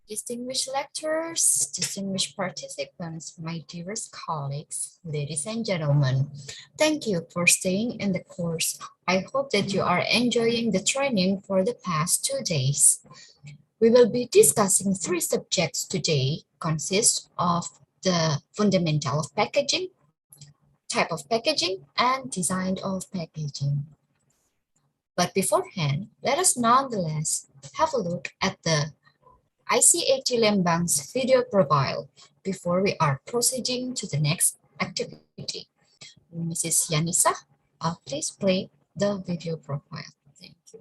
Distinguished lecturers, distinguished participants, my dearest colleagues, ladies and gentlemen, thank you for staying in the course. I hope that you are enjoying the training for the past 2 days. We will be discussing 3 subjects today, consist of the fundamental of packaging, type of packaging, and design of packaging. But beforehand, let us nonetheless have a look at the ICAT Lembang's video profile before we are proceeding to the next activity. Mrs. Yanisa, please play the video profile. Thank you.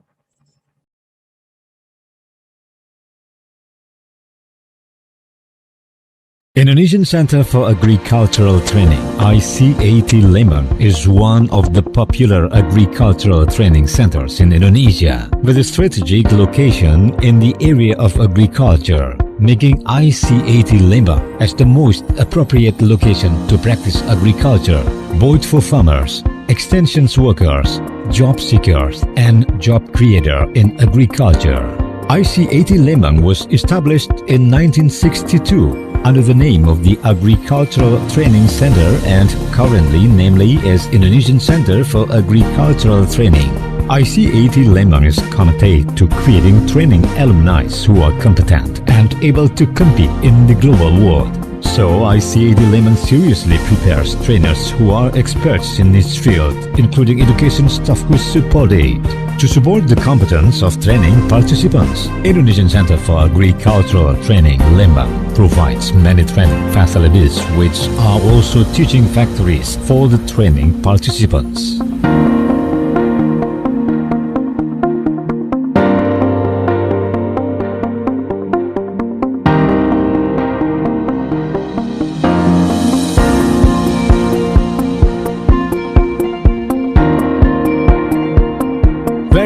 Indonesian Center for Agricultural Training, ICAT Lembang, is one of the popular agricultural training centers in Indonesia, with a strategic location in the area of agriculture, making ICAT Lembang as the most appropriate location to practice agriculture, both for farmers, extensions workers, job seekers, and job creator in agriculture. ICAT Lembang was established in 1962 under the name of the Agricultural Training Center and currently namely as Indonesian Center for Agricultural Training. ICAT Lembang is committed to creating training alumni who are competent and able to compete in the global world. So ICAT Lembang seriously prepares trainers who are experts in this field, including education staff who support it. To support the competence of training participants, Indonesian Center for Agricultural Training Lembang provides many training facilities which are also teaching factories for the training participants.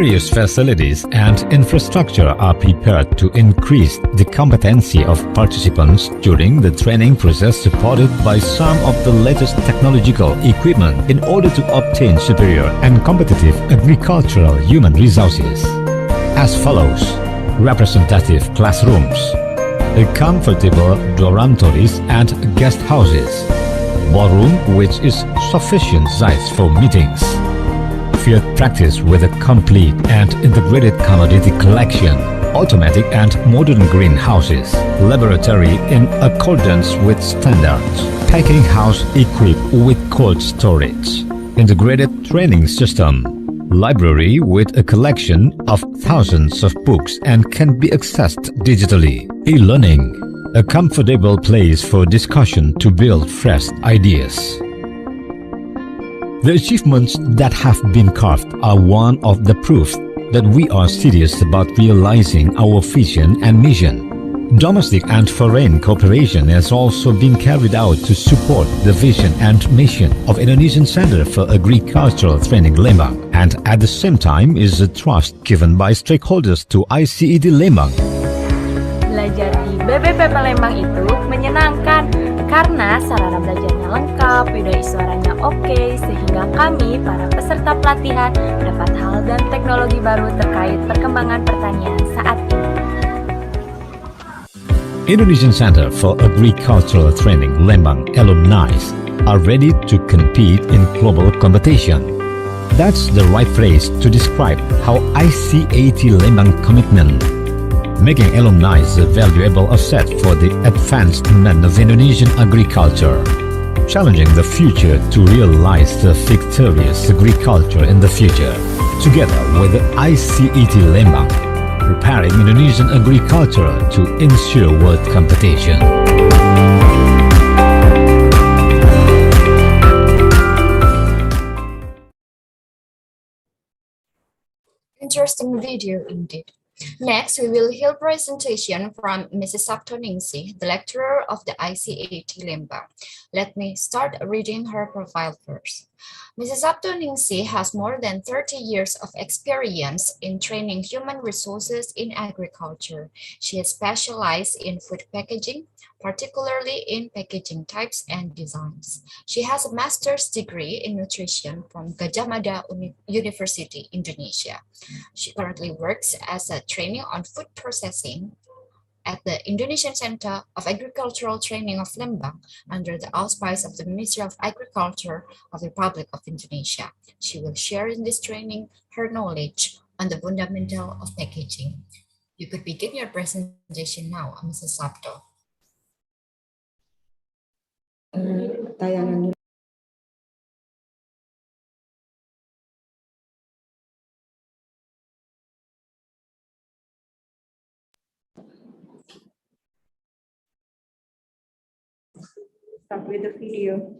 Various facilities and infrastructure are prepared to increase the competency of participants during the training process, supported by some of the latest technological equipment in order to obtain superior and competitive agricultural human resources. As follows: representative classrooms, comfortable dormitories and guest houses, ballroom which is sufficient size for meetings, field practice with a complete and integrated commodity collection, automatic and modern greenhouses, laboratory in accordance with standards, packing house equipped with cold storage, integrated training system, library with a collection of thousands of books and can be accessed digitally, e-learning, a comfortable place for discussion to build fresh ideas. The achievements that have been carved are one of the proofs that we are serious about realizing our vision and mission. Domestic and foreign cooperation has also been carried out to support the vision and mission of Indonesian Center for Agricultural Training Lembang, and at the same time is a trust given by stakeholders to ICAT Lembang. Belajar di BBPP Lembang itu menyenangkan karena sarana belajarnya lengkap, video suaranya oke, sehingga kami, para peserta pelatihan, mendapat hal dan teknologi baru terkait perkembangan pertanian saat ini. Indonesian Center for Agricultural Training Lembang alumni are ready to compete in global competition. That's the right phrase to describe how ICAT Lembang commitment, making alumni a valuable asset for the advancement of Indonesian agriculture, challenging the future to realize the victorious agriculture in the future, together with the ICAT Lembang, preparing Indonesian agriculture to ensure world competition. Interesting video indeed. Next, we will hear presentation from Mrs. Saptoningsih, the lecturer of the ICAT Lembang. Let me start reading her profile first. Mrs. Saptoningsih has more than 30 years of experience in training human resources in agriculture. She is specialized in food packaging, particularly in packaging types and designs. She has a master's degree in nutrition from Gajah Mada University, Indonesia. She currently works as a trainee on food processing at the Indonesian Center of Agricultural Training of Lembang under the auspice of the Ministry of Agriculture of the Republic of Indonesia. She will share in this training her knowledge on the fundamental of packaging. You could begin your presentation now, Mrs. Sapto. Tayangan dulu. Start with the video.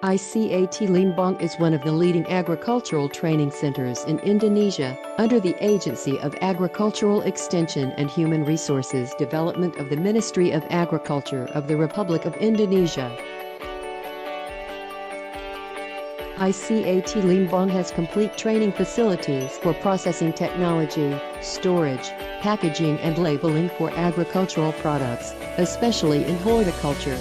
ICAT Lembang is one of the leading agricultural training centers in Indonesia, under the Agency of Agricultural Extension and Human Resources Development of the Ministry of Agriculture of the Republic of Indonesia. ICAT Lembang has complete training facilities for processing technology, storage, packaging and labeling for agricultural products, especially in horticulture.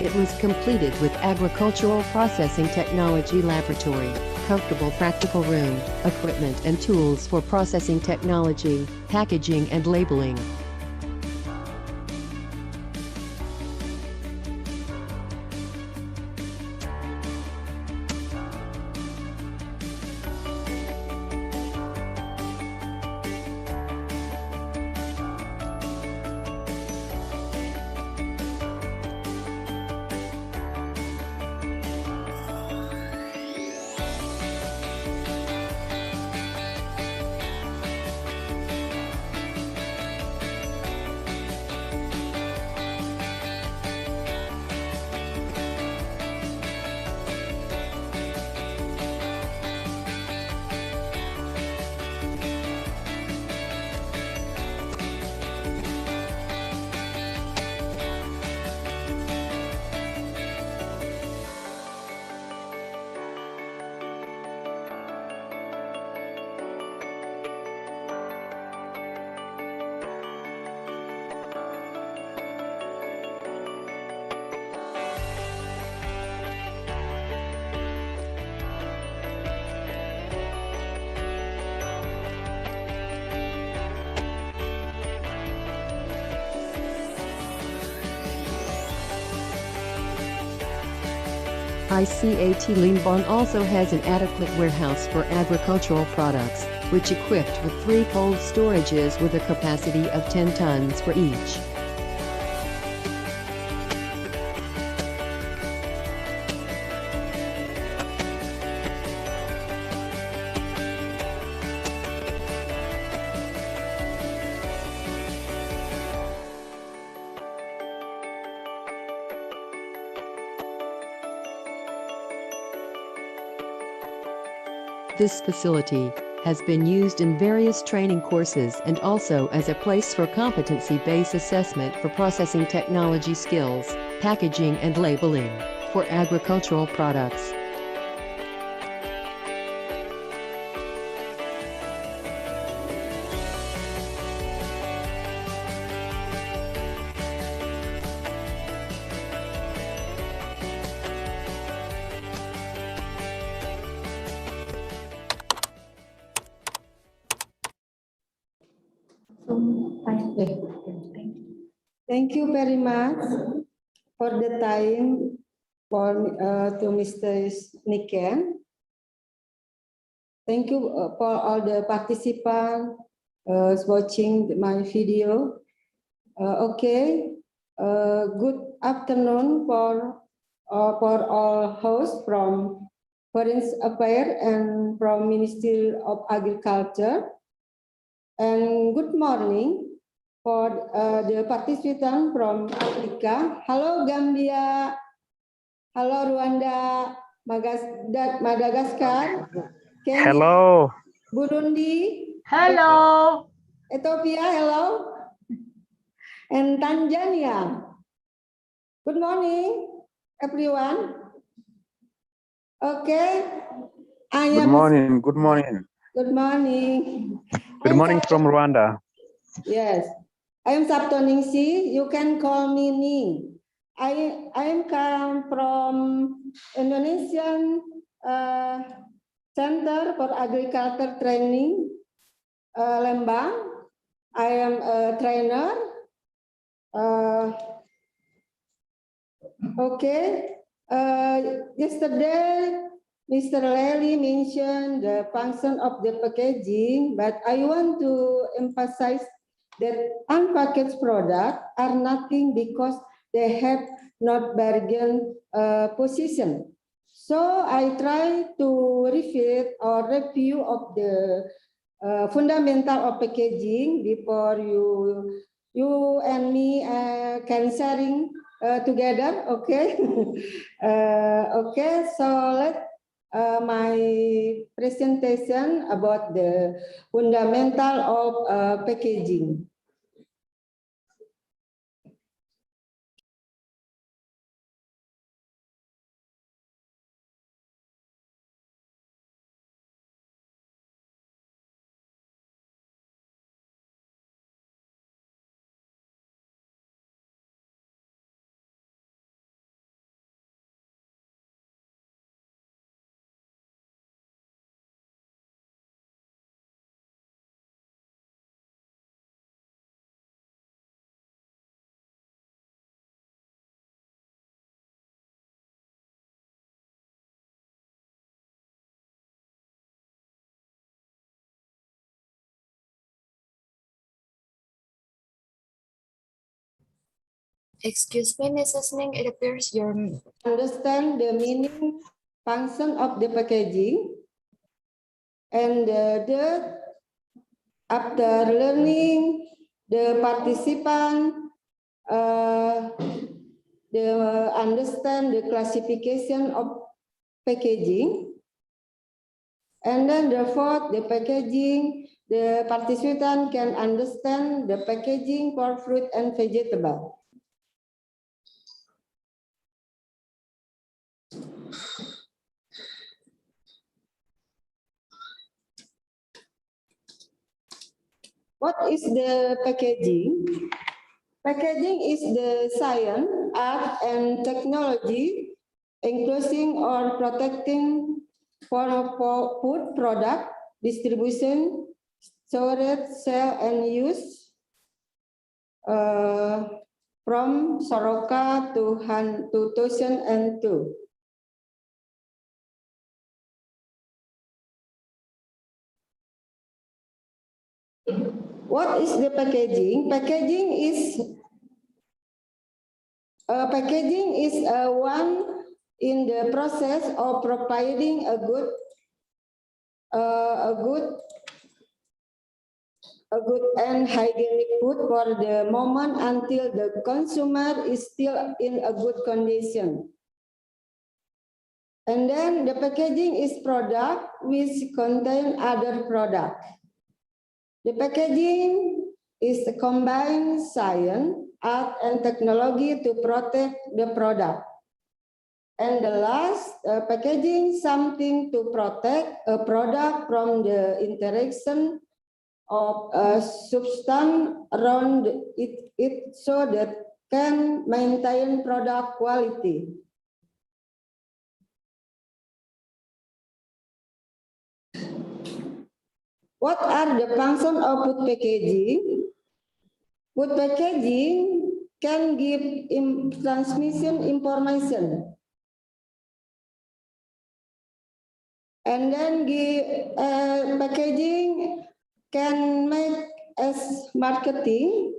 It was completed with agricultural processing technology laboratory, comfortable practical room, equipment and tools for processing technology, packaging and labeling. ICAT Lembang also has an adequate warehouse for agricultural products, which equipped with 3 cold storages with a capacity of 10 tons for each. This facility has been used in various training courses and also as a place for competency-based assessment for processing technology skills, packaging and labeling for agricultural products. Thank you very much for the time to Mr. Niken. Thank you for all the participants watching my video. Good afternoon for all hosts from Foreign Affairs and from Ministry of Agriculture. And good morning for the participant from Africa. Hello Gambia, hello Rwanda, Madagascar, Kenya, Hello. Burundi, Halo. Ethiopia, hello, and Tanzania. Good morning, everyone. Okay, Good morning. Good morning. Good morning. Good morning from Rwanda. Yes, I am Saptoningsih. You can call me Ni. I am come from Indonesian Center for Agriculture Training, Lembang. I am a trainer. Okay. Yesterday, Mr. Lely mentioned the function of the packaging, but I want to emphasize that unpackaged products are nothing because they have not bargain position. So I try to repeat or review of the fundamental of packaging before you and me can sharing together. Okay. Okay, so let my presentation about the fundamental of packaging. Excuse me, Mrs. Ning, it appears your Understand the meaning, function of the packaging, and after learning, the participant understand the classification of packaging, and then the fourth, the packaging, the participant can understand the packaging for fruit and vegetable. What is the packaging? Packaging is the science, art, and technology, including or protecting for food product, distribution, storage, sale, and use from Soroka to 2002. What is the packaging? Packaging is one in the process of providing a good and hygienic food for the moment until the consumer is still in a good condition. And then the packaging is product which contain other product. The packaging is a combined science, art, and technology to protect the product. And the last, packaging something to protect a product from the interaction of a substance around it so that can maintain product quality. What are the functions of food packaging? Food packaging can give transmission information. And then packaging can make as marketing.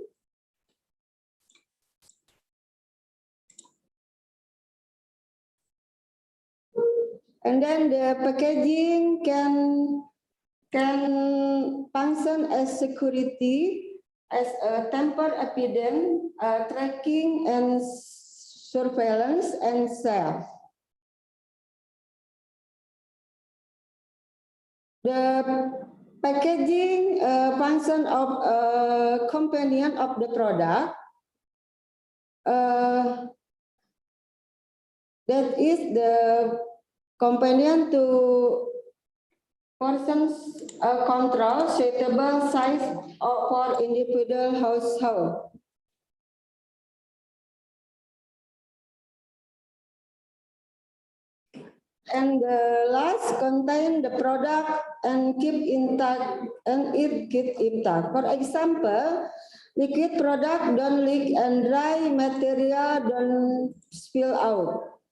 And then the packaging can function as security as a tamper epidemic, tracking and surveillance and sales. The packaging function of a companion of the product, that is the companion to portions control suitable size for individual household. And the last contain the product and keep intact and it keep intact. For example, liquid product don't leak and dry material don't spill out.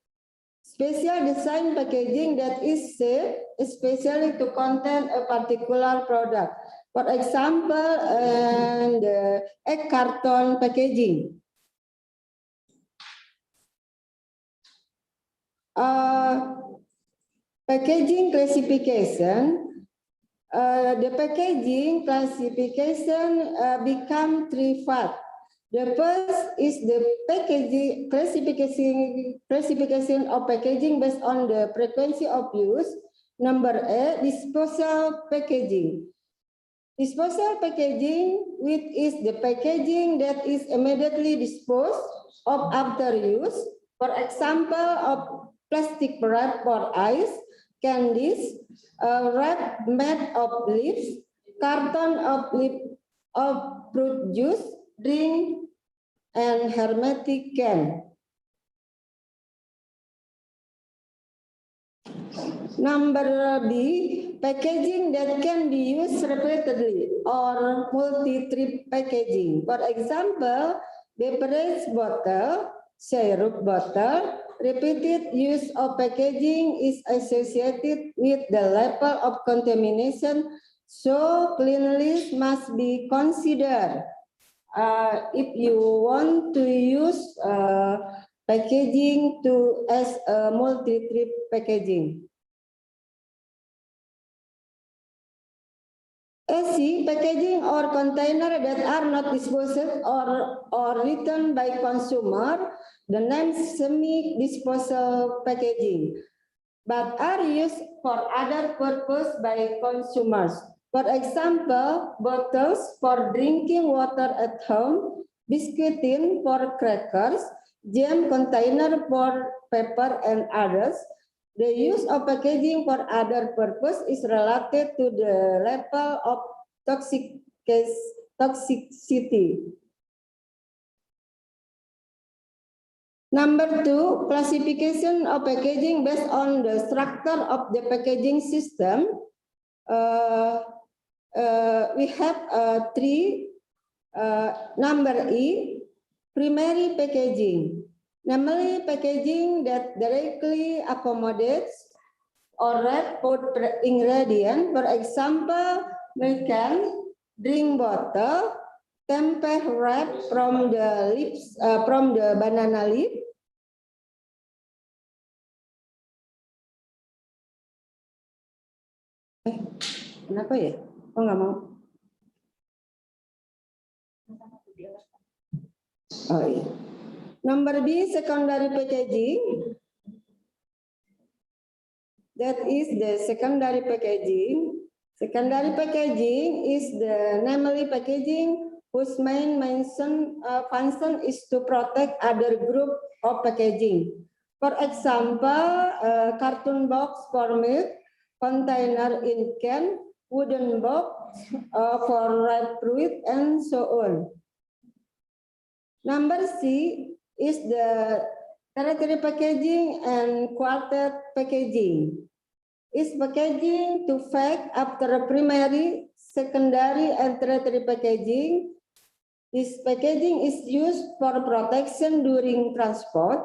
Special design packaging that is safe, especially to contain a particular product. For example, and egg carton packaging. Packaging classification. The packaging classification become three parts. The first is the packaging classification of packaging based on the frequency of use. Number A, disposal packaging. Disposal packaging, which is the packaging that is immediately disposed of after use. For example, of plastic wrap for ice, candies, wrap made of leaves, carton of fruit juice, drink, and hermetic can. Number B, packaging that can be used repeatedly or multi-trip packaging. For example, beverage bottle, syrup bottle. Repeated use of packaging is associated with the level of contamination, so cleanliness must be considered if you want to use packaging as a multi-trip packaging. AC, packaging or container that are not disposed or returned by consumer, the name semi-disposal packaging, but are used for other purpose by consumers. For example, bottles for drinking water at home, biscuit tin for crackers, jam container for paper and others. The use of packaging for other purpose is related to the level of toxicity. Number 2, classification of packaging based on the structure of the packaging system. We have 3. Number E, primary packaging. Namely, packaging that directly accommodates or wrap food ingredient. For example, milk can, drink bottle, tempeh wrap from the leaves, from the banana leaf. Kenapa ya? Oh, nggak mau. Oh iya. Number B, secondary packaging. That is the secondary packaging. Secondary packaging is the namely packaging whose main function is to protect other group of packaging. For example, carton box for milk, container in can, wooden box for ripe fruit, and so on. Number C is the tertiary packaging and quartet packaging. Is packaging to fact after primary, secondary, and tertiary packaging. This packaging is used for protection during transport.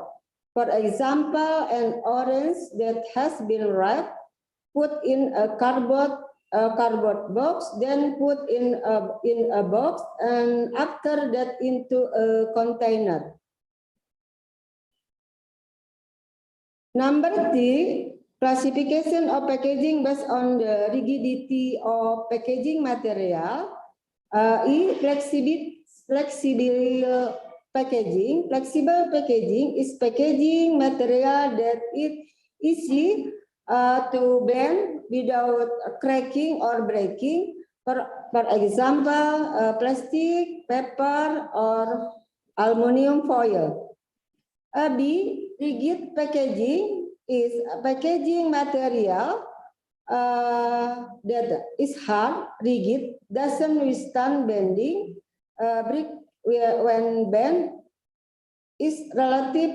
For example, an orange that has been wrapped, put in a cardboard box, then put in a box, and after that into a container. Number 3, classification of packaging based on the rigidity of packaging material. Flexible packaging. Flexible packaging is packaging material that is easy to bend without cracking or breaking. For example, plastic, paper, or aluminum foil. B, rigid packaging is a packaging material that is hard, rigid, doesn't withstand bending. Brick, when bent, is relative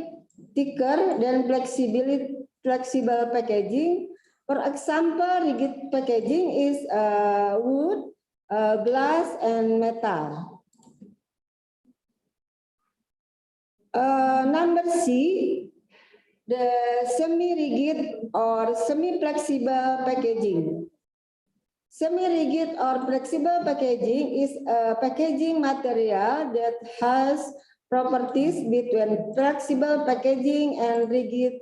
thicker than flexible packaging. For example, rigid packaging is wood, glass, and metal. Number C, the semi-rigid or semi-flexible packaging. Semi-rigid or flexible packaging is a packaging material that has properties between flexible packaging and rigid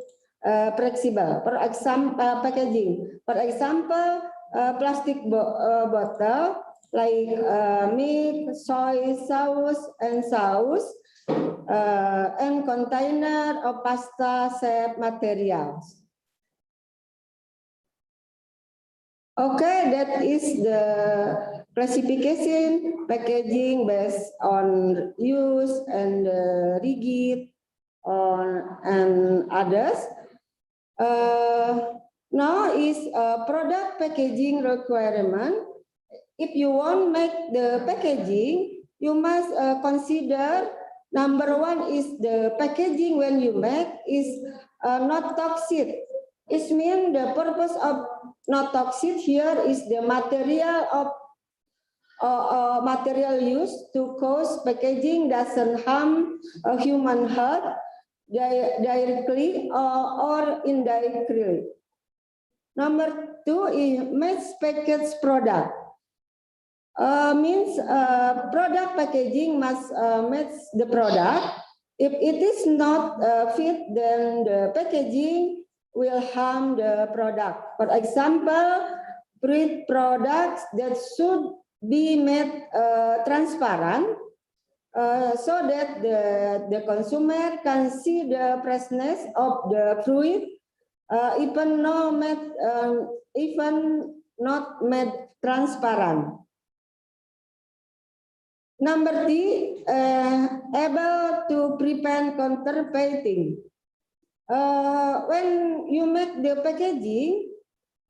flexible. For example, packaging. For example, plastic bottle like milk, soy sauce, and sauce, and container of pasta shape materials. Okay, that is the classification packaging based on use and rigid and others. Now is product packaging requirement. If you want to make the packaging, you must consider number one is the packaging when you make is not toxic. It means the purpose of not toxic here is the material of material used to cause packaging doesn't harm human health directly or indirectly. Number two is mass packaged product. Means product packaging must match the product. If it is not fit, then the packaging will harm the product. For example, fruit products that should be made transparent so that the consumer can see the freshness of the fruit, even not made transparent. Number three, able to prevent counterfeiting. When you make the packaging,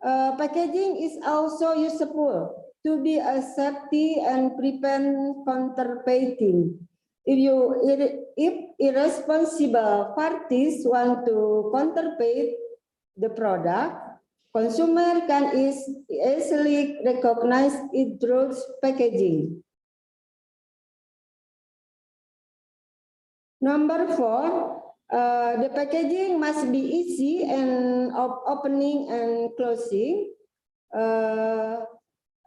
packaging is also useful to be a safety and prevent counterfeiting. If irresponsible parties want to counterfeit the product, consumer can easily recognize it through packaging. Number four, the packaging must be easy and opening and closing.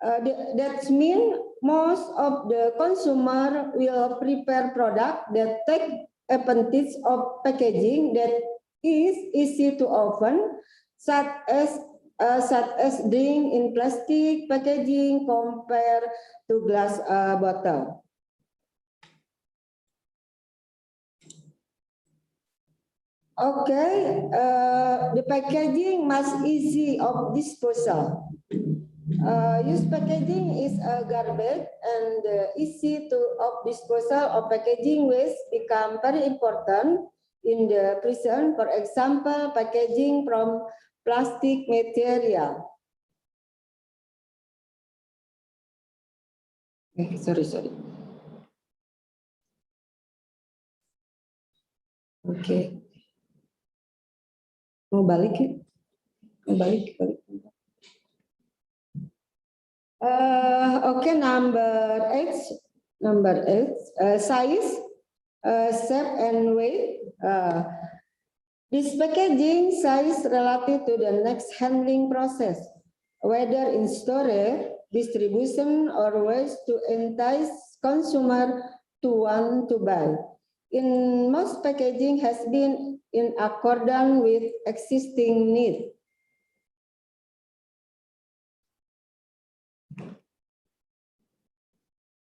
That means most of the consumer will prepare product that take advantage of packaging that is easy to open, such as drink in plastic packaging compared to glass bottle. Okay, the packaging must easy of disposal. Use packaging is garbage, and easy of disposal of packaging waste become very important in the present. For example, packaging from plastic material. Sorry. Okay. Mau balik ya? Mau balik. Okay, number eight, size, shape, and weight. This packaging size related to the next handling process, whether in storage, distribution, or ways to entice consumer to want to buy. In most packaging has been in accordance with existing needs.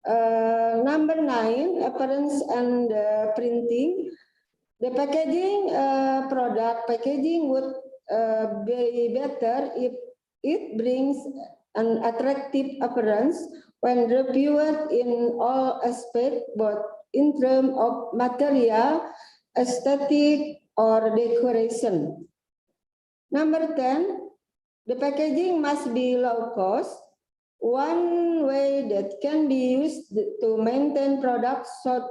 Number 9, appearance and printing. The packaging product packaging would be better if it brings an attractive appearance when reviewed in all aspects, both in terms of material, aesthetic, or decoration. Number 10, the packaging must be low cost. One way that can be used to maintain products sold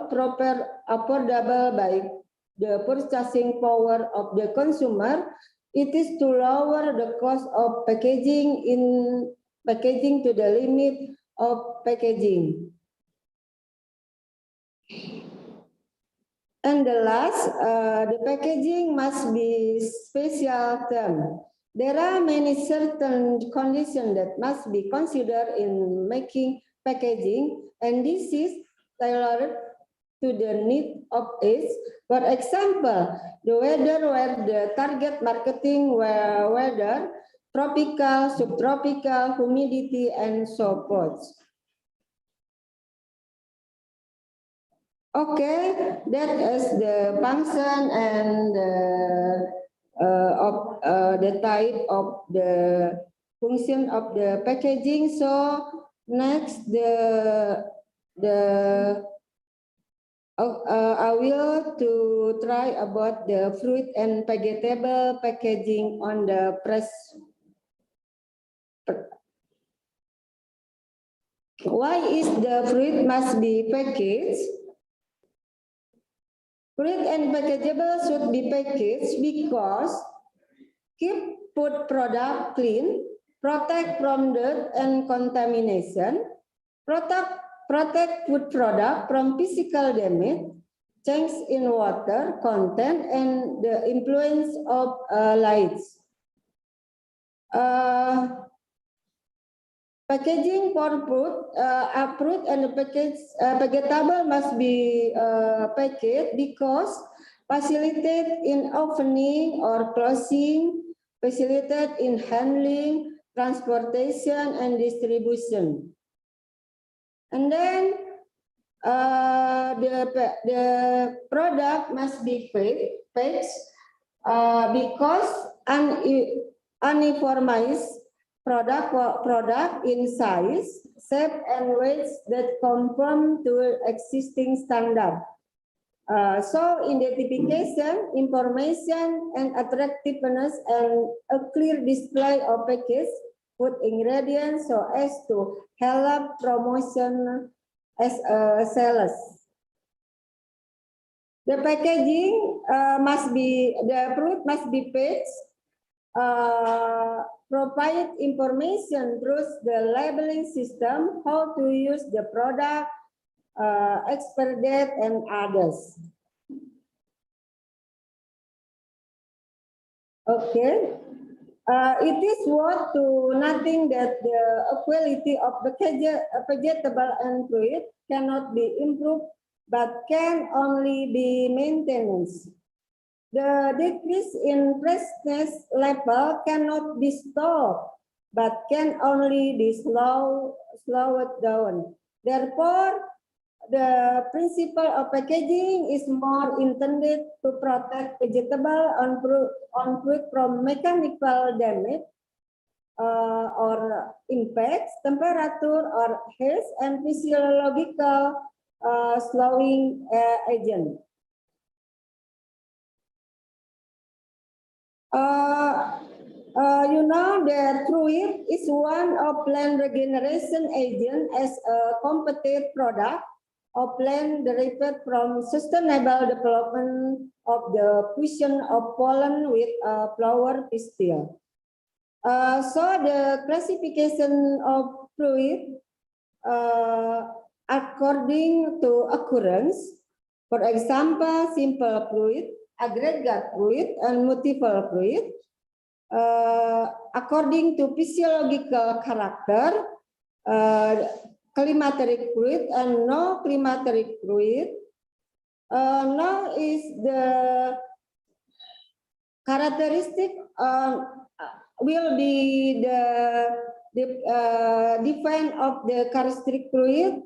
proper, affordable by the purchasing power of the consumer, it is to lower the cost of packaging to the limit of packaging. And the last, the packaging must be special term. There are many certain conditions that must be considered in making packaging, and this is tailored to the need of each. For example, the weather where the target marketing weather, tropical, subtropical, humidity, and so forth. Okay, that is the function and the type of the function of the packaging. So next, I will to try about the fruit and vegetable packaging on the press. Why is the fruit must be packaged? Fruit and vegetables should be packaged because keep food product clean, protect from dirt and contamination, protect food product from physical damage, change in water content, and the influence of lights. Packaging for fruit and vegetable must be packaged because facilitate in opening or closing, facilitate in handling, transportation, and distribution. And then the product must be packaged because uniformized product in size, shape, and weights that conform to existing standard. So identification, information, and attractiveness, and a clear display of package food ingredients so as to help promotion as sellers. The packaging the fruit must be packaged. Provide information through the labeling system, how to use the product, expert date, and others. Okay. It is worth to nothing that the quality of the vegetable and fruit cannot be improved, but can only be maintained. The decrease in freshness level cannot be stopped, but can only be slowed down. Therefore, the principle of packaging is more intended to protect vegetable and fruit from mechanical damage or impacts, temperature or heat, and physiological slowing agent. You know that fruit is one of plant regeneration agent as a competitive product of plant derived from sustainable development of the fusion of pollen with flower pistil. So the classification of fruit according to occurrence, for example, simple fruit, aggregate fruit, and multiple fruit, according to physiological character, climateric fruit and no climateric fruit. Now is the characteristic will be the define of the characteristic fluid,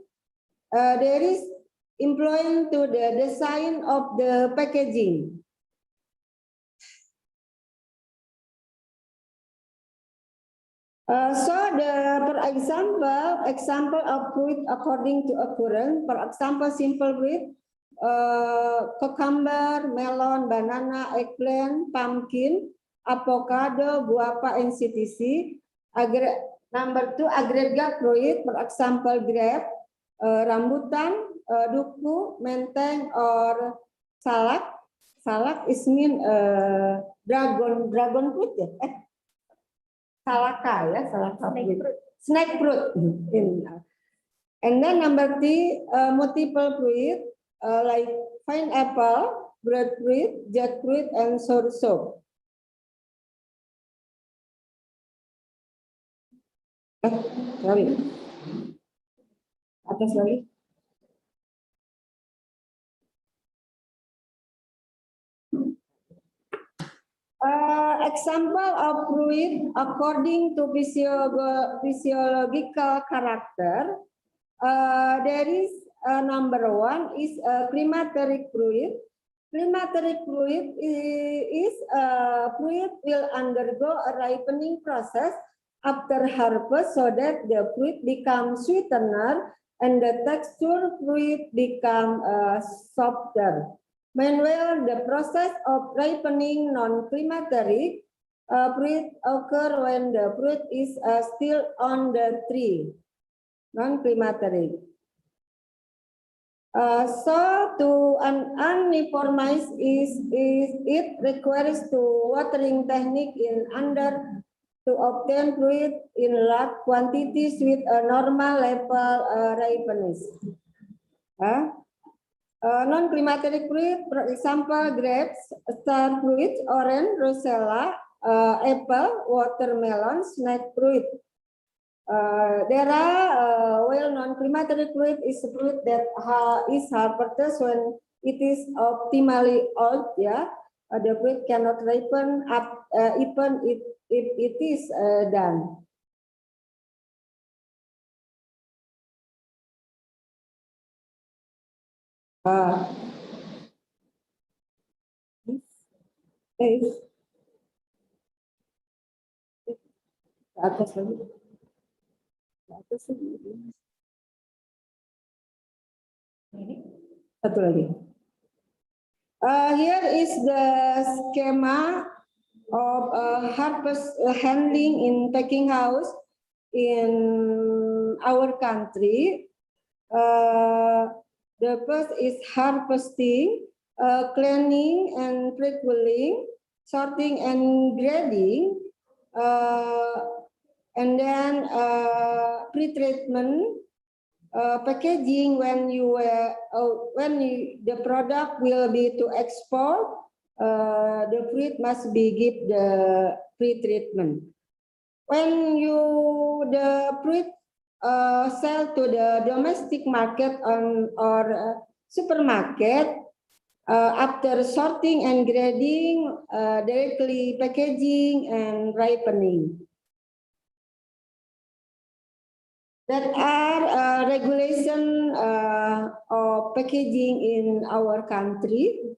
there is employing to the design of the packaging. For example of fruit according to occurrence, for example, simple fruit, cucumber, melon, banana, eggplant, pumpkin, avocado, guava, and etc. Number 2, aggregate fruit, for example, grape, rambutan, duku, menteng, or salak. Salak is mean dragon fruit ya? Salaka ya, salaka fruit. Snake fruit. And then number 3, multiple fruit like pineapple, breadfruit, jackfruit, and soursop. Sorry. Atas lagi. Example of fruit according to physiological character. There is number 1 is climateric fruit. Climateric fruit is fruit will undergo a ripening process after harvest so that the fruit becomes sweetener and the texture fruit become softer. Meanwhile, the process of ripening non-climateric fruit occur when the fruit is still on the tree. Non-climateric. So to uniformize it requires to watering technique in under to obtain fruit in large quantities with a normal level ripeness. Non-climateric fruit, for example, grapes, star fruit, orange, rosella, apple, watermelon, snake fruit. There are non-climateric fruit is a fruit that is harvested when it is optimally old. Yeah, the fruit cannot ripen up even if it is done. Atas lagi. Atas lagi. Satu lagi. Here is the schema of harvest handling in packing house in our country. The first is harvesting, cleaning and pre-cooling, sorting and grading, and then pre-treatment, packaging when the product will be to export, the fruit must be give the pre-treatment. When the fruit sell to the domestic market or supermarket, after sorting and grading, directly packaging and ripening. That are regulation of packaging in our country.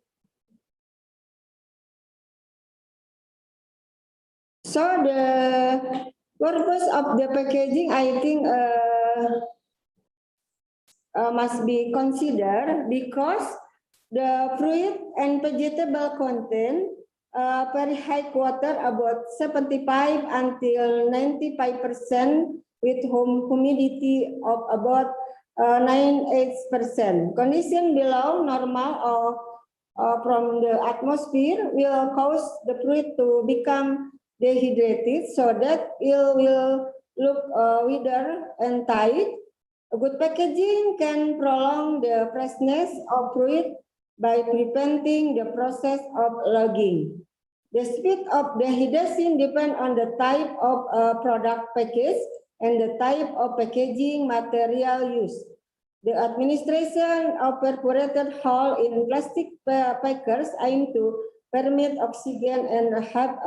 So the purpose of the packaging, I think, must be considered because the fruit and vegetable contain very high water, about 75 until 95%, with humidity of about 98%. Condition below normal or from the atmosphere will cause the fruit to become dehydrated, so that it will look withered and tight. A good packaging can prolong the freshness of fruit by preventing the process of logging. The speed of dehydration depends on the type of product package and the type of packaging material used. The administration of perforated hole in plastic packers aim to permit oxygen and have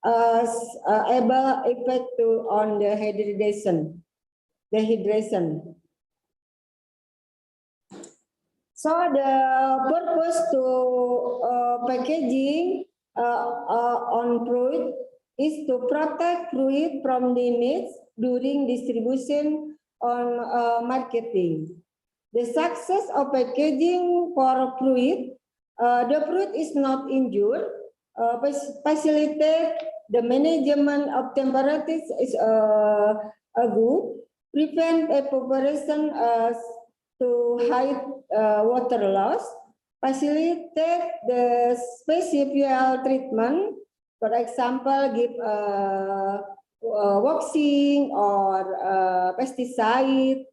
able effect on the dehydration. So the purpose to packaging on fruit is to protect fruit from damage during distribution on marketing. The success of packaging for fruit, the fruit is not injured, facilitate the management of temperatures is good, prevent evaporation to hide water loss, facilitate the special treatment, for example, give waxing or pesticide,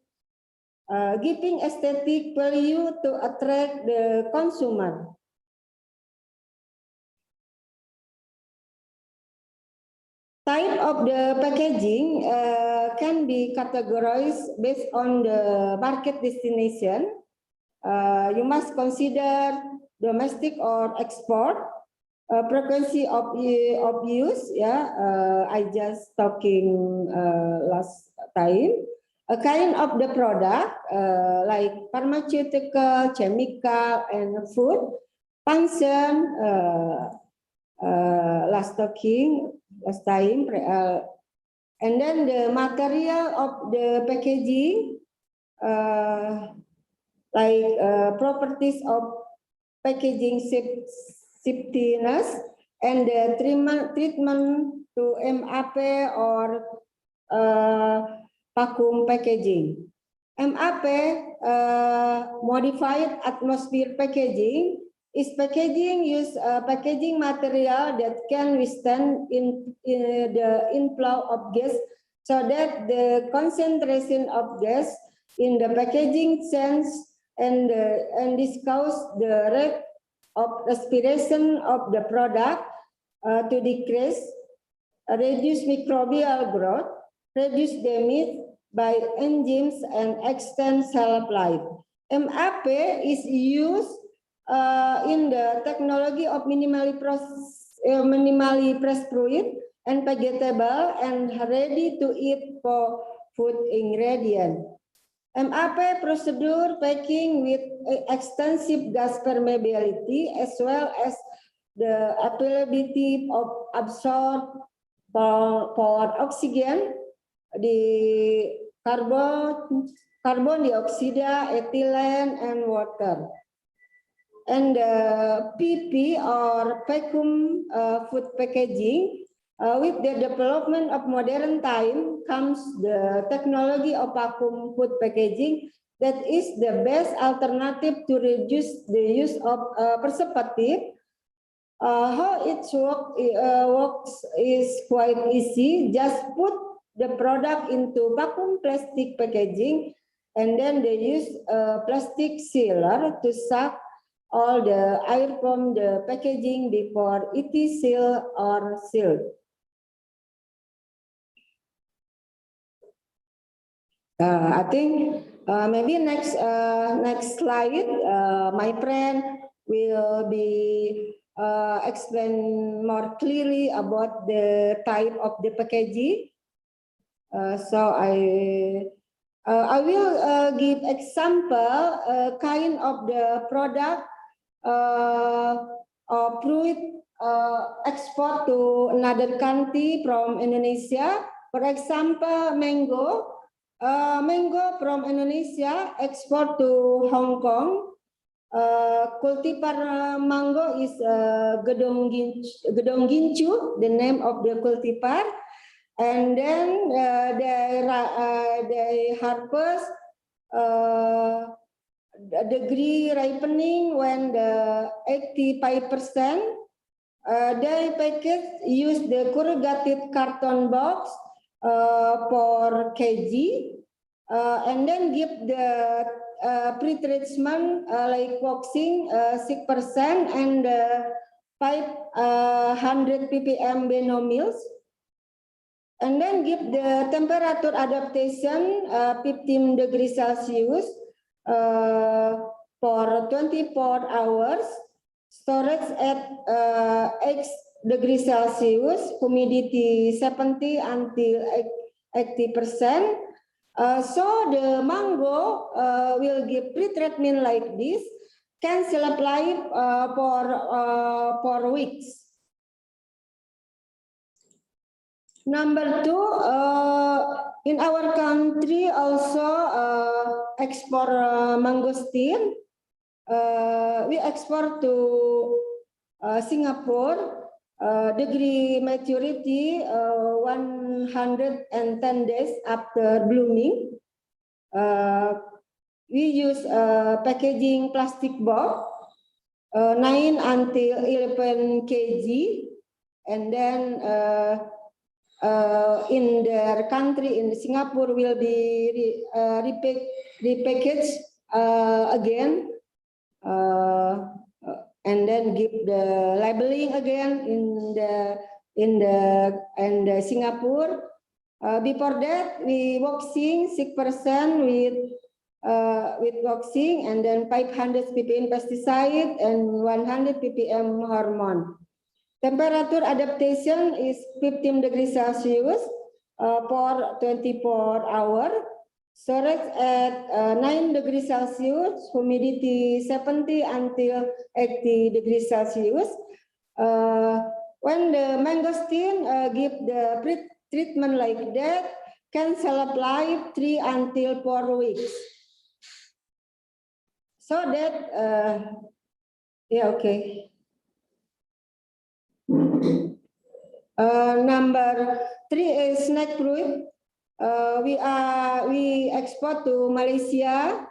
giving aesthetic value to attract the consumer. Type of the packaging can be categorized based on the market destination. You must consider domestic or export, frequency of use. I just talking last time. A kind of the product like pharmaceutical, chemical, and food function. Last time, and then the material of the packaging, like properties of packaging safetiness and the treatment to MAP or vacuum packaging. MAP, modified atmosphere packaging, is packaging use packaging material that can withstand the inflow of gas, so that the concentration of gas in the packaging change and this cause the rate of respiration of the product to decrease, reduce microbial growth, reduce damage by enzymes, and extend shelf life. MAP is used in the technology of minimally pressed fruit and vegetable and ready to eat for food ingredient. MAP procedure packing with extensive gas permeability as well as the availability of absorb for oxygen, the carbon dioxide, ethylene, and water. And PP or vacuum food packaging, with the development of modern time comes the technology of vacuum food packaging that is the best alternative to reduce the use of preservative. How it works is quite easy. Just put the product into vacuum plastic packaging, and then they use a plastic sealer to suck all the air from the packaging before it is sealed or sealed. I think maybe next slide, my friend will be explain more clearly about the type of the packaging. So I will give example kind of the product fruit export to another country from Indonesia. For example, mango. Mango from Indonesia export to Hong Kong. Cultivar mango is Gedong Gincu, the name of the cultivar. And then they harvest the degree ripening when the 85%. They package use the corrugated carton box for kg, and then give the pre-treatment like waxing 6% and 500 ppm benomils, and then give the temperature adaptation 15 degrees Celsius for 24 hours, storage at degrees Celsius, humidity 70 until 80%. So the mango will give pre-treatment like this, can shelf life for weeks. Number 2, in our country also export mangosteen. We export to Singapore. Degree maturity 110 days after blooming. We use packaging plastic box 9 until 11 kg, and then in their country, in Singapore, will be repackaged again, and then give the labeling again in the Singapore. Before that, we waxing 6% with waxing, and then 500 ppm pesticide and 100 ppm hormone. Temperature adaptation is 15 degrees Celsius for 24 hours. Storage at 9 degrees Celsius, humidity 70 until 80 degrees Celsius. When the mangosteen give the treatment like that, can shelf life 3 until 4 weeks. So that, yeah, okay. Number 3 is snack fruit. We export to Malaysia.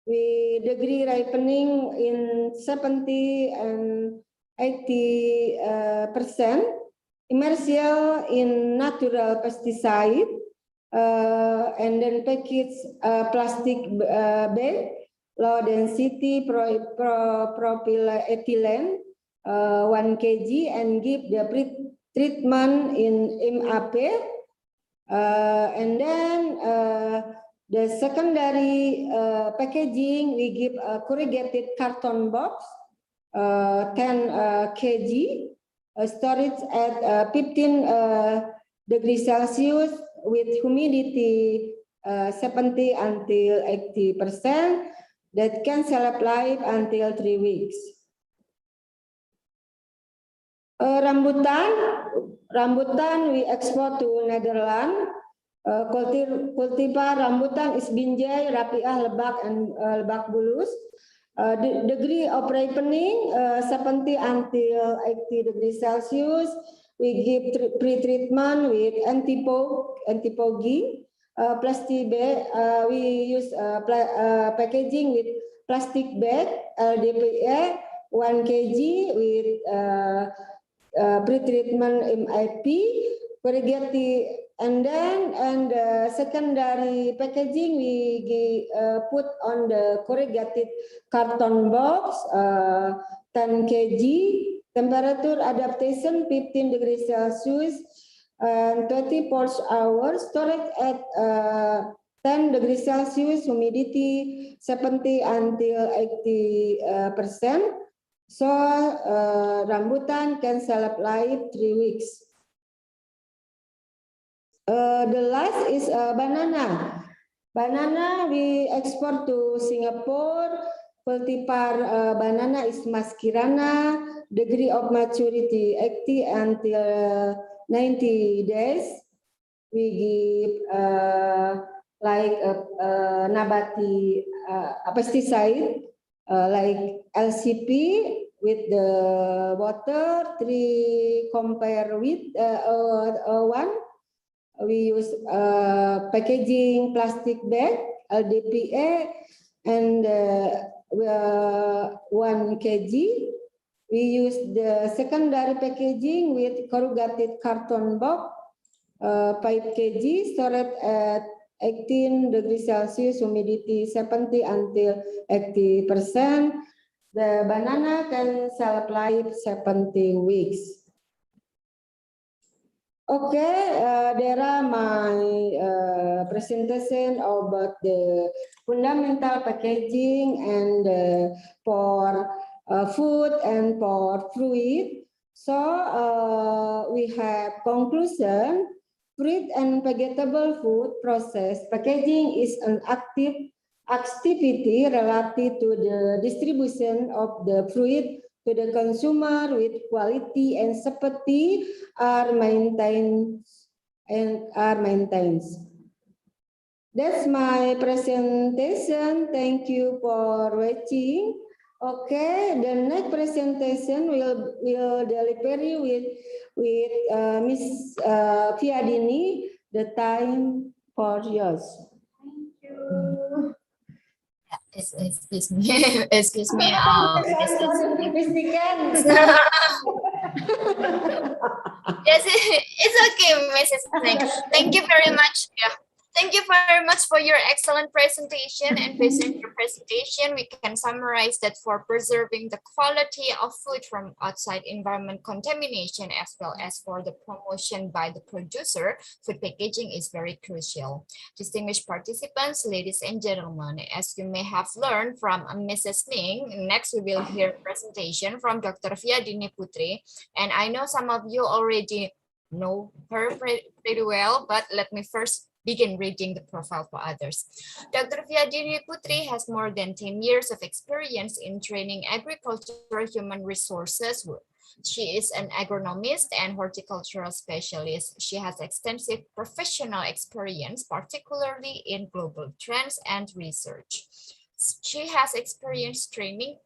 We degree ripening in 70 and 80%. Immersion in natural pesticide, and then package plastic bag, low density propylethylene 1 kg, and give the treatment in MAP. And then the secondary packaging, we give a corrugated carton box 10 kg, storage at 15 degrees Celsius with humidity 70 until 80%, that can shelf life until 3 weeks. Rambutan we export to Netherlands. Cultivar rambutan is Binjai, Rapiah, Lebak, and Lebak Bulus. Degree of ripening 70 until 80 degrees Celsius. We give pre-treatment with antipogi. Plastic bag, we use packaging with plastic bag, LDPE 1 kg with pre-treatment MIP, corrugated, and then secondary packaging we put on the corrugated carton box 10 kg, temperature adaptation 15 degrees Celsius and 24 hours, storage at 10 degrees Celsius, humidity 70 until 80%. So rambutan can shelf life 3 weeks. The last is banana. Banana we export to Singapore. Cultivar banana is Maskirana. Degree of maturity 80 until 90 days. We give like nabati pesticide like LCP with the water 3 compare with 1. We use packaging plastic bag LDPE and 1 kg. We use the secondary packaging with corrugated carton box 5 kg, storage at 18 degrees Celsius, humidity 70 until 80%. The banana can shelf life 17 weeks. Okay, there are my presentation about the fundamental packaging and for food and for fruit. So we have conclusion. Fruit and vegetable food process packaging is an activity related to the distribution of the fruit to the consumer with quality and safety are maintained. That's my presentation. Thank you for watching. Okay, the next presentation will deliver you with Miss Fiadini. The time for yours. Thank you. Excuse me, excuse me, Sorry, Miss Niken. Yes, it's okay, Mrs. Nick. Thank you very much. Yeah. Thank you very much for your excellent presentation. And based on your presentation, we can summarize that for preserving the quality of food from outside environment contamination, as well as for the promotion by the producer, food packaging is very crucial. Distinguished participants, ladies and gentlemen, as you may have learned from Mrs. Ning, next we will hear a presentation from Dr. Fiadini Putri. And I know some of you already know her pretty well, but let me first begin reading the profile for others. Dr. Fiadini Putri has more than 10 years of experience in training agricultural human resources. She is an agronomist and horticultural specialist. She has extensive professional experience, particularly in global trends and research. She has experience training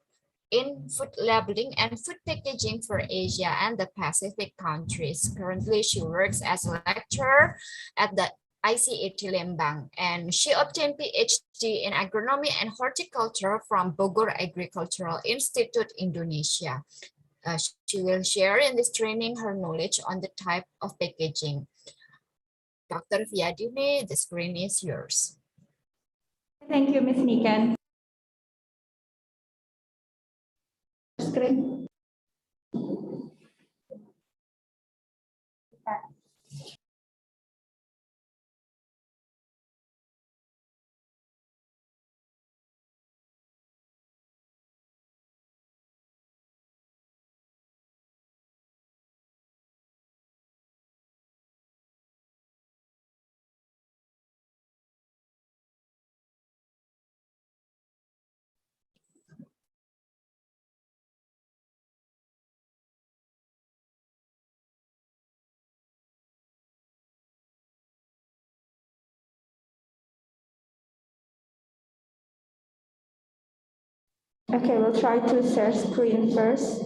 in food labeling and food packaging for Asia and the Pacific countries. Currently, she works as a lecturer at the ICET Lembang, and she obtained PhD in agronomy and horticulture from Bogor Agricultural Institute, Indonesia. She will share in this training her knowledge on the type of packaging. Dr. Fiadini, the screen is yours. Thank you, Ms. Niken. Screen. Okay, we'll try to share screen first.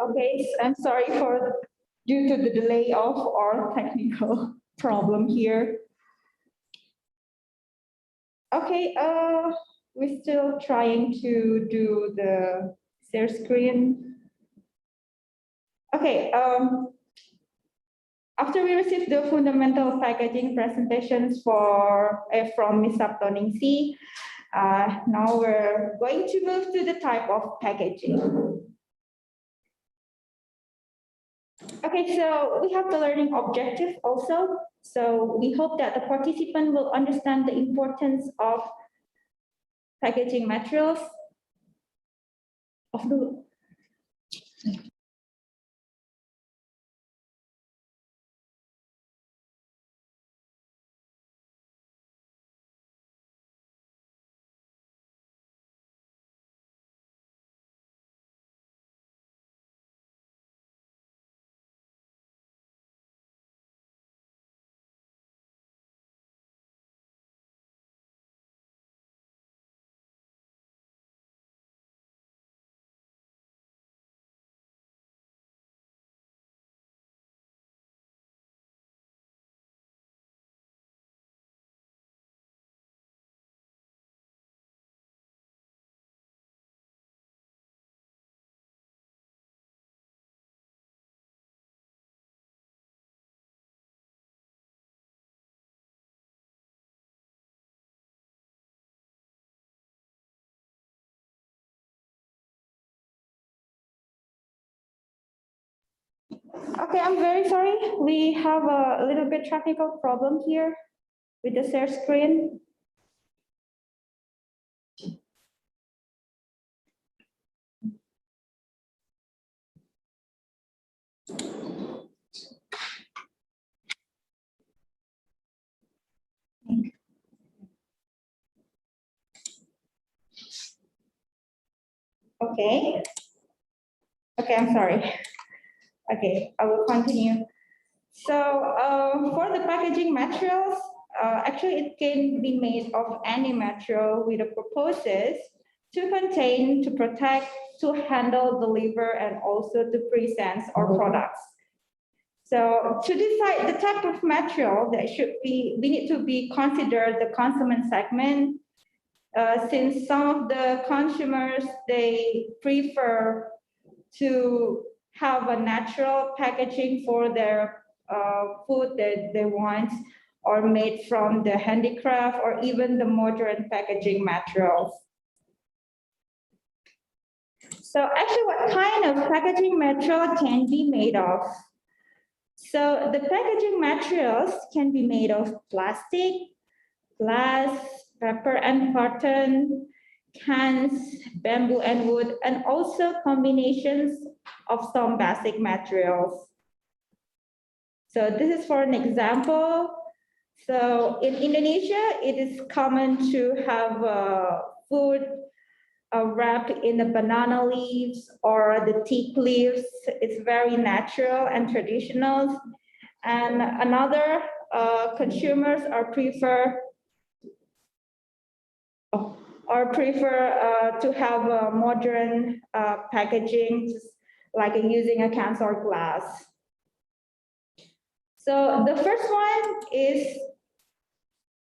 Okay, I'm sorry for due to the delay of our technical problem here. Okay, we're still trying to do the share screen. Okay, after we received the fundamental packaging presentations from Ms. Saptoningsih, now we're going to move to the type of packaging. Okay, so we have the learning objective also. So we hope that the participant will understand the importance of packaging materials. Okay, I'm very sorry. We have a little bit technical problem here with the share screen. Okay. Okay, I'm sorry. Okay, I will continue. So for the packaging materials, actually it can be made of any material with the purposes to contain, to protect, to handle, deliver, and also to present our products. So to decide the type of material that should be, we need to be considered the consumer segment, since some of the consumers, they prefer to have a natural packaging for their food that they want, or made from the handicraft or even the modern packaging materials. So actually, what kind of packaging material can be made of? So the packaging materials can be made of plastic, glass, paper and cotton, cans, bamboo and wood, and also combinations of some basic materials. So this is for an example. So in Indonesia, it is common to have food wrapped in the banana leaves or the teak leaves. It's very natural and traditional. And another consumers prefer to have a modern packaging, like using a cans or glass. So the first one is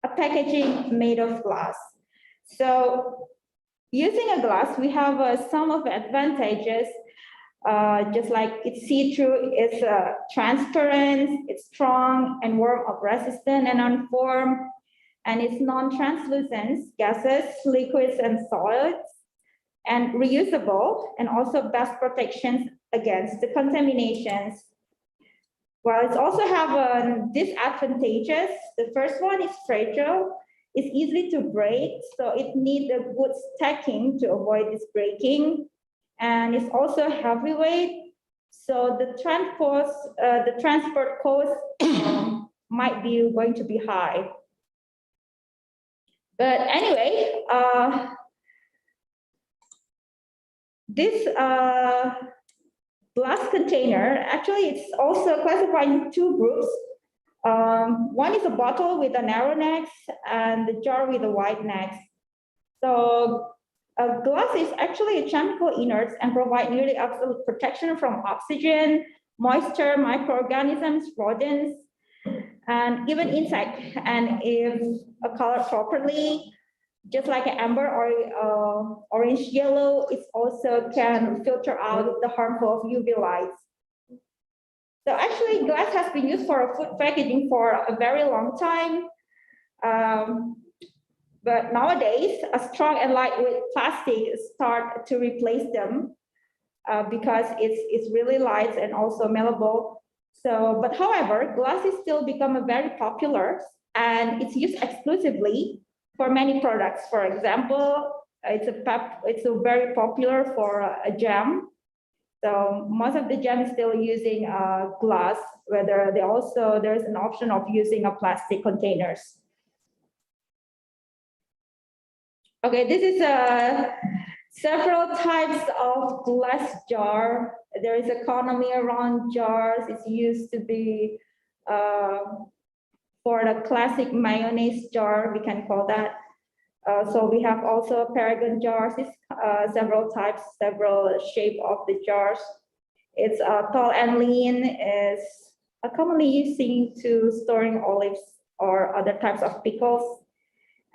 a packaging made of glass. So using a glass, we have some of the advantages, just like it's see-through, it's transparent, it's strong and warm-up resistant and unformed, and it's non-translucent gases, liquids, and solids, and reusable, and also best protections against the contaminations. While it also have disadvantages, the first one is fragile. It's easy to break, so it needs a good stacking to avoid this breaking. And it's also heavyweight, so the transport cost might be going to be high. But anyway, this glass container, actually it's also classified in two groups. One is a bottle with a narrow neck and the jar with a wide neck. So glass is actually a chemical inert and provide nearly absolute protection from oxygen, moisture, microorganisms, rodents, and even insects. And if colored properly, just like an amber or orange yellow, it also can filter out the harmful UV lights. So actually, glass has been used for food packaging for a very long time. But nowadays, a strong and lightweight plastic start to replace them because it's really light and also malleable. So, but however, glass is still become very popular and it's used exclusively for many products. For example, it's a very popular for a jam. So most of the jam is still using glass, whether there's an option of using a plastic containers. Okay, this is several types of glass jar. There is economy around jars. It's used to be for the classic mayonnaise jar, we can call that. So we have also Paragon jars. It's several types, several shape of the jars. It's tall and lean. Is commonly using to storing olives or other types of pickles.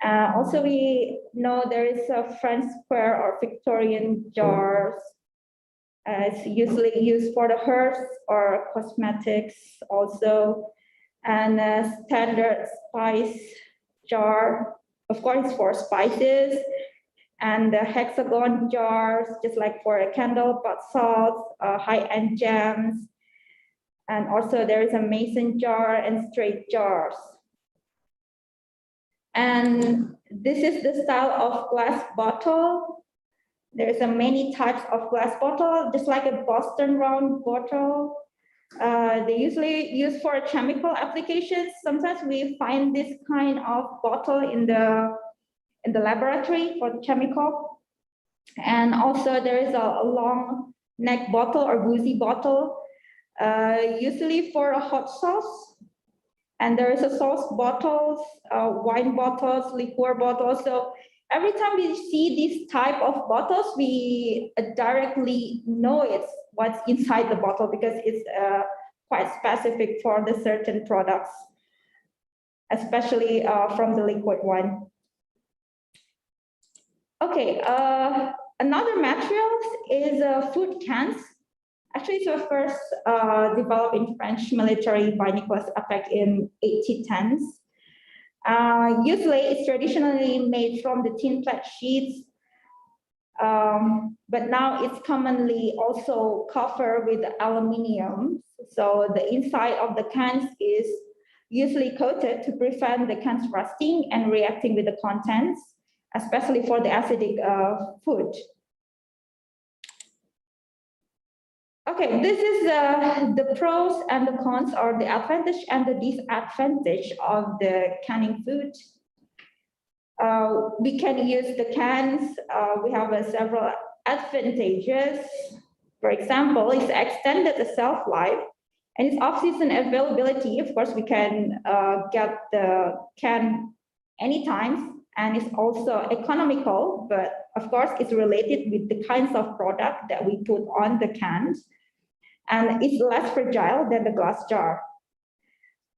Also, we know there is a French square or Victorian jars. It's usually used for the herbs or cosmetics also. And a standard spice jar, of course, for spices. And the hexagon jars, just like for a candle, but salts, high-end jams. And also there is a mason jar and straight jars. And this is the style of glass bottle. There's many types of glass bottle, just like a Boston round bottle. They usually use for chemical applications. Sometimes we find this kind of bottle in the laboratory for chemical. And also there is a long neck bottle or boozy bottle, usually for a hot sauce. And there is a sauce bottles, wine bottles, liqueur bottles. So every time we see this type of bottles, we directly know it's what's inside the bottle because it's quite specific for the certain products, especially from the liquid one. Okay, another material is food cans. Actually, it was first developed in French military by Nicolas Appert in 1810s. Usually, it's traditionally made from the tin plate sheets, but now it's commonly also covered with aluminum. So the inside of the cans is usually coated to prevent the cans rusting and reacting with the contents, especially for the acidic food. Okay, this is the pros and the cons, or the advantage and the disadvantage of the canning food. We can use the cans. We have several advantages. For example, it's extended the shelf life and its off-season availability. Of course, we can get the can anytime, and it's also economical, but of course, it's related with the kinds of product that we put on the cans, and it's less fragile than the glass jar.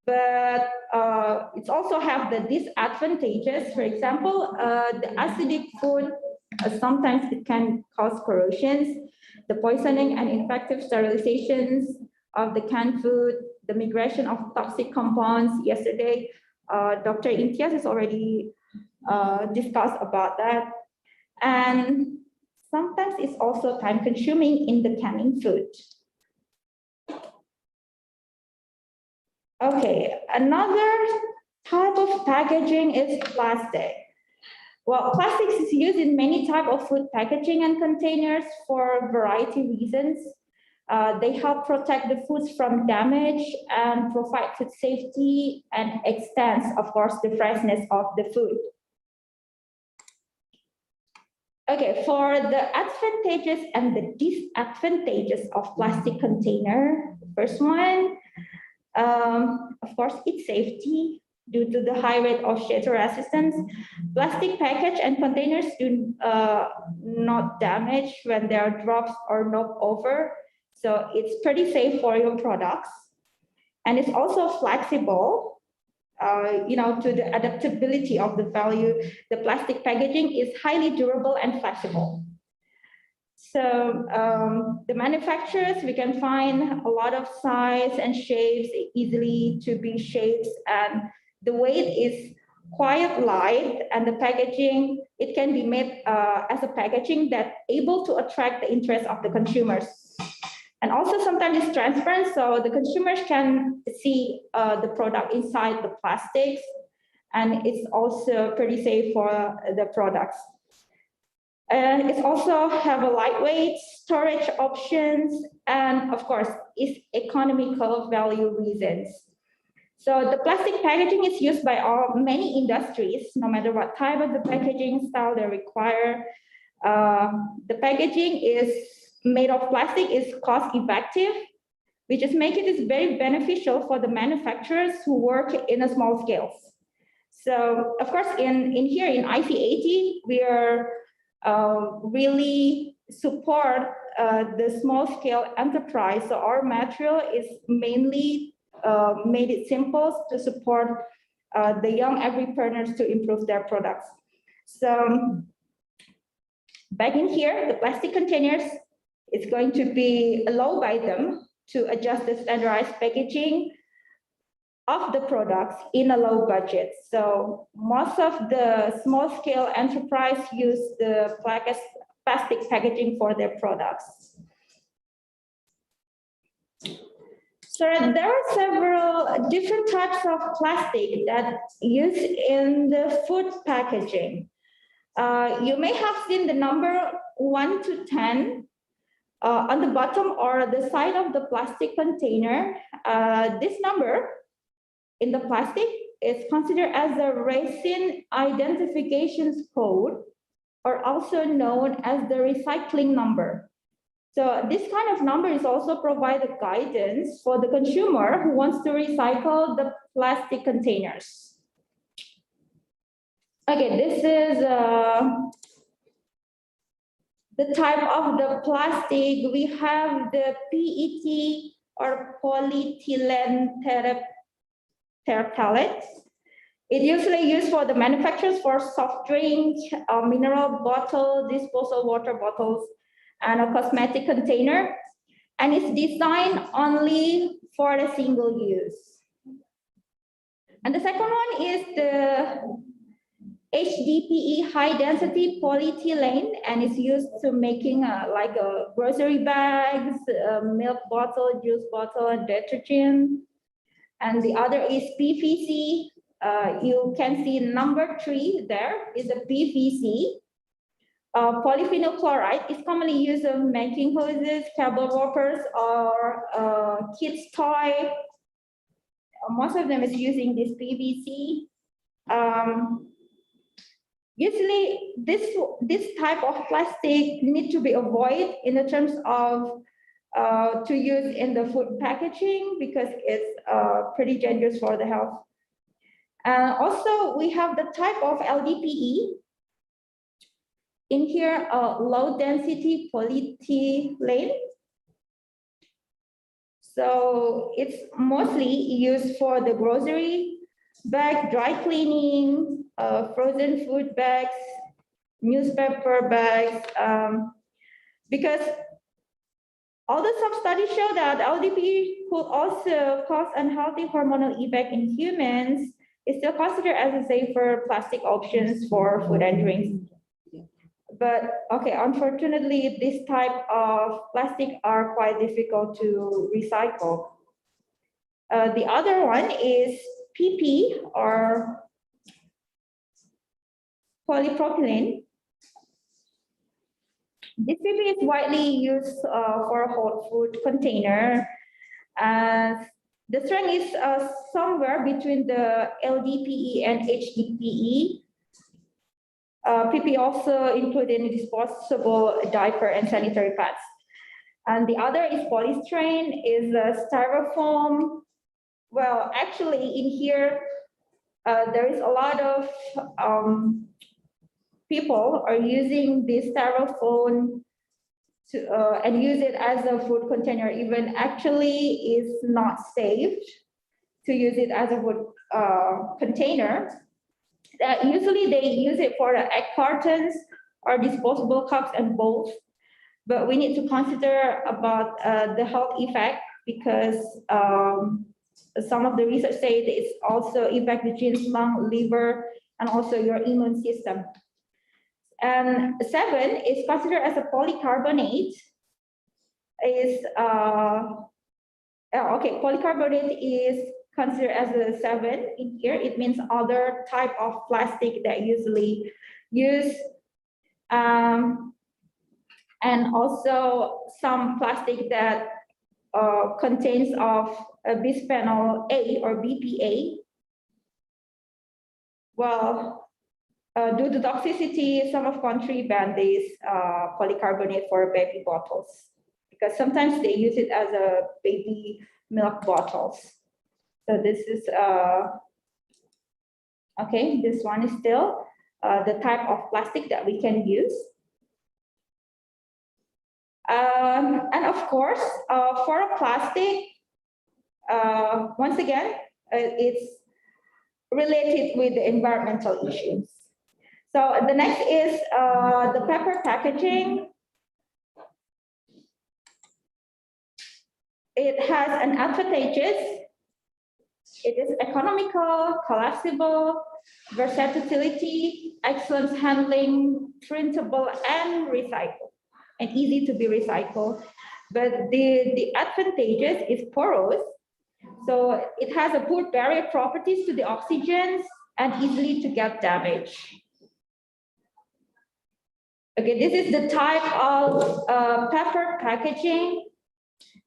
But it also have the disadvantages. For example, the acidic food, sometimes it can cause corrosions, the poisoning and infective sterilizations of the canned food, the migration of toxic compounds. Yesterday, Dr. Imtiaz has already discussed about that. And sometimes it's also time consuming in the canning food. Okay, another type of packaging is plastic. Well, plastics is used in many types of food packaging and containers for a variety of reasons. They help protect the foods from damage and provide food safety and extends, of course, the freshness of the food. Okay, for the advantages and the disadvantages of plastic container, first one, of course, it's safety. Due to the high rate of shatter resistance, plastic package and containers do not damage when they are dropped or knocked over. So it's pretty safe for your products. And it's also flexible. to the adaptability of the value, the plastic packaging is highly durable and flexible. So the manufacturers, we can find a lot of size and shapes, easily to be shapes, and the weight is quite light, and the packaging, it can be made as a packaging that able to attract the interest of the consumers. And also sometimes it's transparent, so the consumers can see the product inside the plastics, and it's also pretty safe for the products. It also have a lightweight storage options, and of course, it's economical value reasons. So the plastic packaging is used by many industries, no matter what type of the packaging style they require. The packaging is made of plastic is cost effective, which is making it very beneficial for the manufacturers who work in a small scale. So of course, in here in IC80, we are really support the small scale enterprise. So our material is mainly made it simple to support the young agripreneurs to improve their products. So back in here, the plastic containers is going to be allowed by them to adjust the standardized packaging of the products in a low budget. So most of the small scale enterprise use the plastic packaging for their products. So there are several different types of plastic that used in the food packaging. You may have seen the number 1 to 10 on the bottom or the side of the plastic container. This number in the plastic is considered as the resin identification code, or also known as the recycling number. So this kind of number is also provided guidance for the consumer who wants to recycle the plastic containers. Okay, this is the type of the plastic. We have the PET or polyethylene terephthalate. It usually used for the manufacturers for soft drink, mineral bottle, disposal water bottles, and a cosmetic container. And it's designed only for a single use. And the second one is the HDPE, high density polyethylene, and it's used to making like grocery bags, milk bottle, juice bottle, and detergent. And the other is PVC. You can see number 3 there is a PVC. Polyphenol chloride is commonly used in making hoses, cable wrappers, or kids' toy. Most of them is using this PVC. Usually, this type of plastic need to be avoided in the terms of to use in the food packaging because it's pretty dangerous for the health. Also, we have the type of LDPE. In here, low density polyethylene. So it's mostly used for the grocery bag, dry cleaning, frozen food bags, newspaper bags, because although some studies show that LDPE could also cause unhealthy hormonal effect in humans, it's still considered as a safer plastic options for food and drinks. But okay, unfortunately, this type of plastic are quite difficult to recycle. The other one is PP or polypropylene. This PP is widely used for a hot food container. The strength is somewhere between the LDPE and HDPE. PP also included in disposable diaper and sanitary pads. And the other is polystyrene, is styrofoam. Well, actually in here, there is a lot of people are using this styrofoam to, and use it as a food container, even actually is not safe. to use it as a wood container. Usually they use it for egg cartons or disposable cups and bowls, but we need to consider about the health effect, because some of the research say that it's also affect the genes, lung, liver, and also your immune system. And 7 is considered as a polycarbonate. Polycarbonate is considered as a 7 in here. It means other type of plastic that usually use, and also some plastic that contains of bisphenol A or BPA. Well, due to toxicity, some of country ban this polycarbonate for baby bottles, because sometimes they use it as a baby milk bottles. So this is, okay, this one is still the type of plastic that we can use. And of course, for a plastic, once again, it's related with the environmental issues. So the next is the paper packaging. It has an advantages. It is economical, collapsible, versatility, excellent handling, printable, and recycled, and easy to be recycled. But the advantages is porous. So it has a poor barrier properties to the oxygens and easily to get damaged. Okay, this is the type of paper packaging.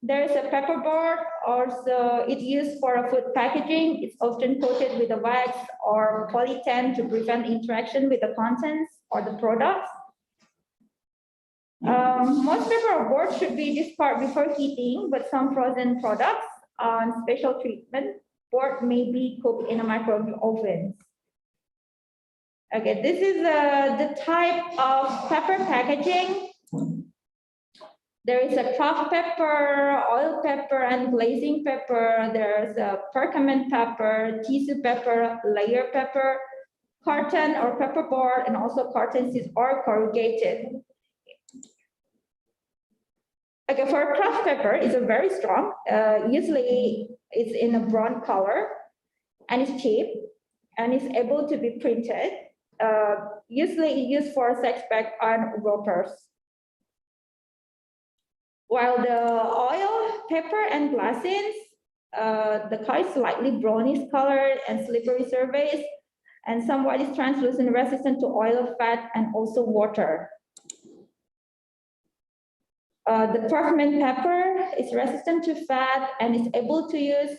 There is a paperboard, also it's used for a food packaging. It's often coated with a wax or polyethylene to prevent interaction with the contents or the products. Most paperboard should be discarded before heating, but some frozen products on special treatment board may be cooked in a microwave oven. Okay, this is the type of pepper packaging. There is a craft pepper, oil pepper, and glazing pepper. There's a perkament pepper, tissue pepper, layer pepper, carton or pepperboard, and also carton sheets or corrugated. Okay, for craft pepper, it's a very strong. Usually, it's in a brown color, and it's cheap, and it's able to be printed. Usually, it's used for sex bag and wrappers. While the oil, pepper, and glassines, the color is slightly brownish colored and slippery surface, and somewhat is translucent, resistant to oil, fat, and also water. The perkament pepper is resistant to fat and is able to use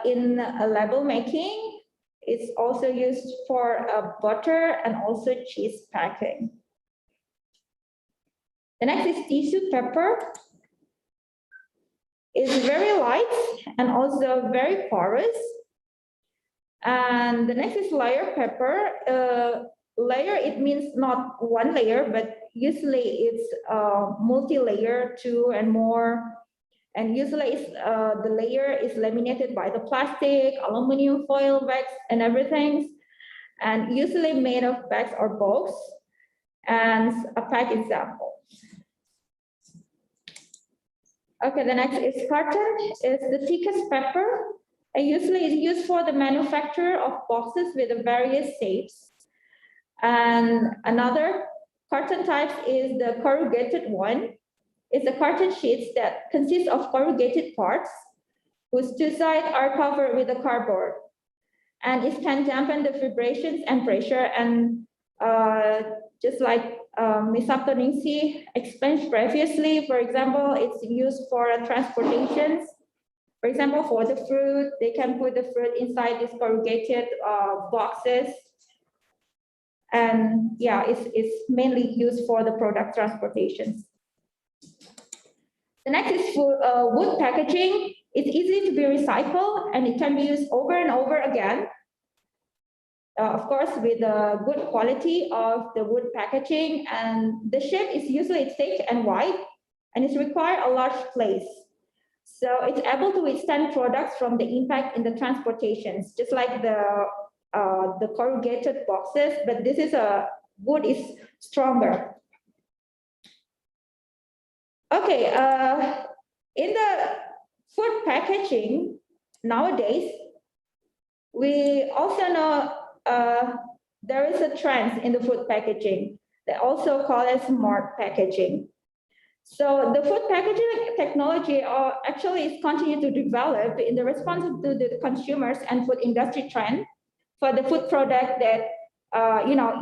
in label making. It's also used for butter and also cheese packing. The next is tissue pepper. It's very light and also very porous. And the next is layer pepper. Layer, it means not one layer, but usually it's multi-layer, 2 and more. And usually it's, the layer is laminated by the plastic, aluminum foil bags and everything. And usually made of bags or box. And a pack example. Okay, the next is carton. It's the thickest pepper. And usually it's used for the manufacture of boxes with the various shapes. And another carton type is the corrugated one. It's a carton sheets that consists of corrugated parts whose two sides are covered with a cardboard. And it can dampen the vibrations and pressure. And just like Ms. Saptoningsih explained previously, for example, it's used for transportations. For example, for the fruit, they can put the fruit inside these corrugated boxes. And yeah, it's mainly used for the product transportation. The next is for wood packaging. It's easy to be recycled and it can be used over and over again. Of course, with the good quality of the wood packaging, and the shape is usually thick and wide, and it requires a large place. So it's able to withstand products from the impact in the transportations, just like the corrugated boxes, but this is wood is stronger. Okay, in the food packaging nowadays, we also know there is a trend in the food packaging. They also call it smart packaging. So the food packaging technology actually is continuing to develop in the response to the consumers and food industry trend for the food product that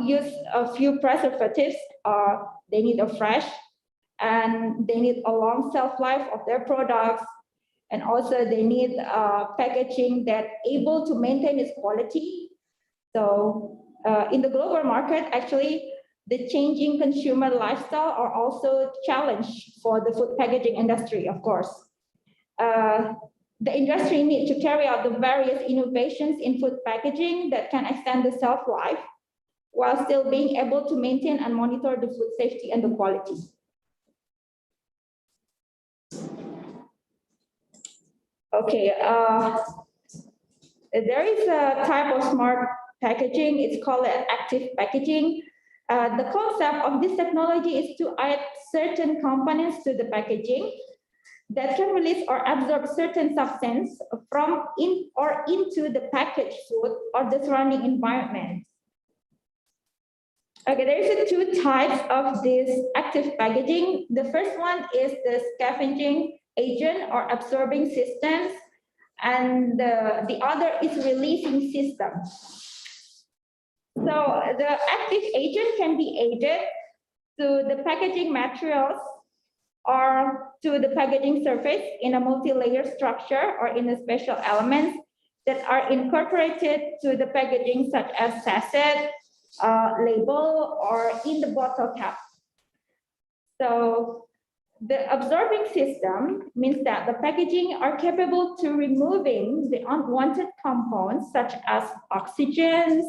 use a few preservatives, they need a fresh, and they need a long shelf life of their products, and also they need packaging that able to maintain its quality. So in the global market, actually, the changing consumer lifestyle are also challenge for the food packaging industry, of course. The industry needs to carry out the various innovations in food packaging that can extend the shelf life while still being able to maintain and monitor the food safety and the quality. Okay, there is a type of smart packaging. It's called active packaging. The concept of this technology is to add certain components to the packaging that can release or absorb certain substance from in or into the packaged food or the surrounding environment. Okay, there is two types of this active packaging. The first one is the scavenging agent or absorbing systems, and the other is releasing system. So the active agent can be added to the packaging materials or to the packaging surface in a multi-layer structure or in the special elements that are incorporated to the packaging, such as sachet, label, or in the bottle cap. So the absorbing system means that the packaging are capable to removing the unwanted compounds such as oxygens,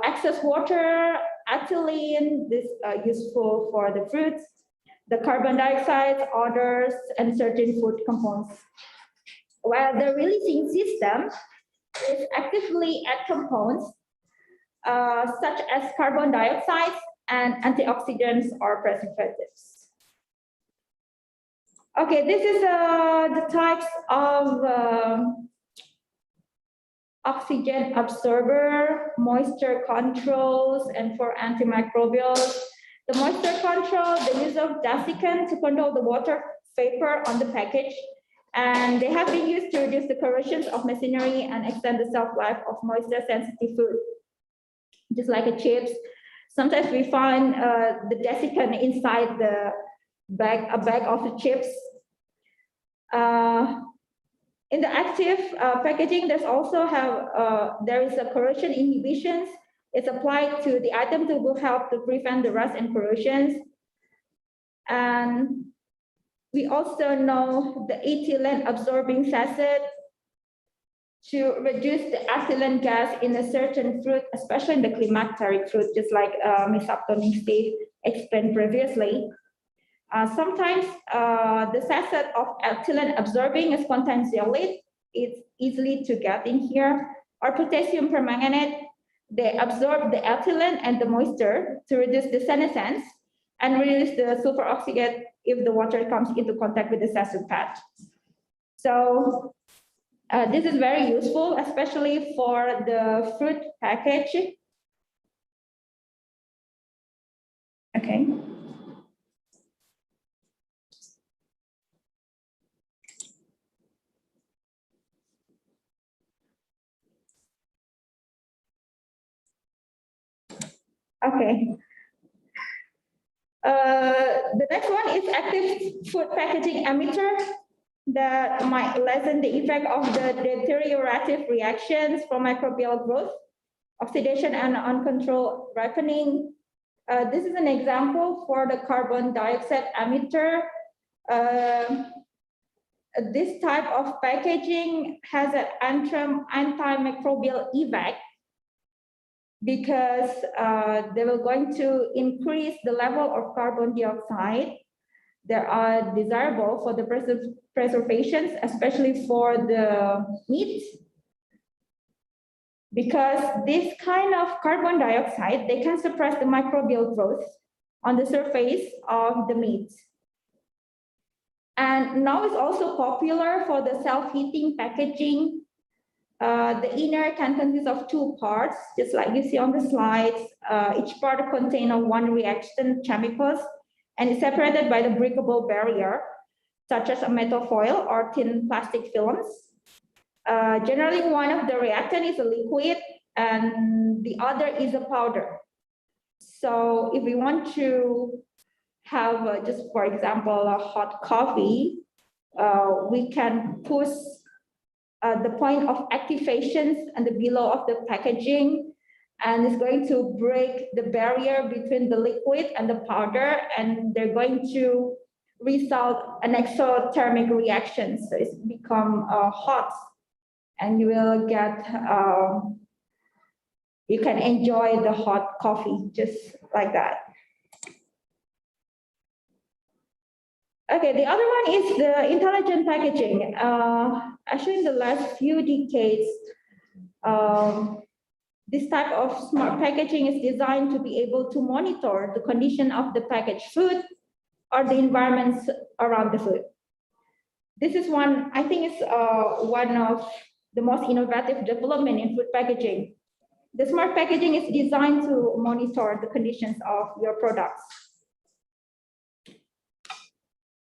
excess water, ethylene, this useful for the fruits, the carbon dioxide, odors, and certain food compounds. While the releasing system is actively add compounds such as carbon dioxide and antioxidants or preservatives. Okay, this is the types of oxygen absorber, moisture controls, and for antimicrobials. The moisture control, the use of desiccant to control the water vapor on the package, and they have been used to reduce the corrosions of machinery and extend the shelf life of moisture-sensitive food, just like a chips. Sometimes we find the desiccant inside the bag, a bag of the chips. In the active packaging, there's also there is a corrosion inhibitions. It's applied to the item to help to prevent the rust and corrosions. And we also know the ethylene absorbing sachet to reduce the ethylene gas in a certain fruit, especially in the climacteric fruit, just like Ms. Saptoningsih explained previously. Sometimes the sachet of ethylene absorbing is contains zeolite. It's easily to get in here, or potassium permanganate. They absorb the ethylene and the moisture to reduce the senescence and release the sulfur oxide if the water comes into contact with the sachet pad. So this is very useful, especially for the fruit package. Okay. Okay. The next one is active food packaging emitter that might lessen the effect of the deteriorative reactions from microbial growth, oxidation, and uncontrolled ripening. This is an example for the carbon dioxide emitter. This type of packaging has an antimicrobial effect because they were going to increase the level of carbon dioxide that are desirable for the preservations, especially for the meat. Because this kind of carbon dioxide, they can suppress the microbial growth on the surface of the meat. And now it's also popular for the self-heating packaging. The inner can consist of two parts, just like you see on the slides. Each part contains one reaction chemicals and is separated by the breakable barrier, such as a metal foil or thin plastic films. Generally, one of the reactant is a liquid and the other is a powder. So if we want to have, just for example, a hot coffee, we can push the point of activations and the below of the packaging, and it's going to break the barrier between the liquid and the powder, and they're going to result an exothermic reaction. So it's become hot, and you will get, you can enjoy the hot coffee just like that. Okay, the other one is the intelligent packaging. Actually, in the last few decades, this type of smart packaging is designed to be able to monitor the condition of the packaged food or the environments around the food. This is one, I think it's one of the most innovative development in food packaging. The smart packaging is designed to monitor the conditions of your products.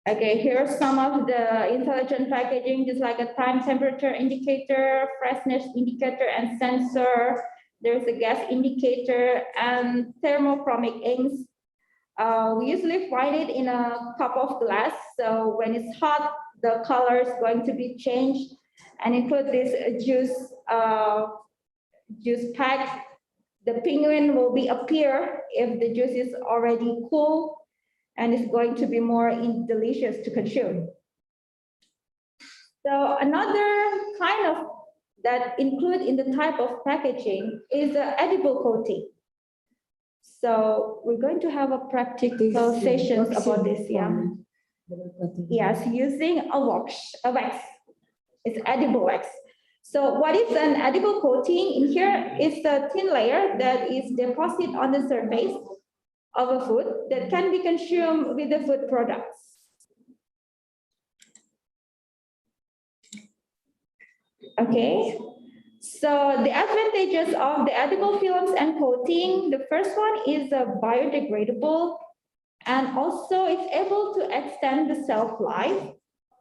Okay, here's some of the intelligent packaging, just like a time temperature indicator, freshness indicator, and sensor. There's a gas indicator and thermochromic inks. We usually find it in a cup of glass. So when it's hot, the color is going to be changed, and include this juice pack. The penguin will appear if the juice is already cool, and it's going to be more delicious to consume. So another kind of that include in the type of packaging is the edible coating. So we're going to have a practical sessions about this, yeah. Yes, using a wax. It's edible wax. So what is an edible coating? In here is a thin layer that is deposited on the surface of a food that can be consumed with the food products. Okay, so the advantages of the edible films and coating, the first one is biodegradable, and also it's able to extend the shelf life,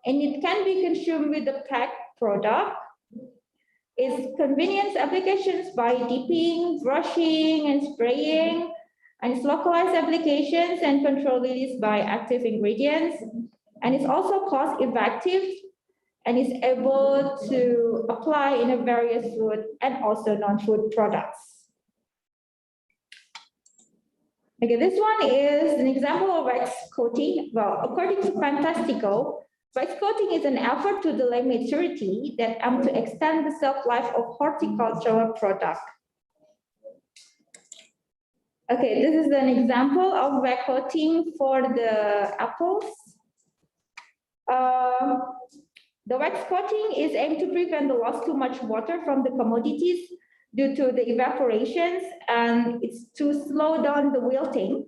and it can be consumed with the packed product. It's convenience applications by dipping, brushing, and spraying, and it's localized applications and control release by active ingredients. And it's also cost effective, and is able to apply in a various food and also non-food products. Okay, this one is an example of wax coating. Well, according to Fantastico, wax coating is an effort to delay maturity that aims to extend the shelf life of horticultural product. Okay, this is an example of wax coating for the apples. The wax coating is aimed to prevent the loss too much water from the commodities due to the evaporations, and it's to slow down the wilting,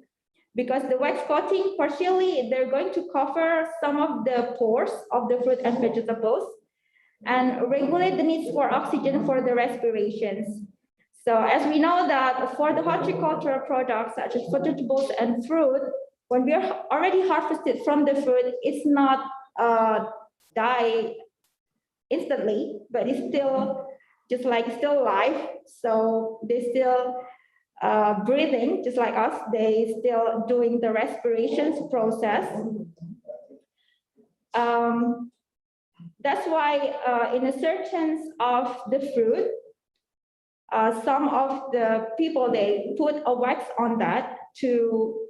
because the wax coating partially, they're going to cover some of the pores of the fruit and vegetables and regulate the needs for oxygen for the respirations. So as we know that for the horticultural products such as vegetables and fruit, when we are already harvested from the fruit, it's not die instantly, but it's still just like still alive. So they still breathing just like us. They still doing the respirations process. That's why in a search of the fruit, some of the people, they put a wax on that to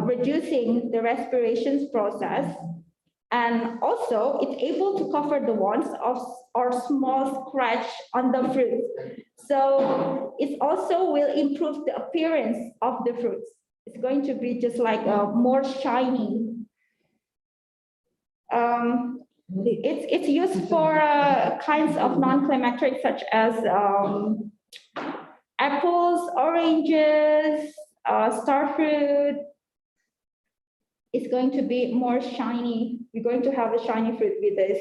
reducing the respirations process. And also it's able to cover the ones of or small scratch on the fruit. So it also will improve the appearance of the fruits. It's going to be just like more shiny. It's used for kinds of non-climatic such as apples, oranges, star fruit. It's going to be more shiny. We're going to have a shiny fruit with this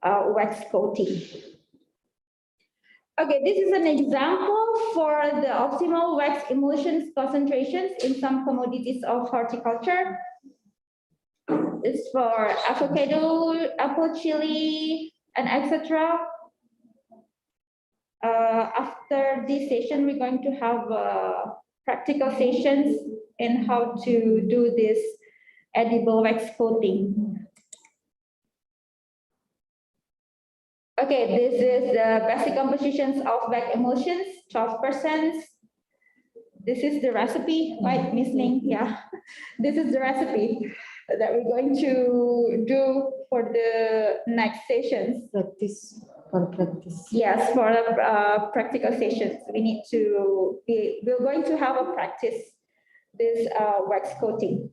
wax coating. Okay, this is an example for the optimal wax emulsions concentrations in some commodities of horticulture. It's for avocado, apple chili, and etc. After this session, we're going to have practical sessions in how to do this edible wax coating. Okay, this is the basic compositions of wax emulsions, 12%. This is the recipe, right, Miss Ning? Yeah, this is the recipe that we're going to do for the next sessions. Practice. Yes, for the practical sessions, we're going to have a practice this wax coating.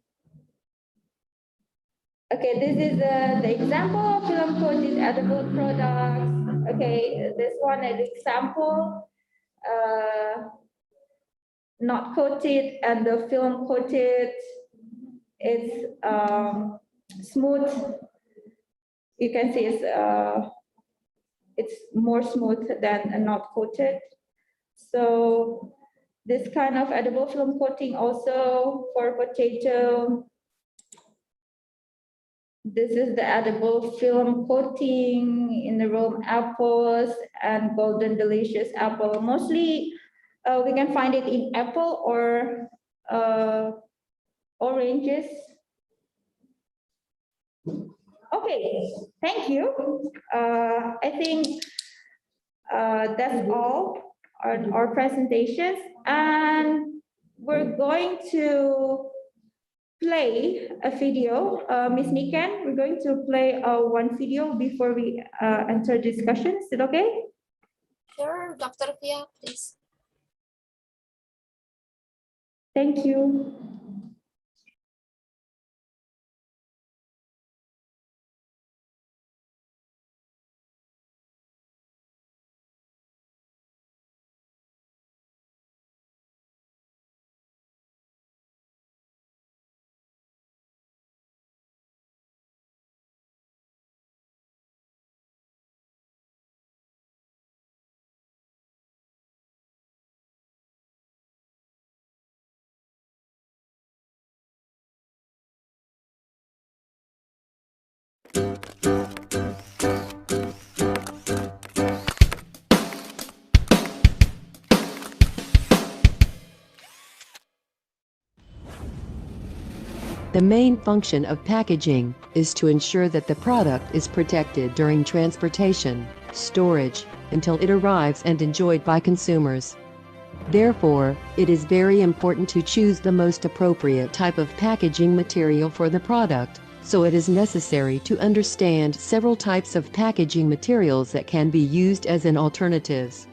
Okay, this is the example of film coated edible products. Okay, this one is example, not coated and the film coated. It's smooth. You can see it's more smooth than a not coated. So this kind of edible film coating also for potato. This is the edible film coating in the Rome apples and golden delicious apple. Mostly we can find it in apple or oranges. Okay, thank you. I think that's all on our presentations, and we're going to play a video. Miss Niken, we're going to play one video before we enter discussion. Is it okay? Sure, Dr. Pia, please. Thank you. The main function of packaging is to ensure that the product is protected during transportation, storage, until it arrives and enjoyed by consumers. Therefore, it is very important to choose the most appropriate type of packaging material for the product, so it is necessary to understand several types of packaging materials that can be used as an alternatives.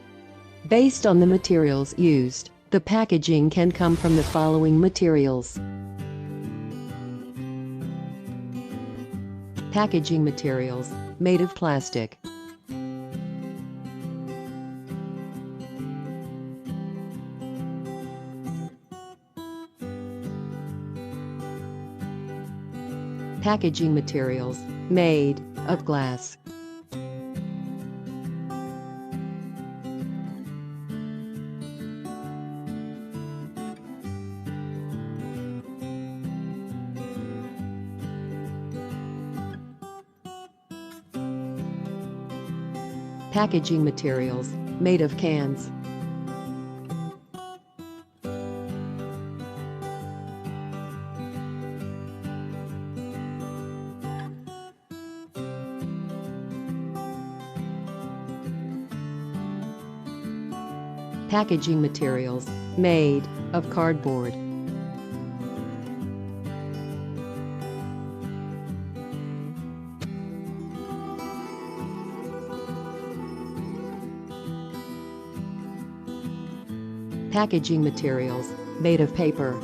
Based on the materials used, the packaging can come from the following materials. Packaging materials made of plastic. Packaging materials made of glass. Packaging materials made of cans. Packaging materials made of cardboard. Packaging materials made of paper.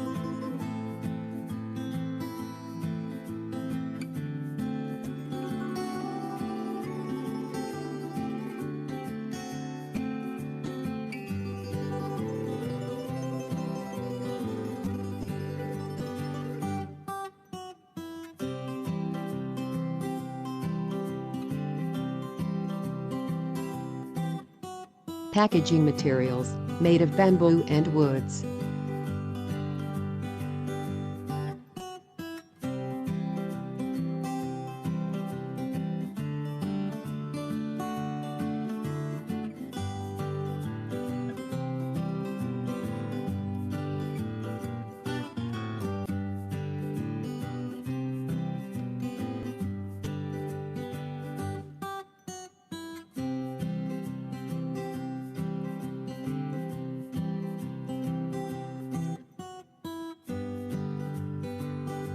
packaging materials made of bamboo and woods.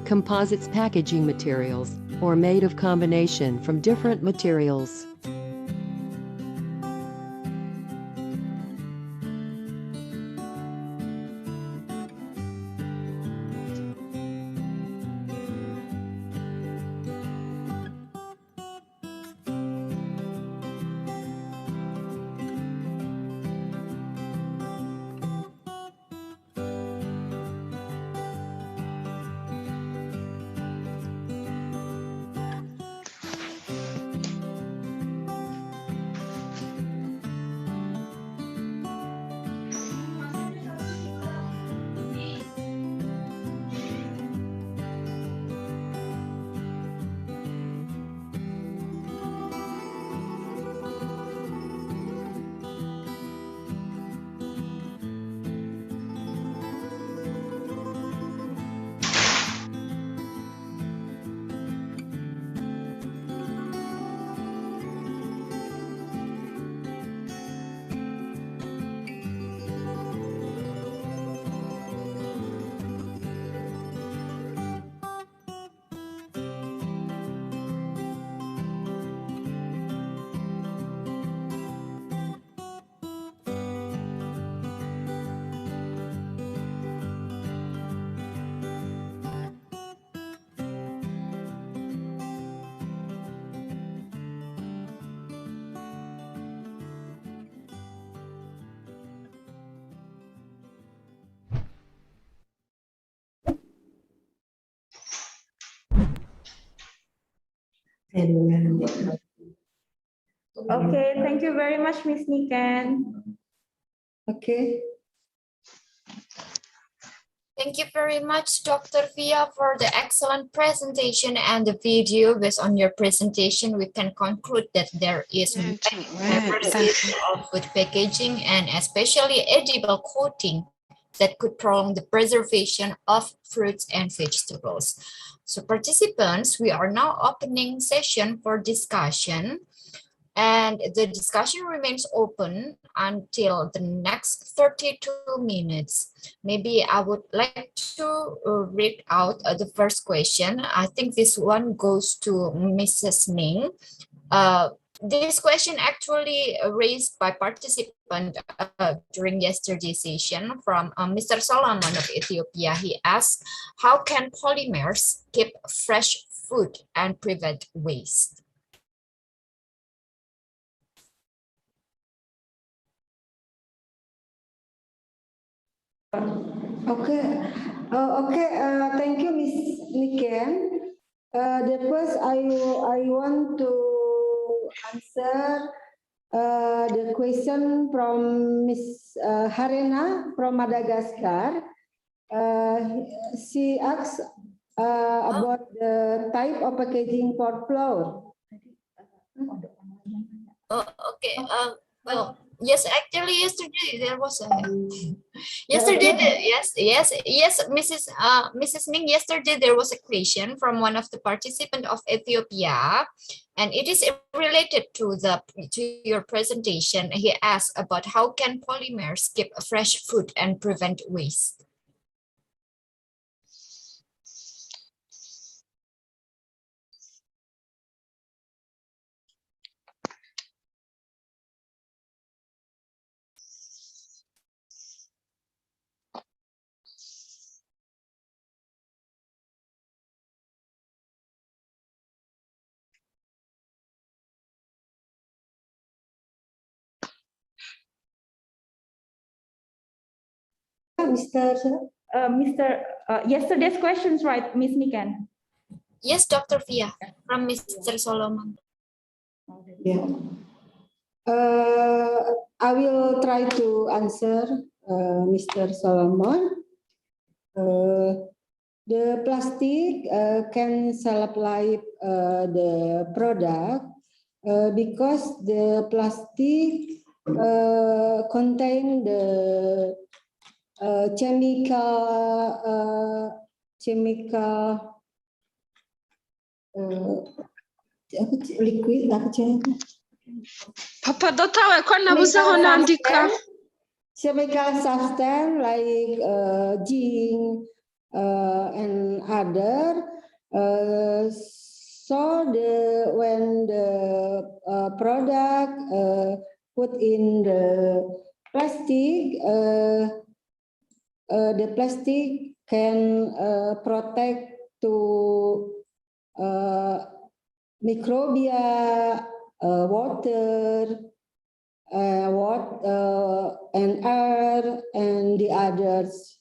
Composites packaging materials, or made of combination from different materials. Okay, thank you very much, Miss Niken. Okay. Thank you very much, Dr. Via, for the excellent presentation and the video. Based on your presentation, we can conclude that there is diversity of food packaging and especially edible coating that could prolong the preservation of fruits and vegetables. So participants, we are now opening session for discussion. And the discussion remains open until the next 32 minutes. Maybe I would like to read out the first question. I think this one goes to Mrs. Ning. This question actually raised by participant during yesterday's session from Mr. Solomon of Ethiopia. He asked, how can polymers keep fresh food and prevent waste? Okay. Thank you, Miss Niken. The first, I want to answer the question from Miss Harena from Madagascar. She asks about the type of packaging for flour. Oh, okay. Well, yes, actually yesterday there was a yes, Mrs. Ning, yesterday there was a question from one of the participants of Ethiopia, and it is related to your presentation. He asked about how can polymers keep fresh food and prevent waste. Yesterday's questions, right, Miss Niken? Yes, Dr. Via, from Mr. Solomon. Yeah. I will try to answer Mr. Solomon. The plastic can shelf life the product because the plastic contain the liquid Papa dotawe kwana busaho nandika. chemical substance like zinc and other. So when the product put in the plastic can protect to microbia, water, and air, and the others.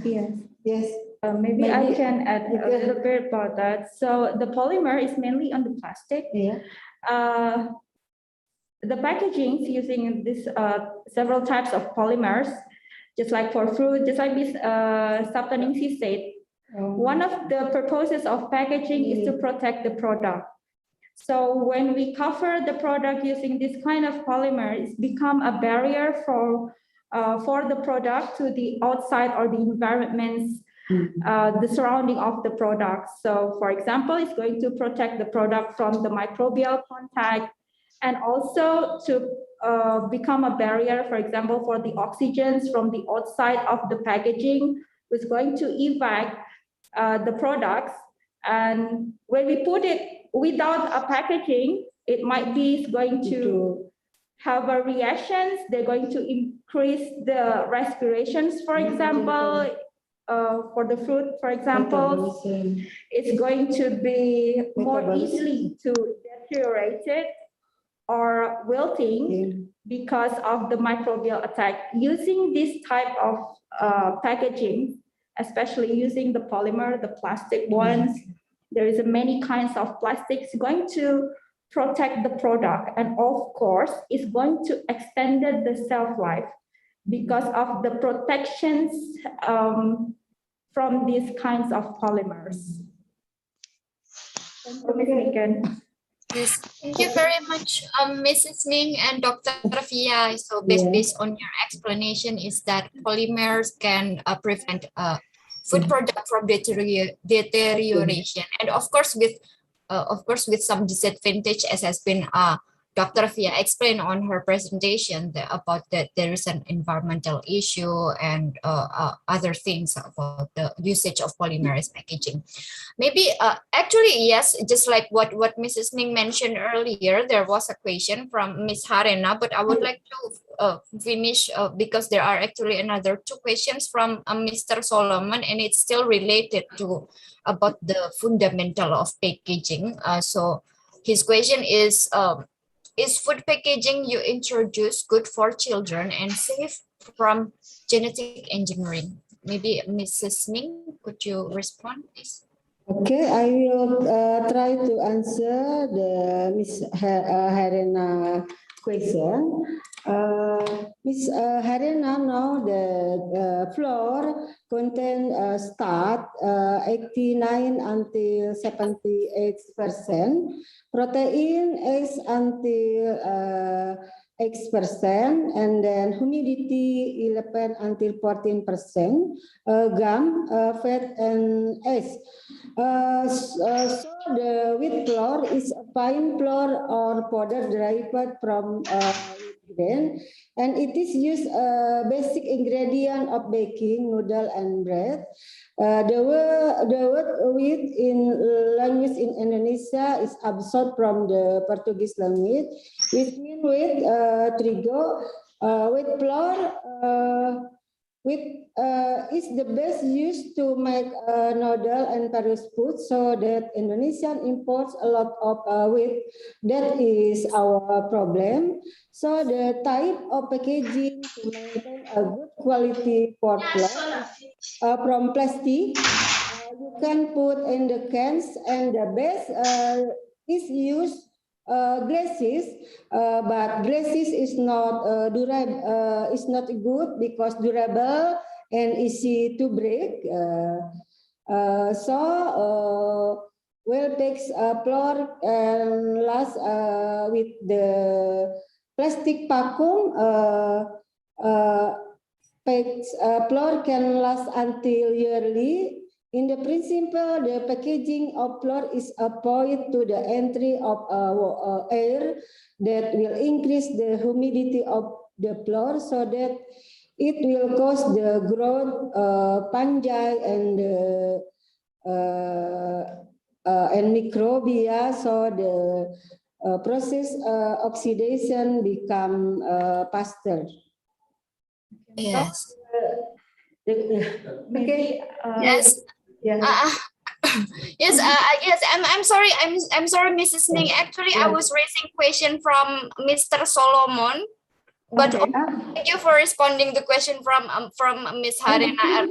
Yes. Yes. Maybe I can add a little bit about that. So the polymer is mainly on the plastic. Yeah. The packaging using this several types of polymers, just like for fruit, just like this Saptoningsih said. One of the purposes of packaging is to protect the product. So when we cover the product using this kind of polymer, it's become a barrier for the product to the outside or the environments, the surrounding of the product. So for example, it's going to protect the product from the microbial contact and also to become a barrier, for example, for the oxygens from the outside of the packaging, which is going to evac the products. And when we put it without a packaging, it might be going to have a reactions. They're going to increase the respirations, for example, for the fruit, for example, it's going to be more easily to deteriorated or wilting because of the microbial attack. Using this type of packaging, especially using the polymer, the plastic ones, there is many kinds of plastics going to protect the product, and of course, it's going to extend the shelf life because of the protections from these kinds of polymers. Thank you, Ms. Niken. Yes, thank you very much, Mrs. Ming and Dr. Fia. So based on your explanation is that polymers can prevent food product from deterioration, and of course with some disadvantage, as has been Dr. Fia explained on her presentation about that there is an environmental issue and other things about the usage of polymerase packaging. Maybe actually, yes, just like what Mrs. Ming mentioned earlier, there was a question from Ms. Harena, but I would like to finish because there are actually another two questions from Mr. Solomon, and it's still related to about the fundamental of packaging. So his question is food packaging you introduce good for children and safe from genetic engineering? Maybe Mrs. Ming, could you respond, please? Okay, I will try to answer the Ms. Harena question. Ms. Harena, now the flour contain starch 89 until 78%, protein is until X%, and then humidity 11 until 14%, gum, fat, and S. So the wheat flour is a fine flour or powder derived from wheat grain, and it is used basic ingredient of baking, noodle, and bread. The word wheat in language in Indonesia is absorbed from the Portuguese language, which means wheat, trigo, wheat flour. Wheat is the best used to make noodle and various foods, so that Indonesian imports a lot of wheat. That is our problem. So the type of packaging to maintain a good quality for flour from plastic, you can put in the cans, and the best is used glasses, but glasses is not durable. Is not good because durable and easy to break. Well takes floor and last with the plastic vacuum. Floor can last until yearly. In the principle, the packaging of floor is avoid to the entry of air that will increase the humidity of the floor so that it will cause the growth fungi and microbia, so the process oxidation become faster. Yes. Okay. Yes. Yeah. Yes. Yes. I'm sorry. I'm sorry, Mrs. Ning. Actually, I was raising question from Mr. Solomon, but Okay. thank you for responding the question from Miss Harina.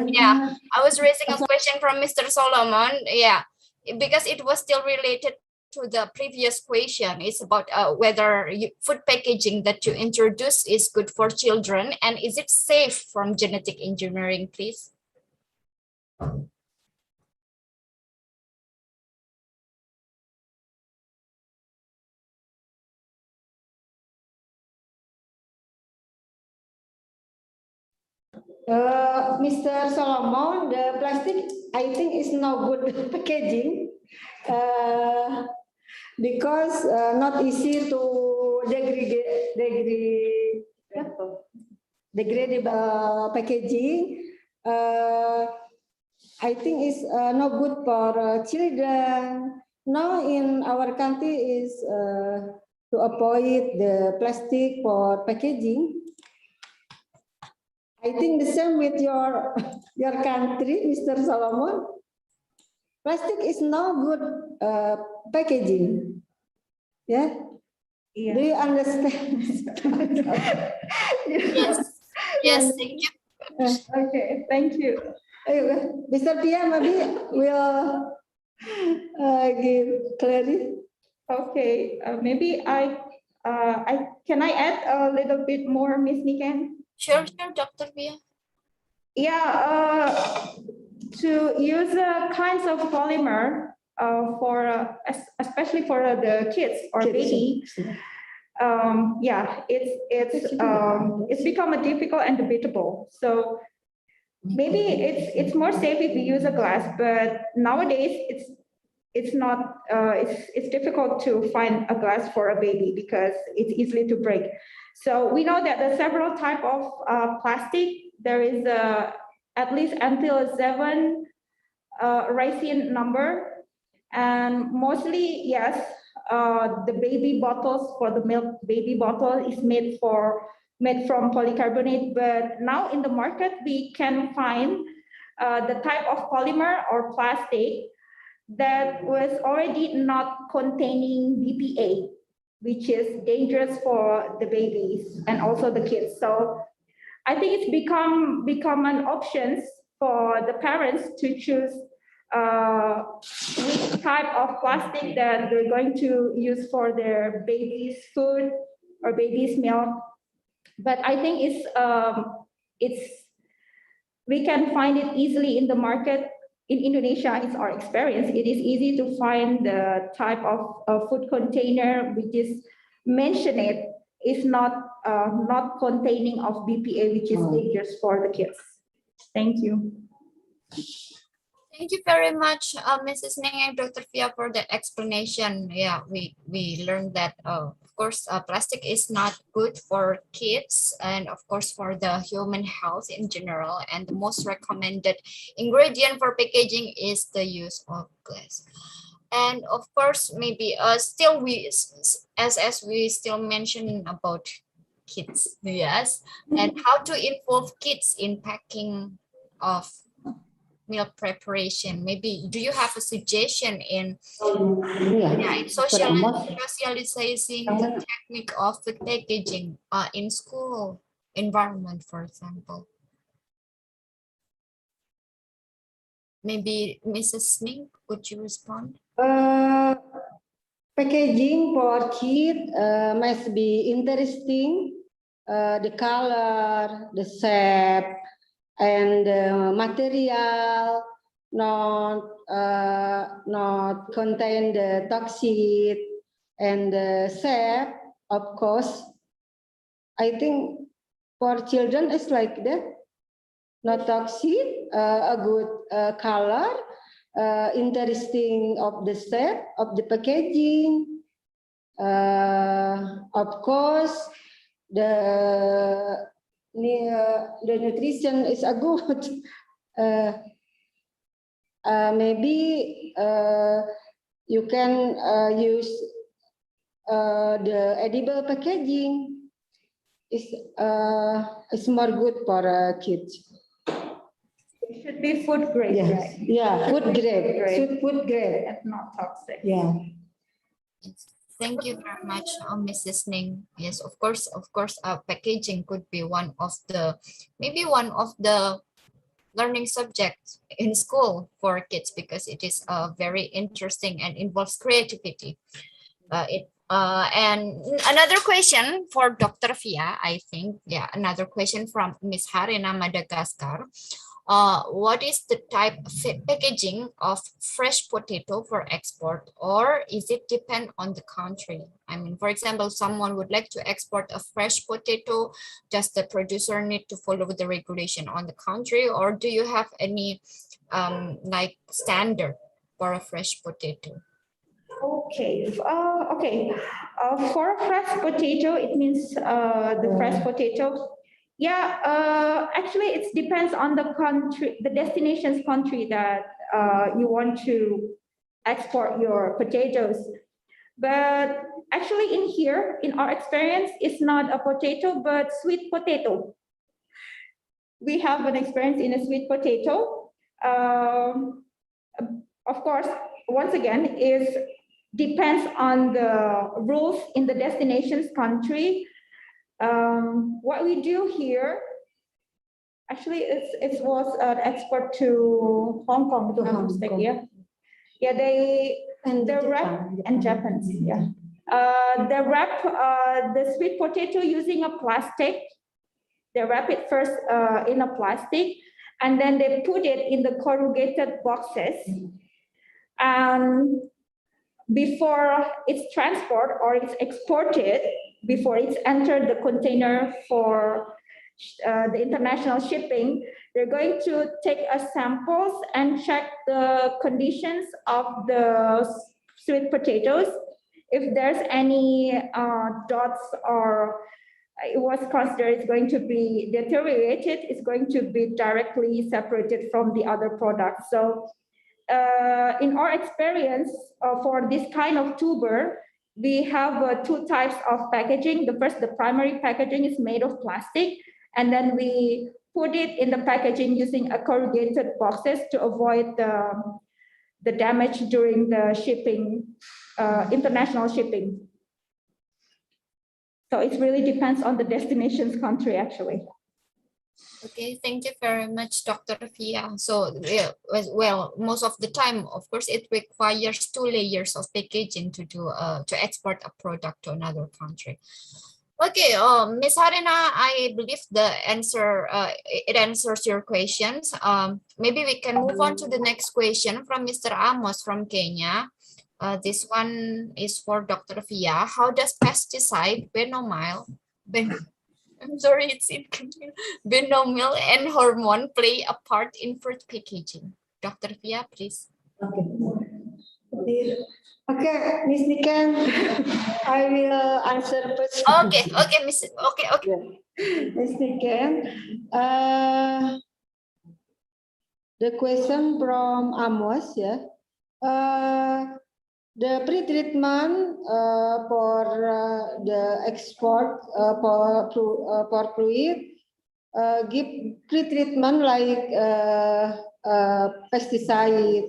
Yeah, I was raising a question from Mr. Solomon. Yeah, because it was still related to the previous question. It's about whether food packaging that you introduce is good for children and is it safe from genetic engineering, please? Mr. Solomon, the plastic I think is no good packaging because not easy to degradable packaging. I think is no good for children. Now in our country is to avoid the plastic for packaging. I think the same with your country, Mr. Solomon. Plastic is no good packaging. Yeah? Yeah. Do you understand? Yes. Yes. Thank you. Okay, thank you. Mr. Pia, maybe will give clarity. Okay, maybe I can I add a little bit more, Miss Niken? Sure, Dr. Bia. Yeah, to use kinds of polymer for especially for the kids or baby. Yeah, it's become a difficult and debatable. So maybe it's more safe if you use a glass, but nowadays it's not it's difficult to find a glass for a baby because it's easily to break. So we know that there are several type of plastic. There is at least until 7 Ricin number, and mostly yes, the baby bottles for the milk baby bottle is made from polycarbonate. But now in the market we can find the type of polymer or plastic that was already not containing BPA, which is dangerous for the babies and also the kids. So I think it's become an option for the parents to choose which type of plastic that they're going to use for their baby's food or baby's milk. But I think it's we can find it easily in the market. In Indonesia, it's our experience. It is easy to find the type of food container which is mentioned is not containing of BPA, which is dangerous for the kids. Thank you. Thank you very much, Mrs. Ning and Dr. Fia, for that explanation. Yeah, we learned that, of course, plastic is not good for kids and, of course, for the human health in general. And the most recommended ingredient for packaging is the use of glass. And, of course, maybe still as we still mentioning about kids, yes, and how to involve kids in packing of milk preparation. Maybe do you have a suggestion in socializing the technique of food packaging in school environment, for example? Maybe Mrs. Ning, would you respond? packaging for kids must be interesting. The color, the shape, and the material not contain the toxic, and the shape, of course. I think for children it's like that. Not toxic, a good color, interesting of the shape of the packaging. Of course, the nutrition is a good. Maybe you can use the edible packaging. It's more good for kids. It should be food grade, Yes. right? Yeah, food grade. Food grade. And not toxic. Yeah. Thank you very much, Mrs. Ning. Yes, of course, packaging could be one of the learning subjects in school for kids, because it is very interesting and involves creativity. And another question for Dr. Fia, I think. Yeah, another question from Miss Harina, Madagascar. What is the type of packaging of fresh potato for export, or is it depend on the country? I mean, for example, someone would like to export a fresh potato, does the producer need to follow the regulation on the country, or do you have any like standard for a fresh potato? Okay. For a fresh potato, it means the fresh potato. Yeah, actually, it depends on the country, the destination's country that you want to export your potatoes. But actually, in our experience, it's not a potato, but sweet potato. We have an experience in a sweet potato. Of course, once again, depends on the rules in the destination's country. What we do here, actually, it was an export to Hong Kong, to Hong Kong. Yeah, the wrap and Japan. Yeah, they wrap the sweet potato using a plastic. They wrap it first in a plastic, and then they put it in the corrugated boxes. And before it's transported or it's exported, before it's entered the container for the international shipping, they're going to take samples and check the conditions of the sweet potatoes. If there's any dots or it was considered it's going to be deteriorated, it's going to be directly separated from the other products. So in our experience, for this kind of tuber, we have two types of packaging. The primary packaging is made of plastic, and then we put it in the packaging using a corrugated boxes to avoid the damage during the shipping, international shipping. So it really depends on the destination's country, actually. Okay, thank you very much, Dr. Fia. So, yeah, well, most of the time, of course, it requires 2 layers of packaging to export a product to another country. Okay, Ms. Harina, I believe it answers your questions. Maybe we can move on to the next question from Mr. Amos from Kenya. This one is for Dr. Fia. How does pesticide binomial and hormone play a part in fruit packaging? Dr. Fia, please. Okay, Miss Niken, I will answer first. Okay, Miss. Okay. Miss Niken, the question from Amos, yeah. The pre-treatment for the export for fruit give pre-treatment like pesticide,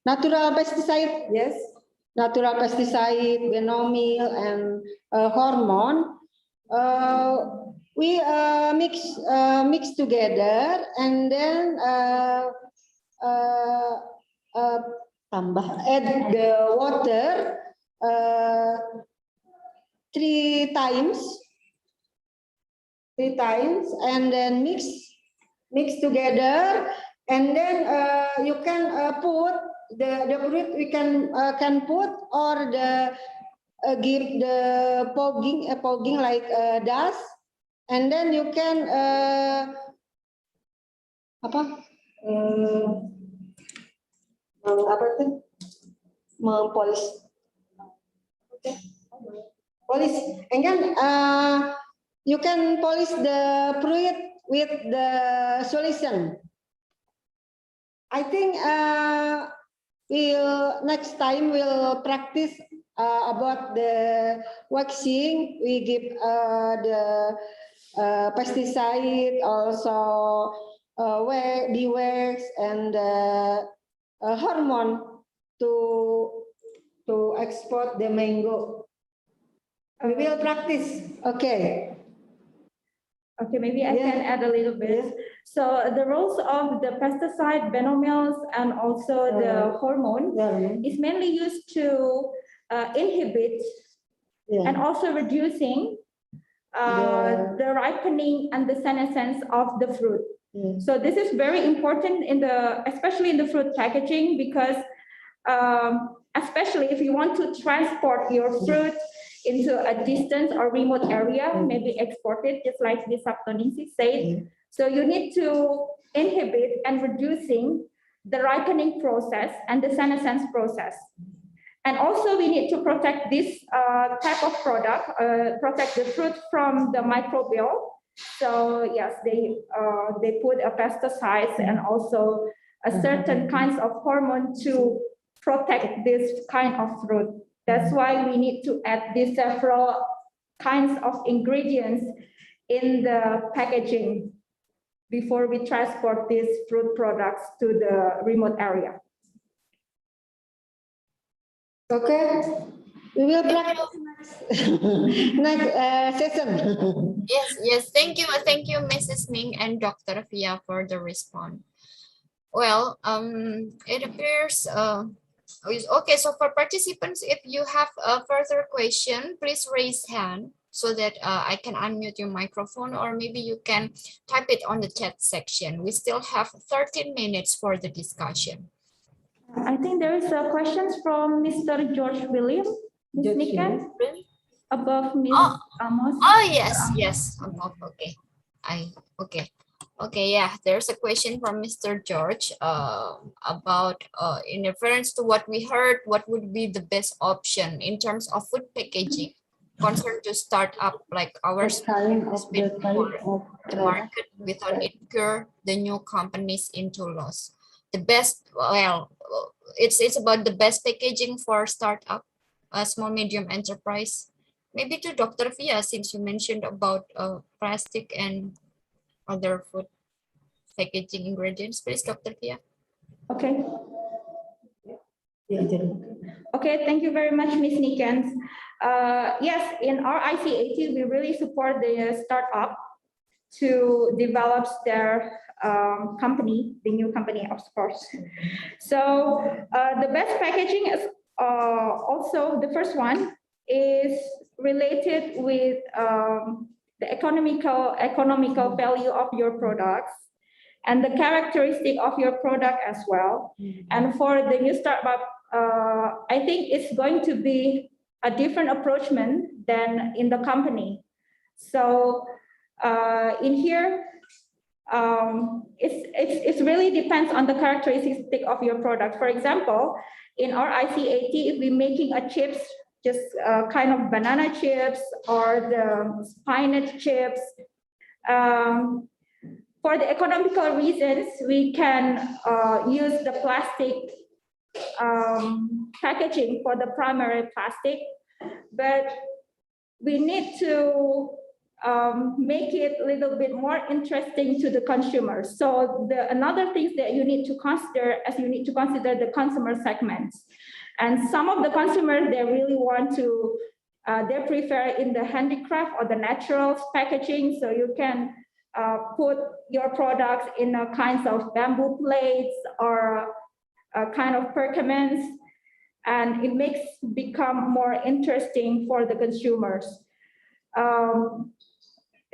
natural pesticide, yes, natural pesticide, binomial, and hormone. We mix together, and then add the water 3 times, and then mix together, and then you can put the fruit we can put, or the give the pogging like dust, and then you can polish, and then you can polish the fruit with the solution. I think next time we'll practice about the waxing. We give the pesticide, also wax and hormone to export the mango. We will practice. Okay. Okay, maybe I can add a little bit. Yes. So the roles of the pesticide, benomils, and also the hormone is mainly used to inhibit and also reducing the ripening and the senescence of the fruit. So this is very important especially in the fruit packaging, because especially if you want to transport your fruit into a distant or remote area, maybe export it, just like the Saptoningsih said. So you need to inhibit and reducing the ripening process and the senescence process. And also we need to protect this type of product, protect the fruit from the microbial. So yes, they put a pesticides and also a certain kinds of hormone to protect this kind of fruit. That's why we need to add these several kinds of ingredients in the packaging before we transport these fruit products to the remote area. Okay, we will practice next session. Yes. Thank you, Mrs. Ming and Dr. Fia for the response. Well, it appears. Okay, so for participants, if you have a further question, please raise hand so that I can unmute your microphone, or maybe you can type it on the chat section. We still have 13 minutes for the discussion. I think there is a question from Mr. George William, Ms. Nika, above Ms. Amos. Oh, yes, above, okay. Okay, yeah, there's a question from Mr. George about, in reference to what we heard, what would be the best option in terms of food packaging concerned to start up like ours, the market without incur the new companies into loss. The best, well, it's about the best packaging for startup, a small medium enterprise. Maybe to Dr. Fia, since you mentioned about plastic and other food packaging ingredients, please, Dr. Fia. Okay. Okay, thank you very much, Ms. Nikens. Yes, in our ICAT, we really support the startup to develop their company, the new company, of course. So the best packaging is also, the first one is related with the economical value of your products and the characteristic of your product as well. And for the new startup, I think it's going to be a different approach than in the company. So in here, it really depends on the characteristic of your product. For example, in our ICAT, if we're making a chips, just kind of banana chips or the spinach chips, for the economical reasons, we can use the plastic packaging for the primary plastic, but we need to make it a little bit more interesting to the consumers. So another thing that you need to consider, the consumer segments. And some of the consumers, they really want to, they prefer in the handicraft or the natural packaging. So you can put your products in a kinds of bamboo plates or kind of percomance, and it makes become more interesting for the consumers.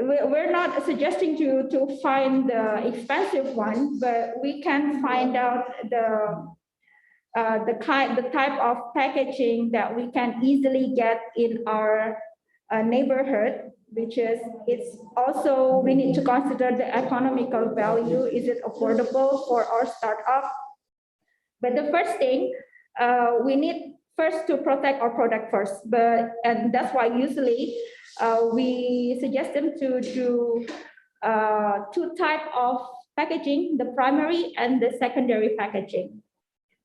We're not suggesting to find the expensive one, but we can find out the type of packaging that we can easily get in our neighborhood, which is, it's also, we need to consider the economical value. Is it affordable for our startup? But the first thing, we need first to protect our product first. And that's why usually we suggest them to do two types of packaging, the primary and the secondary packaging.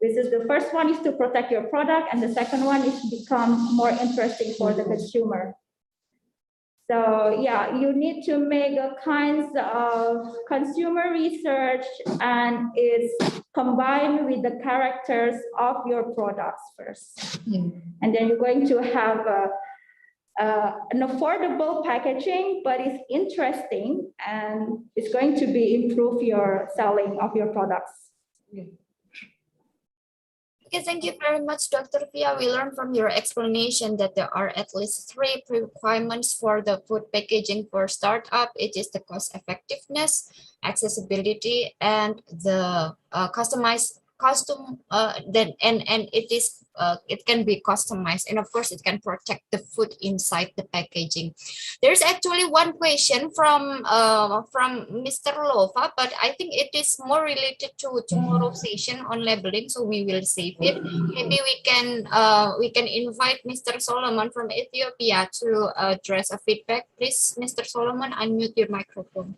This is the first one is to protect your product, and the second one is to become more interesting for the consumer. So yeah, you need to make a kinds of consumer research, and it's combined with the characters of your products first. And then you're going to have an affordable packaging, but it's interesting, and it's going to be improve your selling of your products. Okay, thank you very much, Dr. Pia. We learned from your explanation that there are at least 3 requirements for the food packaging for startup. It is the cost effectiveness, accessibility, and the it can be customized, and of course it can protect the food inside the packaging. There's actually one question from Mr. Lova, but I think it is more related to tomorrow's session on labeling, so we will save it. Maybe we can invite Mr. Solomon from Ethiopia to address a feedback. Please, Mr. Solomon, unmute your microphone.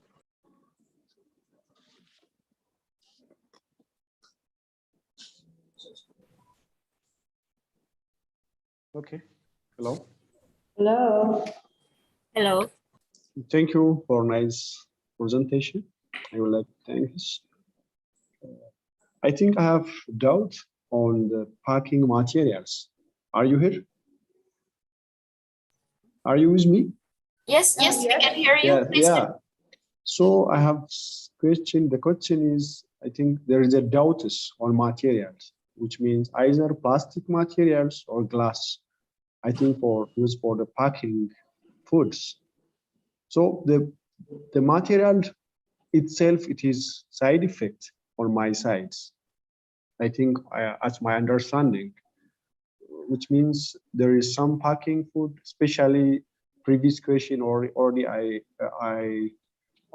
Okay. Hello. Hello. Hello. Thank you for nice presentation. I would like to thank you. I think I have doubt on the packing materials. Are you here? Are you with me? Yes, we can hear you. Yeah. So I have question. The question is, I think there is a doubt on materials, which means either plastic materials or glass. I think for use for the packing foods. So the material itself, it is side effect on my sides. I think as my understanding, which means there is some packing food, especially previous question already I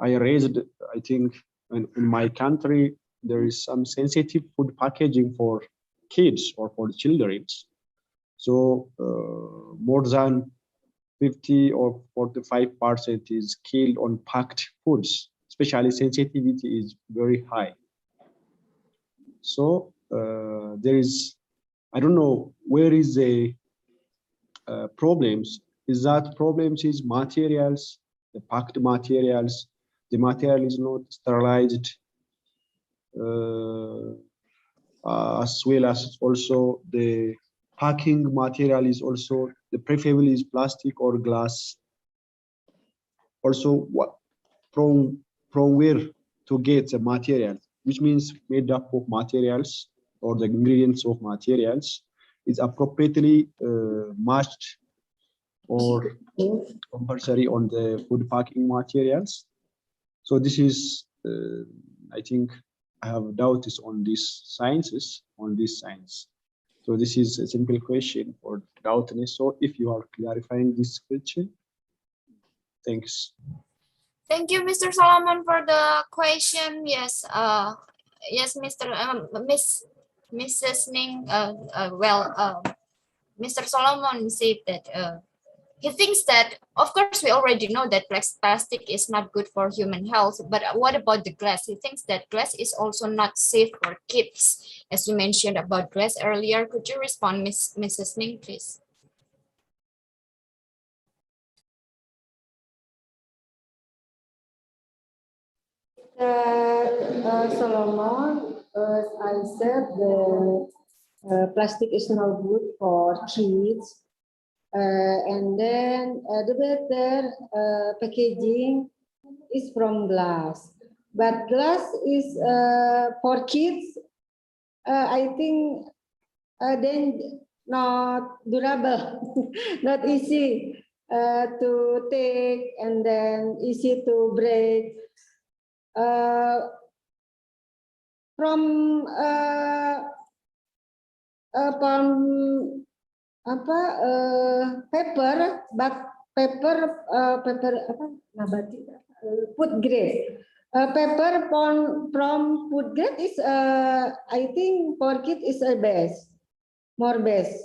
raised. I think in my country there is some sensitive food packaging for kids or for children. So more than 50 or 45% is killed on packed foods, especially sensitivity is very high. So there is, I don't know where is the problems. Is that problems is materials, the packed materials, the material is not sterilized, as well as also the packing material is also, the preferable is plastic or glass. Also, what from where to get the material, which means made up of materials or the ingredients of materials is appropriately matched or compulsory on the food packing materials. So this is, I think I have doubts on these sciences, on this science. So this is a simple question for doubtness. So if you are clarifying this question, thanks. Thank you, Mr. Solomon, for the question. Yes, yes, Mrs. Ning. Mr. Solomon said that he thinks that, of course, we already know that plastic is not good for human health, but what about the glass? He thinks that glass is also not safe for kids, as you mentioned about glass earlier. Could you respond, Mrs. Ning, please? Solomon, as I said, the plastic is not good for kids. And then the better packaging is from glass. But glass is for kids I think then not durable, not easy to take and then easy to break. From apa paper, but paper apa nabati food grade. Paper from food grade is I think for kids is a best, more best.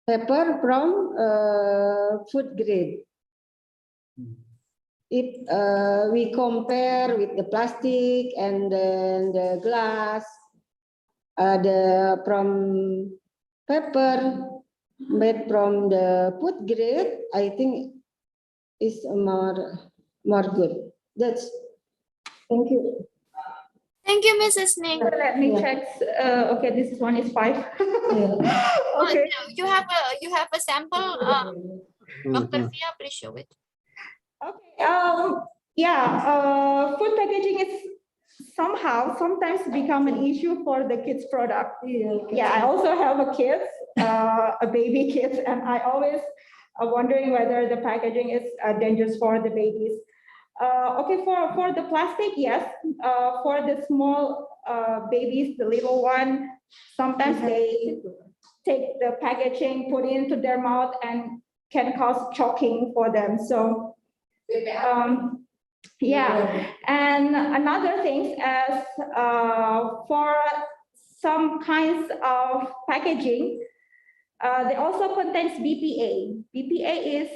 Paper from food grade. If we compare with the plastic and then the glass, the from paper made from the food grade, I think is more good. That's thank you. Thank you, Mrs. Ning. Let me check. Okay, this one is 5. Okay. You have a sample. Dr. Fia, please show it. Okay. Food packaging is sometimes become an issue for the kids product. Yeah, I also have a kid, a baby kid, and I always wondering whether the packaging is dangerous for the babies. Okay, for the plastic, yes. For the small babies, the little one, sometimes they take the packaging, put it into their mouth, and can cause choking for them. So. Yeah, and another thing is for some kinds of packaging, they also contains BPA. BPA is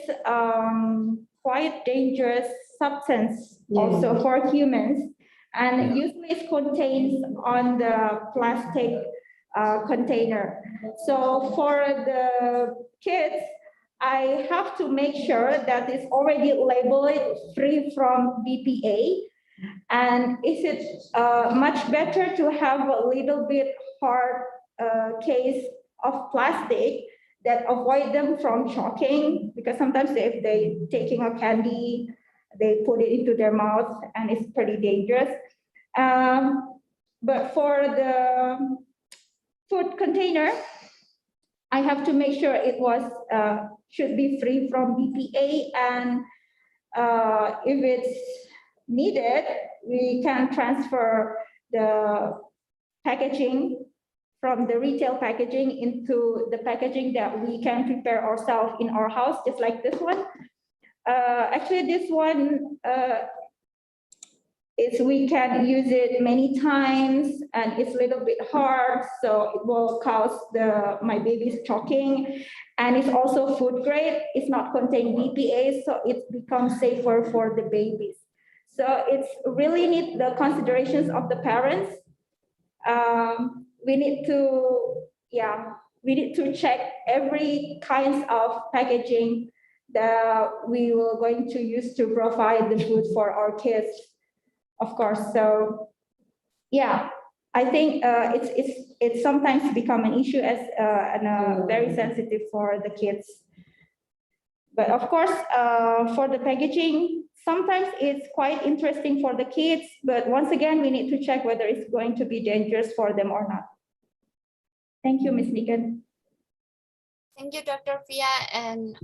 quite dangerous substance also for humans, and usually it contains on the plastic container. So for the kids, I have to make sure that it's already labeled free from BPA. And is it much better to have a little bit hard case of plastic that avoid them from choking? Because sometimes if they taking a candy, they put it into their mouth and it's pretty dangerous. But for the food container, I have to make sure it was should be free from BPA, and if it's needed, we can transfer the packaging from the retail packaging into the packaging that we can prepare ourselves in our house, just like this one. Actually, this one we can use it many times, and it's a little bit hard, so it will cause my baby's choking. And it's also food grade. It's not contain BPA, so it becomes safer for the babies. So it's really need the considerations of the parents. We need to check every kinds of packaging that we will going to use to provide the food for our kids. Of course, so yeah, I think it's sometimes become an issue as and very sensitive for the kids. But of course, for the packaging, sometimes it's quite interesting for the kids. But once again, we need to check whether it's going to be dangerous for them or not. Thank you, Ms. Nikan. Thank you, Dr. Fia and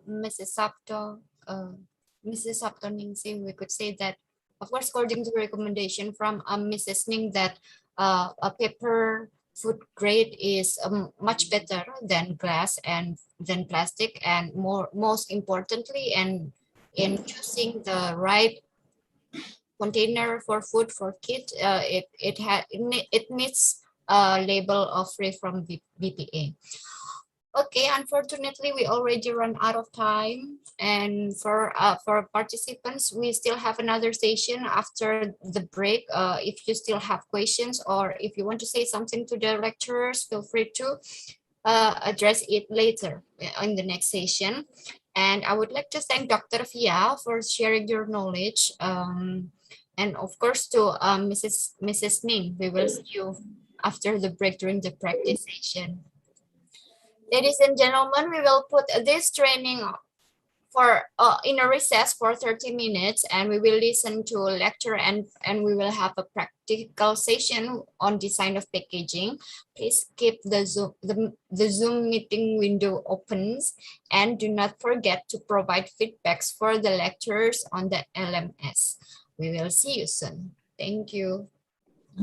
Mrs. Saptoningsih. We could say that, of course, according to the recommendation from Mrs. Ning, that a paper food grade is much better than glass and than plastic, and most importantly, and in choosing the right container for food for kids, it meets a label of free from BPA. Okay, unfortunately, we already run out of time, and for participants, we still have another session after the break. If you still have questions, or if you want to say something to the lecturers, feel free to address it later in the next session. And I would like to thank Dr. Fia for sharing your knowledge, and of course to Mrs. Ning. We will see you after the break during the practice session. Ladies and gentlemen, we will put this training in a recess for 30 minutes, and we will listen to a lecture, and we will have a practical session on design of packaging. Please keep the Zoom meeting window opens, and do not forget to provide feedbacks for the lectures on the LMS. We will see you soon. Thank you.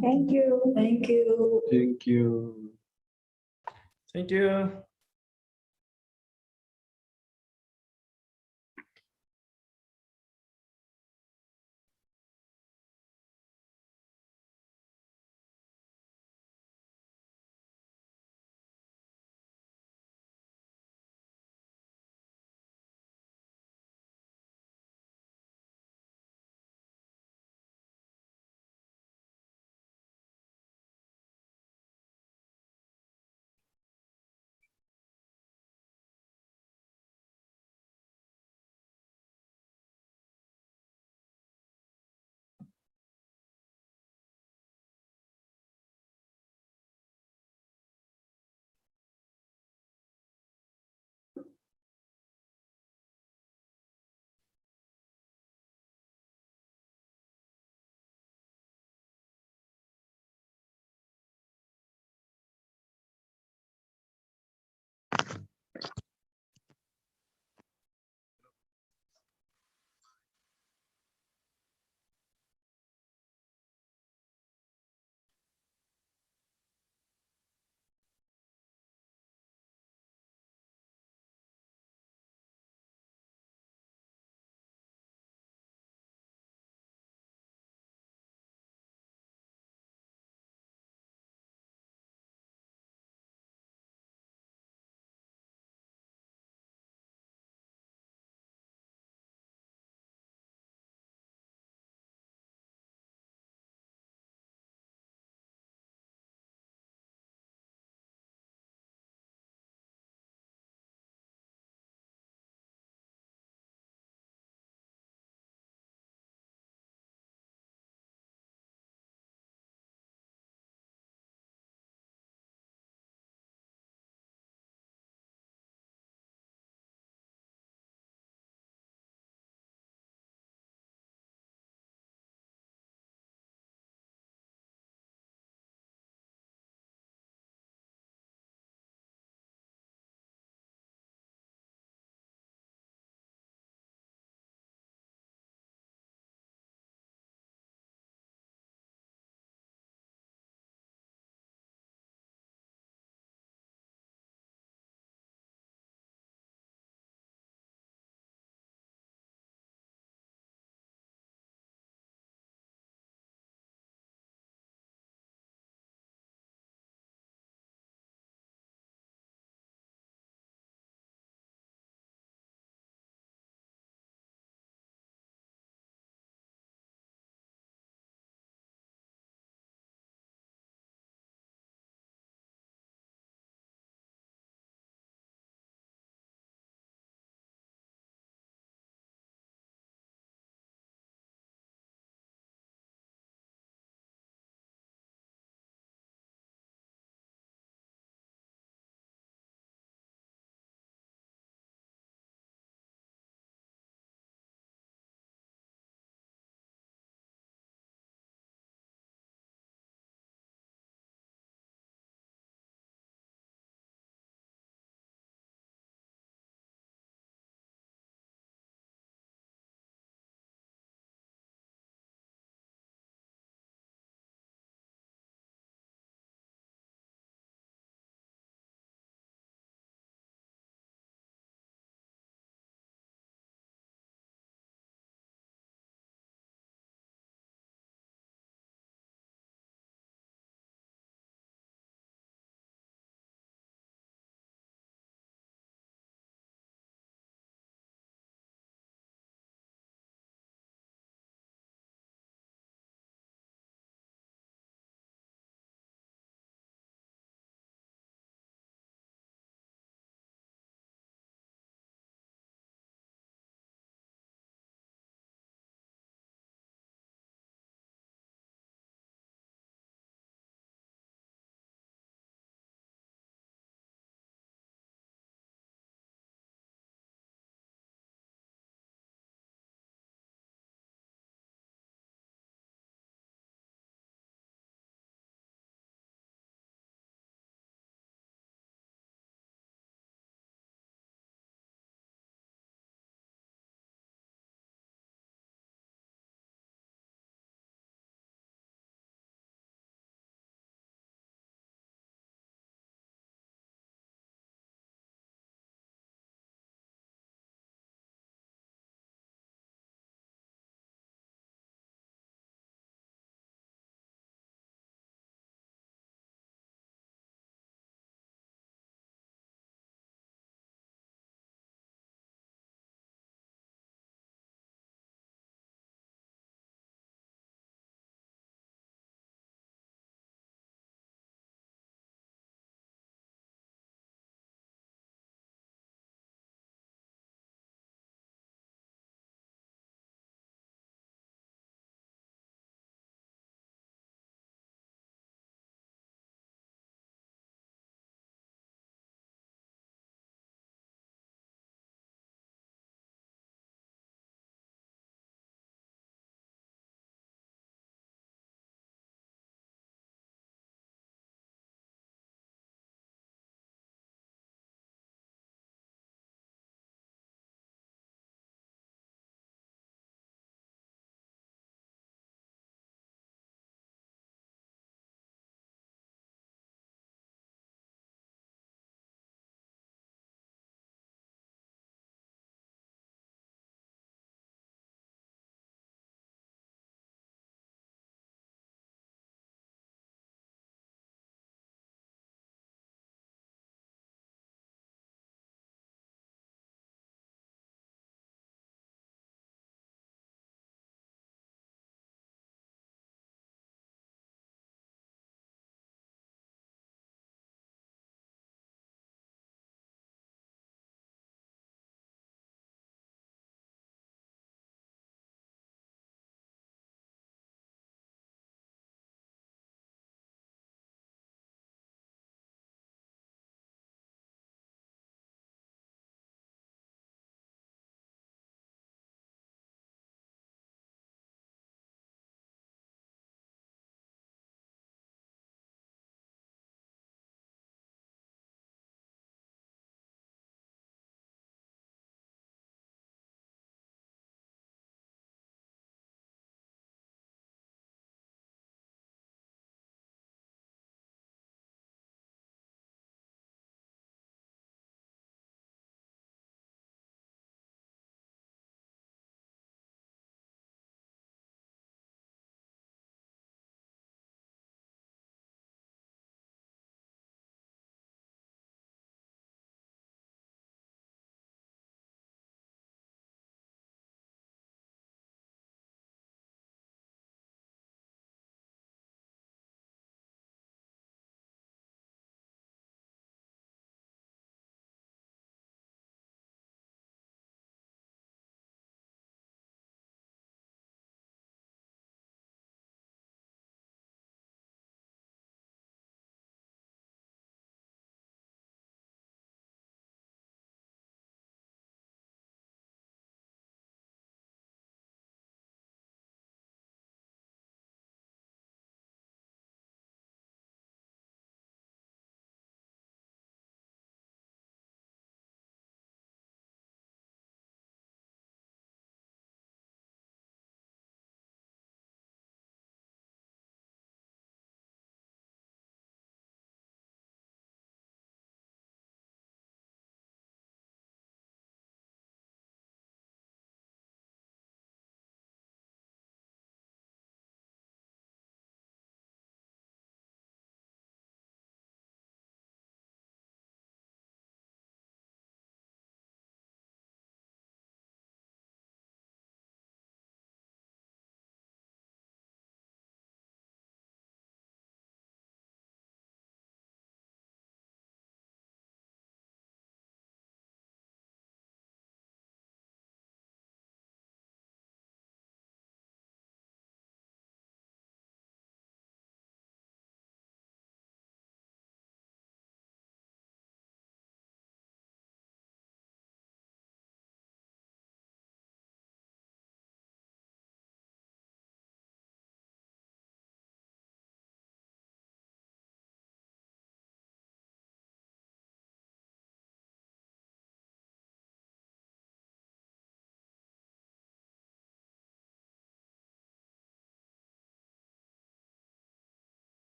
Thank you. Thank you. Thank you. Thank you.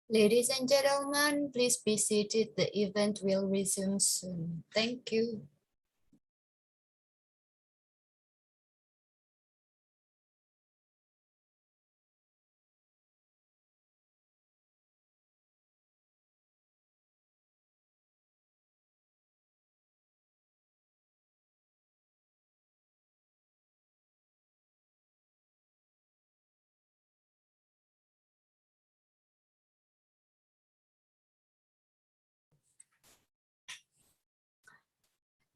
Ladies and gentlemen, please be seated. The event will resume soon. Thank you.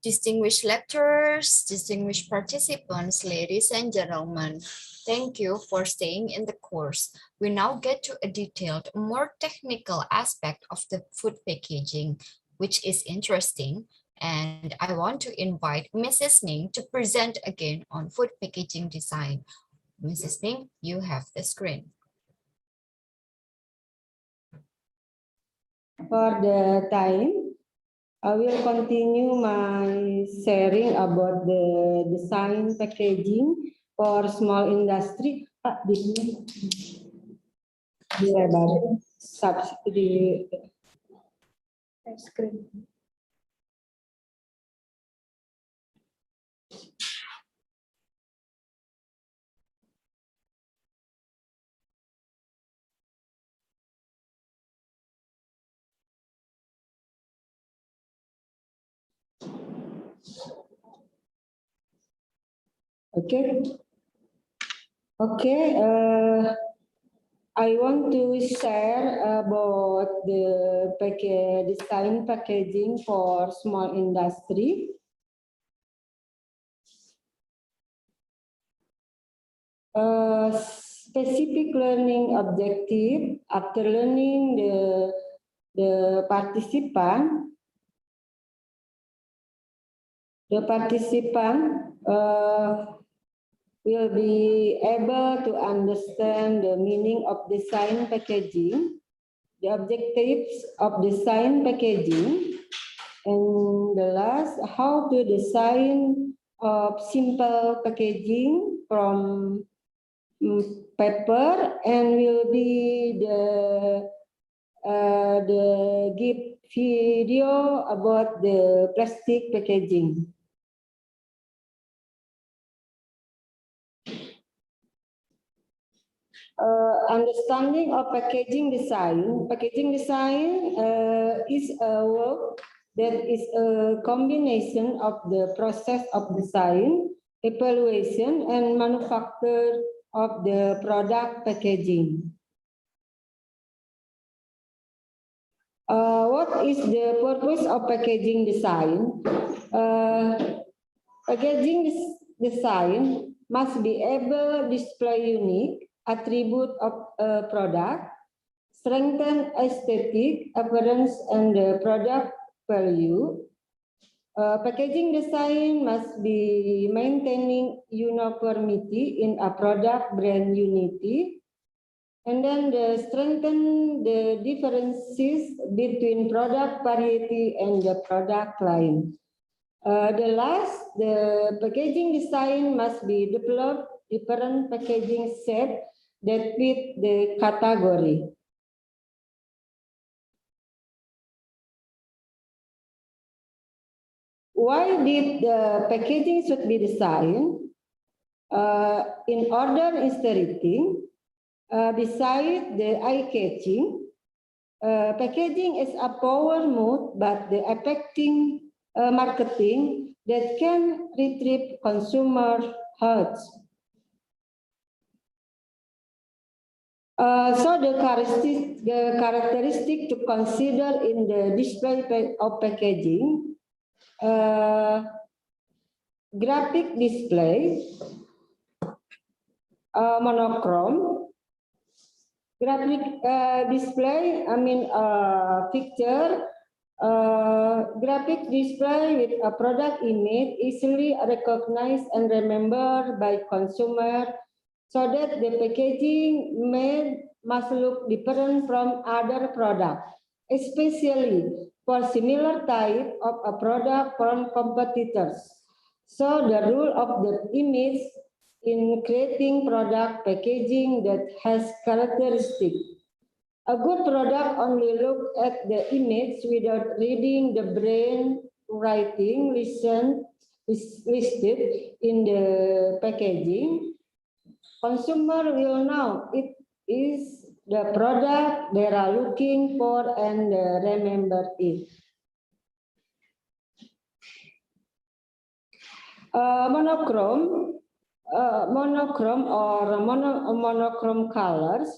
Distinguished lecturers, distinguished participants, ladies and gentlemen, thank you for staying in the course. We now get to a detailed, more technical aspect of the food packaging, which is interesting. And I want to invite Mrs. Ning to present again on food packaging design. Mrs. Ning, you have the screen. For the time, I will continue my sharing about the design packaging for small industry. Pak, dilebar subsidi screen. Okay. Okay. I want to share about the design packaging for small industry. Specific learning objective after learning the participant will be able to understand the meaning of design packaging, the objectives of design packaging, and the last, how to design simple packaging from paper, and will be the give video about the plastic packaging. Understanding of packaging design. Packaging design is a work that is a combination of the process of design, evaluation, and manufacture of the product packaging. What is the purpose of packaging design? Packaging design must be able to display unique attribute of a product, strengthen aesthetic appearance and the product value. Packaging design must be maintaining uniformity in a product brand unity, and then strengthen the differences between product variety and the product line. The packaging design must be developed different packaging set that fit the category. Why did the packaging should be designed? In order instead, beside the eye-catching, packaging is a power mode, but the affecting marketing that can retrieve consumer hearts. So the characteristic to consider in the display of packaging, graphic display, monochrome, graphic display, picture, graphic display with a product image easily recognized and remembered by consumer, so that the packaging must look different from other products, especially for similar type of a product from competitors. So the role of the image in creating product packaging that has characteristics A good product only look at the image without reading the brand writing listed in the packaging. Consumer will know it is the product they are looking for and remember it. Monochrome colors.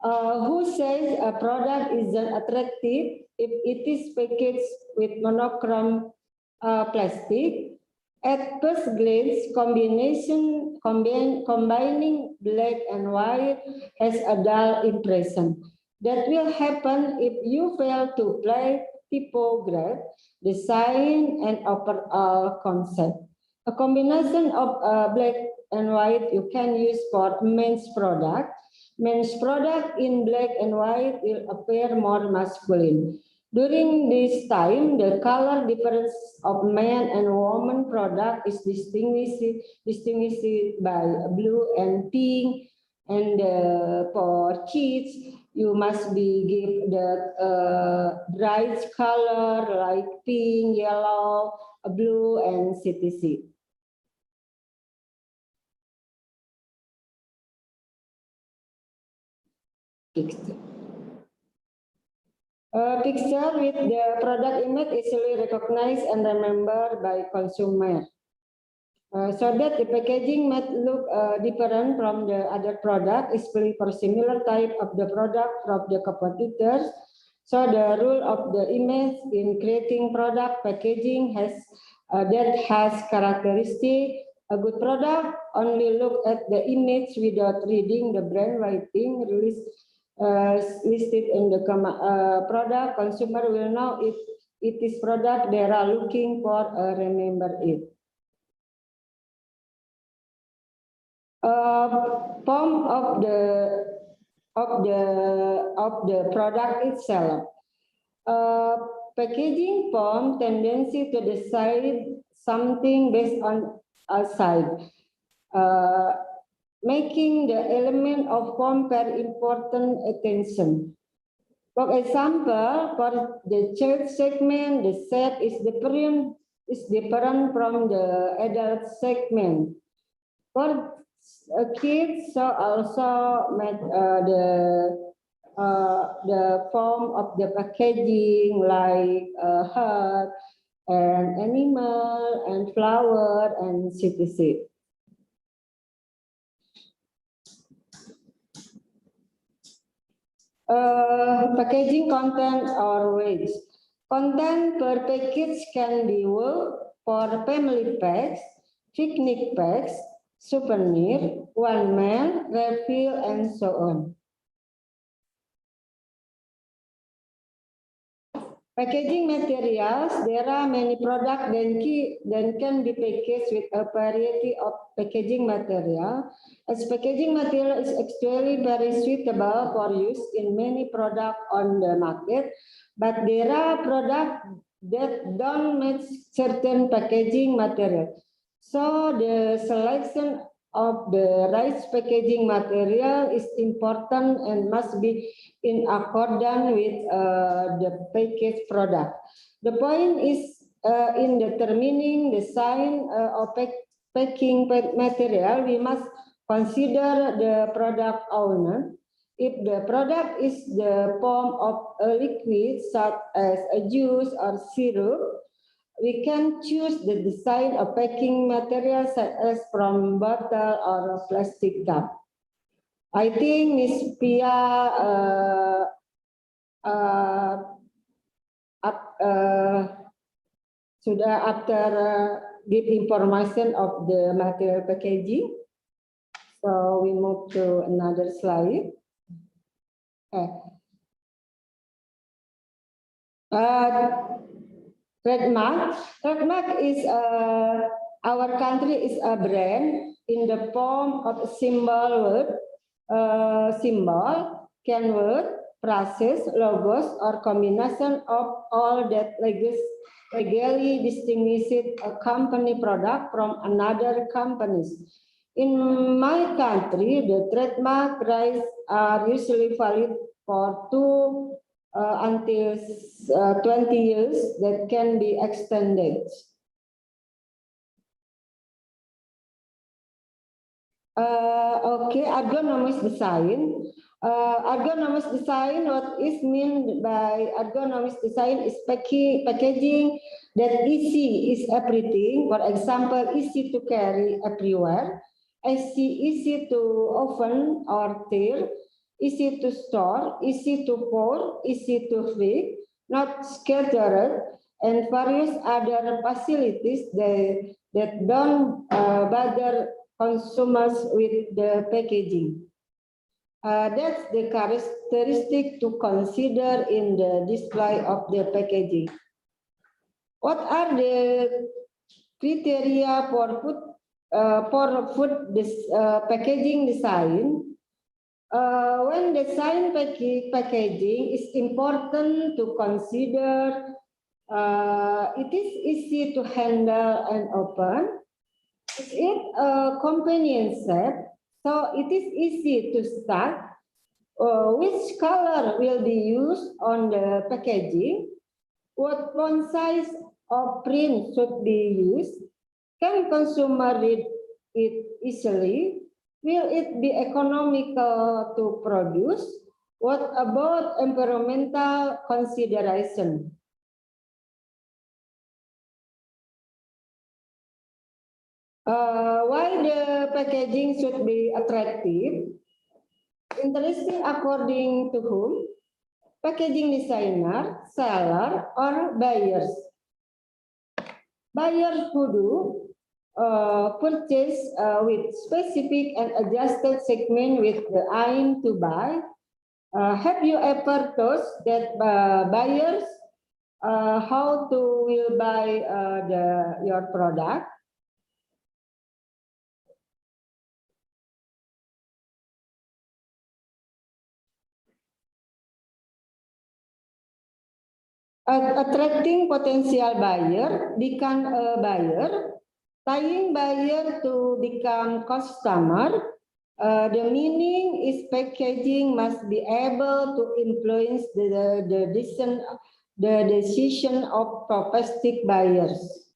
Who says a product isn't attractive if it is packaged with monochrome plastic? At first glance, combining black and white has a dull impression. That will happen if you fail to play typography, design, and overall concept. A combination of black and white you can use for men's product. Men's product in black and white will appear more masculine. During this time, the color difference of man and woman product is distinguished by blue and pink. And for kids, you must give the bright color like pink, yellow, blue, and etc. A picture with the product image easily recognized and remembered by consumer. So that the packaging might look different from the other product, especially for similar type of the product from the competitors. So the rule of the image in creating product packaging has that has characteristic. A good product only look at the image without reading the brand writing listed in the product. Consumer will know if it is product they are looking for. Remember it. Form of the product itself. Packaging form tendency to decide something based on outside, making the element of form very important attention. For example, for the child segment, the shape is different from the adult segment. For kids, so also the form of the packaging like a heart, an animal, and flower, and etc. Packaging content or weight. Content per package can be work for family packs, picnic packs, souvenir, one man, refill, and so on. Packaging materials, there are many products that can be packaged with a variety of packaging material. As packaging material is actually very suitable for use in many products on the market, but there are products that don't match certain packaging material. So the selection of the right packaging material is important and must be in accordance with the packaged product. The point is in determining the design of packing material, we must consider the product owner. If the product is the form of a liquid such as a juice or syrup, we can choose the design of packing material such as from bottle or plastic cup. I think Ms. Pia sudah after give information of the material packaging. So we move to another slide. Trademark. Trademark is our country is a brand in the form of a symbol, can word, phrases, logos, or combination of all that legally distinguishes a company product from another companies. In my country, the trademark rights are usually valid for 2 until 20 years that can be extended. Okay, ergonomous design. Ergonomous design, what is meant by ergonomous design is packaging that easy is everything. For example, easy to carry everywhere, easy to open or tear, easy to store, easy to pour, easy to feed, not scattered, and various other facilities that don't bother consumers with the packaging. That's the characteristic to consider in the display of the packaging. What are the criteria for food packaging design? When design packaging is important to consider, it is easy to handle and open. Is it a convenient set? So it is easy to start. Which color will be used on the packaging? What font size or print should be used? Can consumer read it easily? Will it be economical to produce? What about environmental consideration? Why the packaging should be attractive? Interesting according to whom? Packaging designer, seller, or buyers? Buyers who do purchase with specific and adjusted segment with the aim to buy. Have you ever thought that buyers how to will buy your product? Attracting potential buyer, become a buyer, tying buyer to become customer. The meaning is packaging must be able to influence the decision of prospective buyers.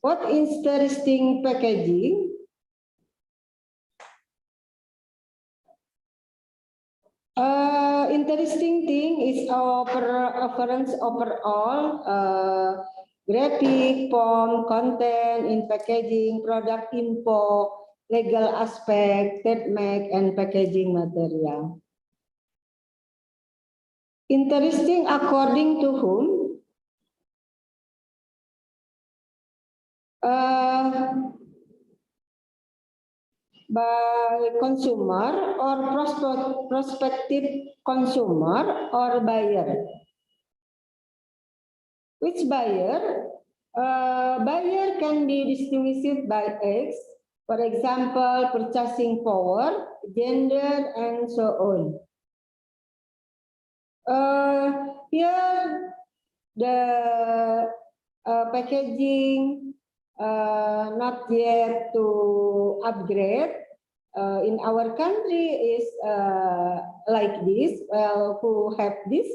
What interesting packaging? Interesting thing is appearance overall, graphic, form, content in packaging, product info, legal aspect, trademark, and packaging material. Interesting according to whom? By consumer or prospective consumer or buyer. Which buyer? Buyer can be distinguished by X, for example, purchasing power, gender, and so on. Here, the packaging not yet to upgrade. In our country is like this. Well, who have this?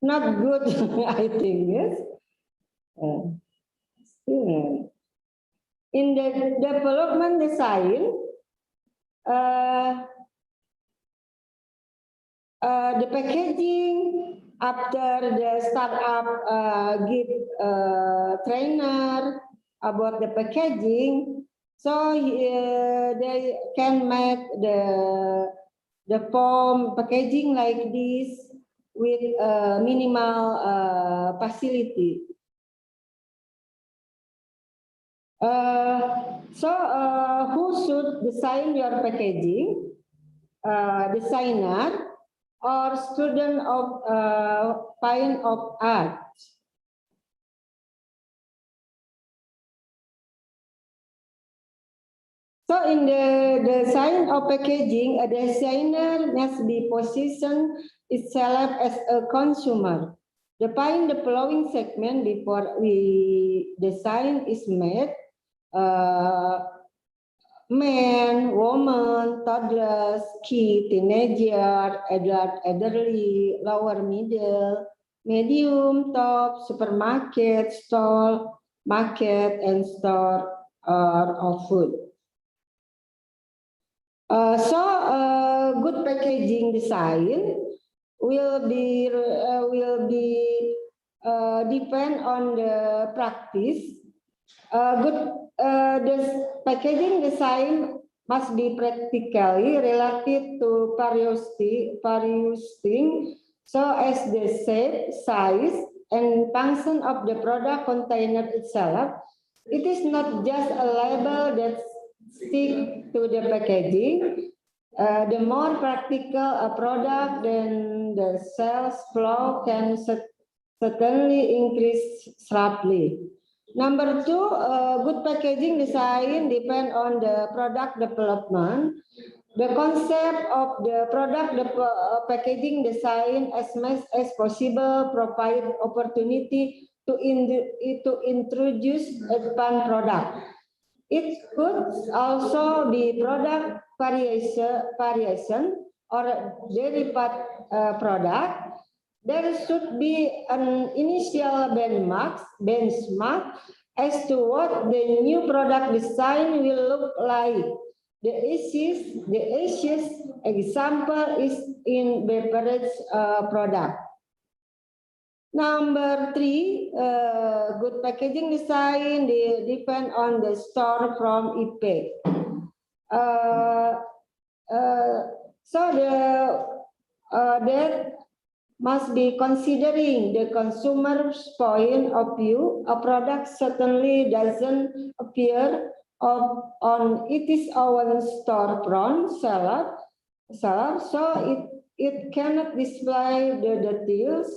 Not good, I think, yes. In the development design, the packaging after the startup give trainer about the packaging, so they can make the form packaging like this with minimal facility. Who should design your packaging? Designer or student of fine of art? So in the design of packaging, a designer must be positioned itself as a consumer. Define the following segment before we design is made. men, women, toddlers, kid, teenager, adult, elderly, lower middle, medium, top, supermarket, stall, market, and store of food. Good packaging design will be depend on the practice. This packaging design must be practically related to various things, so as the shape, size, and function of the product container itself. It is not just a label that stick to the packaging. The more practical a product, then the sales flow can certainly increase sharply. Number two, good packaging design depend on the product development. The concept of the product packaging design as much as possible provide opportunity to introduce advanced product. It could also be product variation or derivative product. There should be an initial benchmark as to what the new product design will look like. The easiest example is in beverage product. Number three, good packaging design depend on the store from effect. That must be considering the consumer's point of view. A product certainly doesn't appear on its own storefront seller, so it cannot display the details.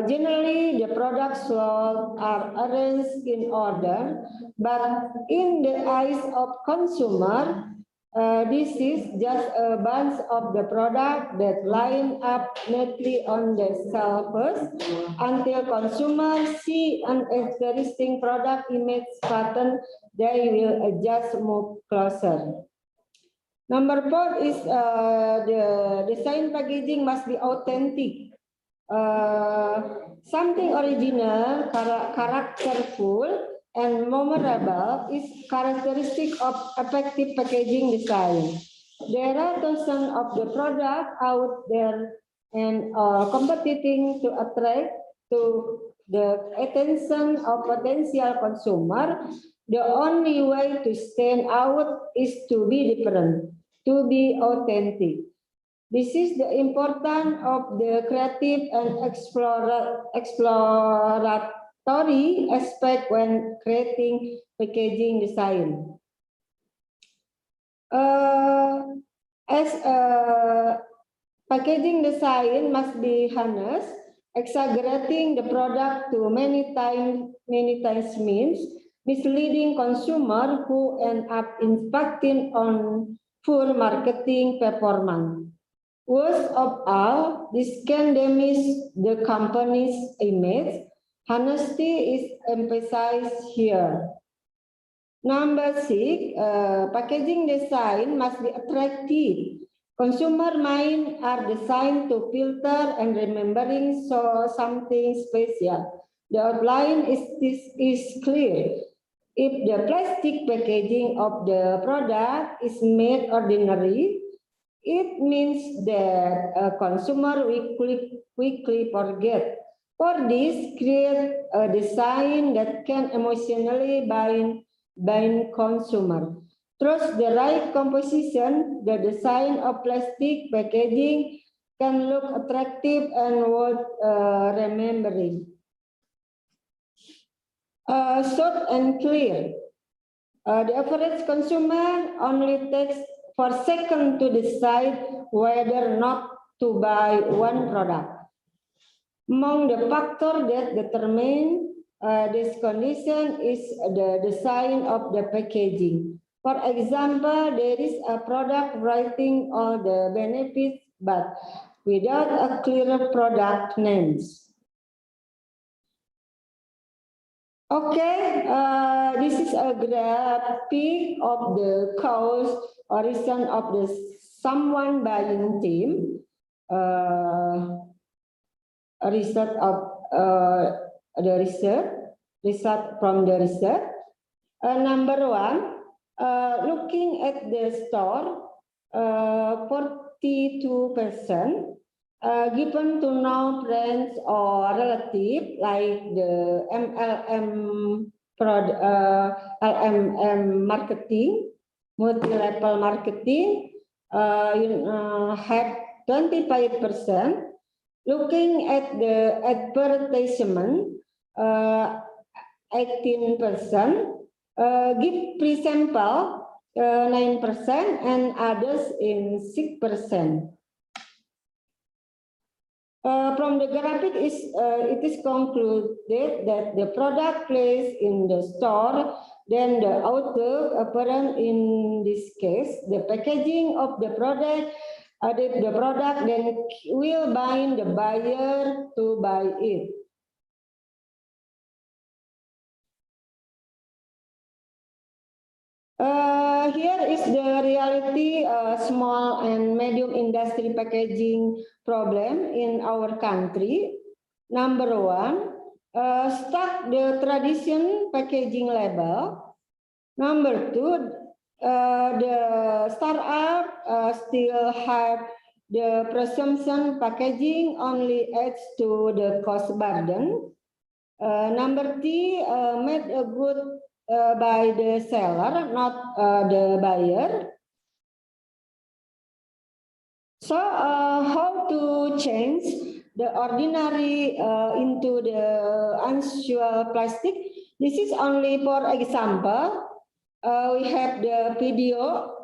Generally, the products sold are arranged in order, but in the eyes of consumer, this is just a bunch of the product that line up neatly on the shelves until consumers see an interesting product image pattern. They will just move closer. Number four is the design packaging must be authentic. Something original, characterful, and memorable is characteristic of effective packaging design. There are dozens of the product out there and competing to attract to the attention of potential consumer. The only way to stand out is to be different, to be authentic. This is the importance of the creative and exploratory aspect when creating packaging design. Packaging design must be honest. Exaggerating the product to many times means misleading consumer who end up impacting on poor marketing performance. Worst of all, this can damage the company's image. Honesty is emphasized here. Number six, packaging design must be attractive. Consumer minds are designed to filter and remembering something special. The outline is clear. If the plastic packaging of the product is made ordinary, it means that a consumer will quickly forget. For this, create a design that can emotionally bind consumer. Through the right composition, the design of plastic packaging can look attractive and worth remembering. Short and clear. The average consumer only takes 4 seconds to decide whether or not to buy one product. Among the factors that determine this condition is the design of the packaging. For example, there is a product writing all the benefits but without a clear product names. Okay, this is a graphic of the cost horizon of the someone buying team. A result of the result from the research. Number one, looking at the store, 42%. Given to know brands or relative like the LMM marketing, multi-level marketing, have 25%. Looking at the advertisement, 18%. Give pre-sample, 9%, and others in 6%. From the graphic, it is concluded that the product placed in the store, then the outer apparent in this case, the packaging of the product, then will bind the buyer to buy it. Here is the reality, small and medium industry packaging problem in our country. Number one, start the tradition packaging label. Number two, the startup still have the presumption packaging only adds to the cost burden. Number three, made a good by the seller, not the buyer. So how to change the ordinary into the unusual plastic? This is only for example. We have the video,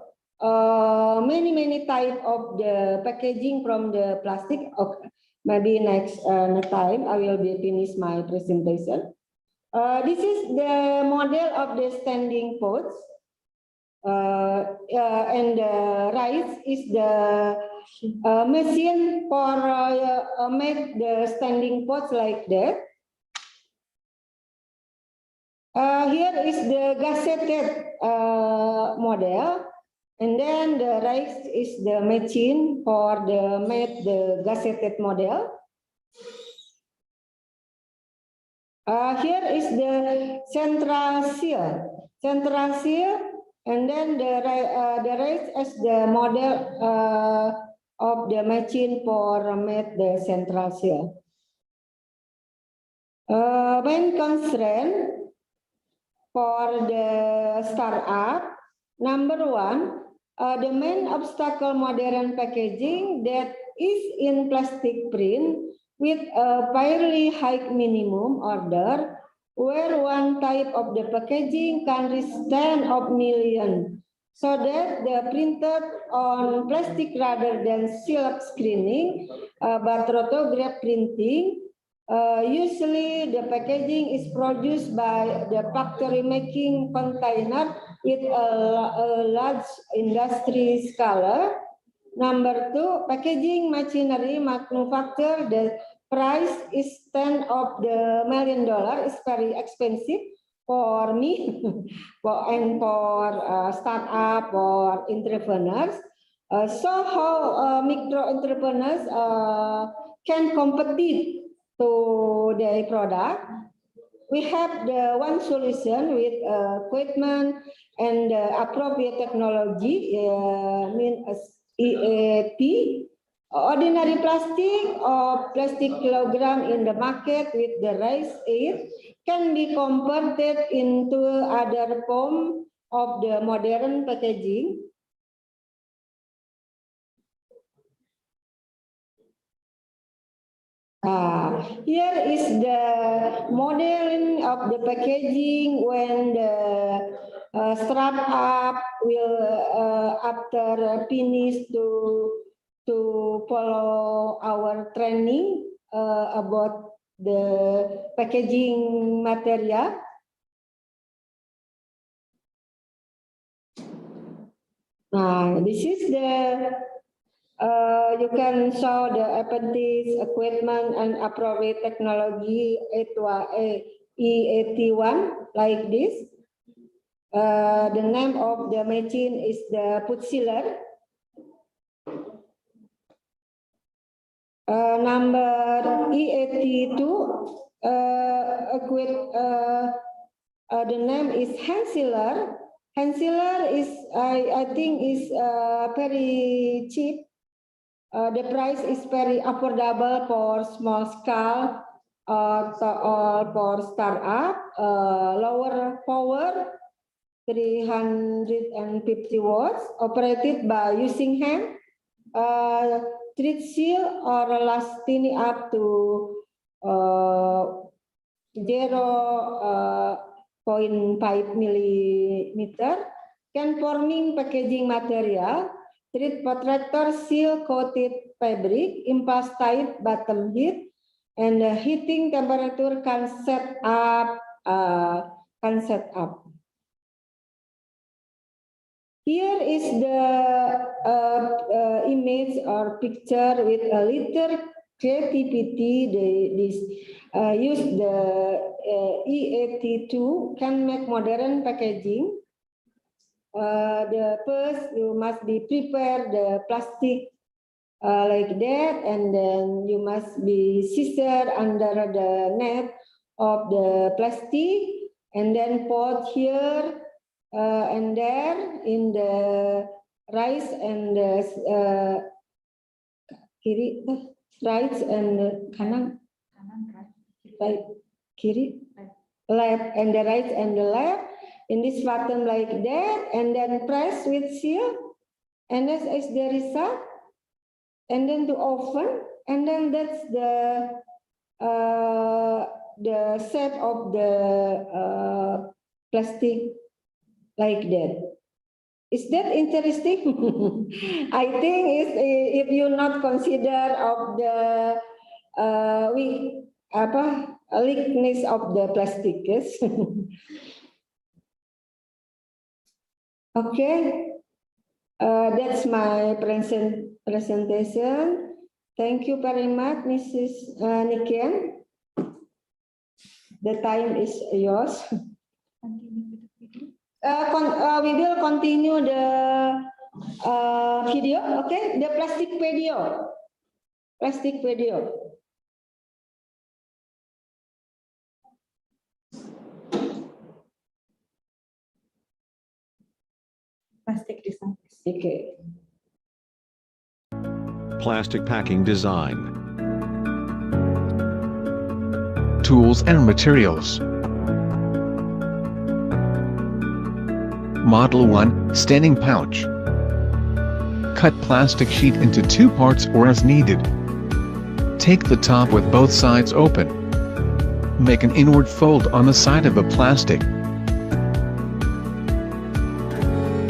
many type of the packaging from the plastic. Okay, maybe next time I will be finish my presentation. This is the model of the standing pots, and the right is the machine for make the standing pots like that. Here is the gazetted model, and then the right is the machine for the gazetted model. Here is the central seal, and then the right is the model of the machine for make the central seal. Main constraint for the startup, number one, the main obstacle modern packaging that is in plastic print with a fairly high minimum order, where one type of the packaging can reach 10 of million, so that the printed on plastic rather than silk screening, but rotograph printing. Usually the packaging is produced by the factory making container with a large industry scale. Number two, packaging machinery manufacture, the price is $10 million, is very expensive for me and for startup or entrepreneurs. So how micro entrepreneurs can compete to their product? We have the one solution with equipment and appropriate technology, EAP. Ordinary plastic or plastic kilogram in the market with the rice aid can be converted into other form of the modern packaging. Here is the modeling of the packaging when the startup will after finish to follow our training about the packaging material. This is the you can show the appendix, equipment, and appropriate technology E81 like this. The name of the machine is the put sealer. Number E82, the name is hand sealer. Hand sealer is, I think, is very cheap. The price is very affordable for small scale or for startup. Lower power, 350 watts, operated by using hand. Treat seal or lasting up to 0.5 millimeter. Can forming packaging material. Treat protractor seal coated fabric, impulse tight bottom heat, and the heating temperature can set up. Here is the image or picture with a little creativity. They use the E82 can make modern packaging. The first you must be prepare the plastic like that, and then you must be scissor under the net of the plastic, and then put here and there in the rice and the kiri, right and kanan, right, kiri, left, and the right and the left in this button like that, and then press with seal, and this is the result, and then to open, and then that's the shape of the plastic like that. Is that interesting? I think if you not consider of the likeness of the plastic, yes. Okay, that's my presentation. Thank you very much, Mrs. Nikian. The time is yours. We will continue the video, okay? The plastic video. Plastic video. Plastic design. Okay. Plastic packing design. Tools and materials. Model 1, standing pouch. Cut plastic sheet into 2 parts or as needed. Take the top with both sides open. Make an inward fold on the side of the plastic.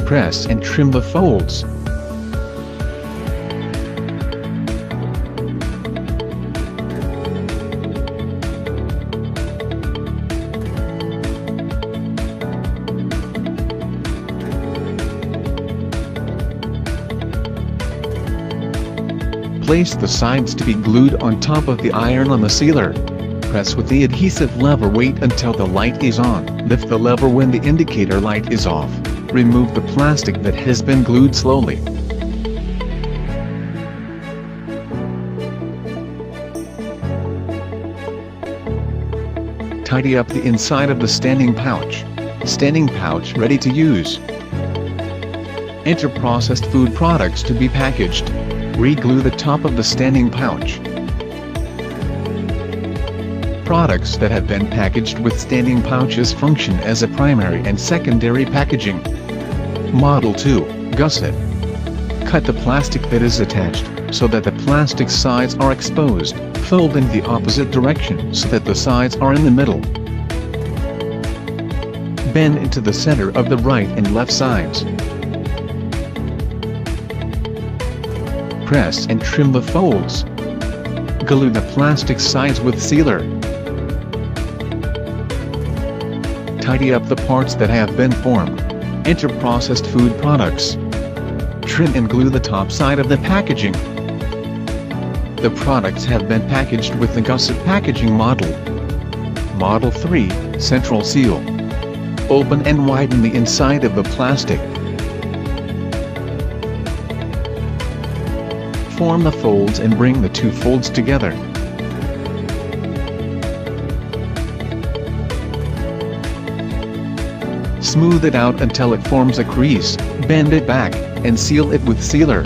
Press and trim the folds. Place the sides to be glued on top of the iron on the sealer. Press with the adhesive lever, wait until the light is on. Lift the lever when the indicator light is off. Remove the plastic that has been glued slowly. Tidy up the inside of the standing pouch. Standing pouch ready to use. Enter processed food products to be packaged. Re-glue the top of the standing pouch. Products that have been packaged with standing pouches function as a primary and secondary packaging. Model 2, gusset. Cut the plastic that is attached, so that the plastic sides are exposed. Fold in the opposite direction so that the sides are in the middle. Bend into the center of the right and left sides. Press and trim the folds. Glue the plastic sides with sealer. Tidy up the parts that have been formed. Enter processed food products. Trim and glue the top side of the packaging. The products have been packaged with the gusset packaging model. Model 3, central seal. Open and widen the inside of the plastic. Form the folds and bring the two folds together. Smooth it out until it forms a crease, bend it back, and seal it with sealer.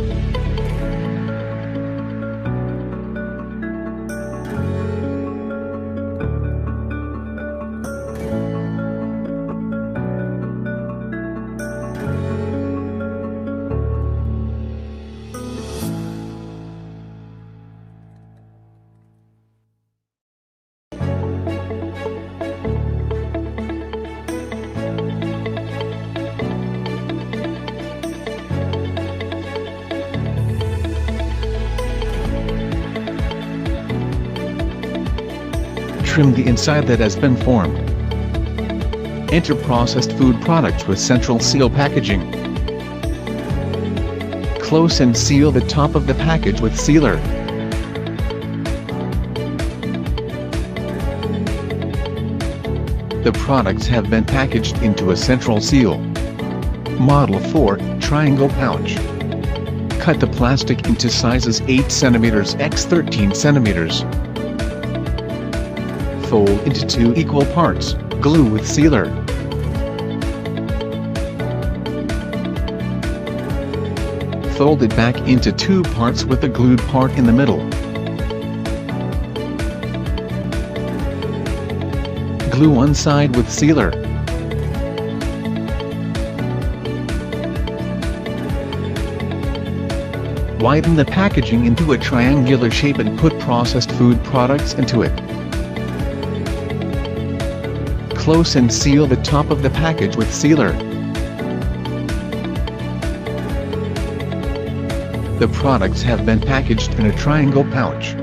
Trim the inside that has been formed. Enter processed food products with central seal packaging. Close and seal the top of the package with sealer. The products have been packaged into a central seal. Model 4, triangle pouch. Cut the plastic into sizes 8 cm x 13 cm. Fold into 2 equal parts, glue with sealer. Fold it back into 2 parts with the glued part in the middle. Glue one side with sealer. Widen the packaging into a triangular shape and put processed food products into it. Close and seal the top of the package with sealer. The products have been packaged in a triangle pouch.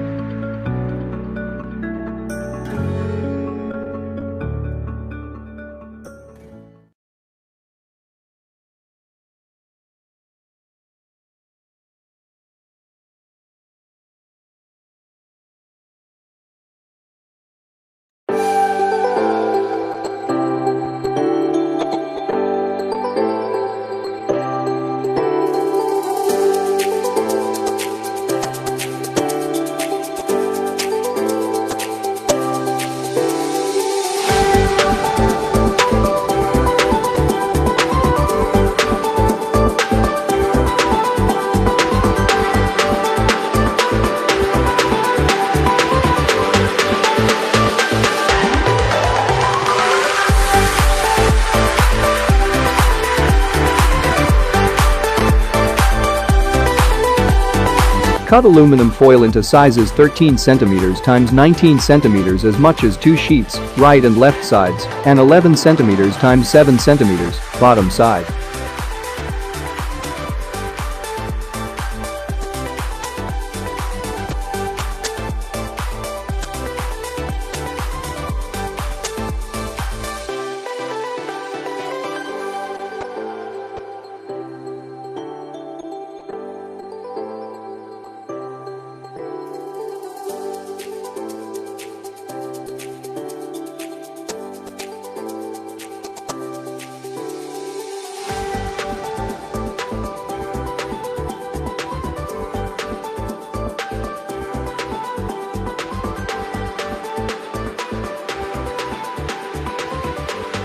Cut aluminum foil into sizes 13 cm x 19 cm as much as 2 sheets, right and left sides, and 11 cm x 7 cm, bottom side.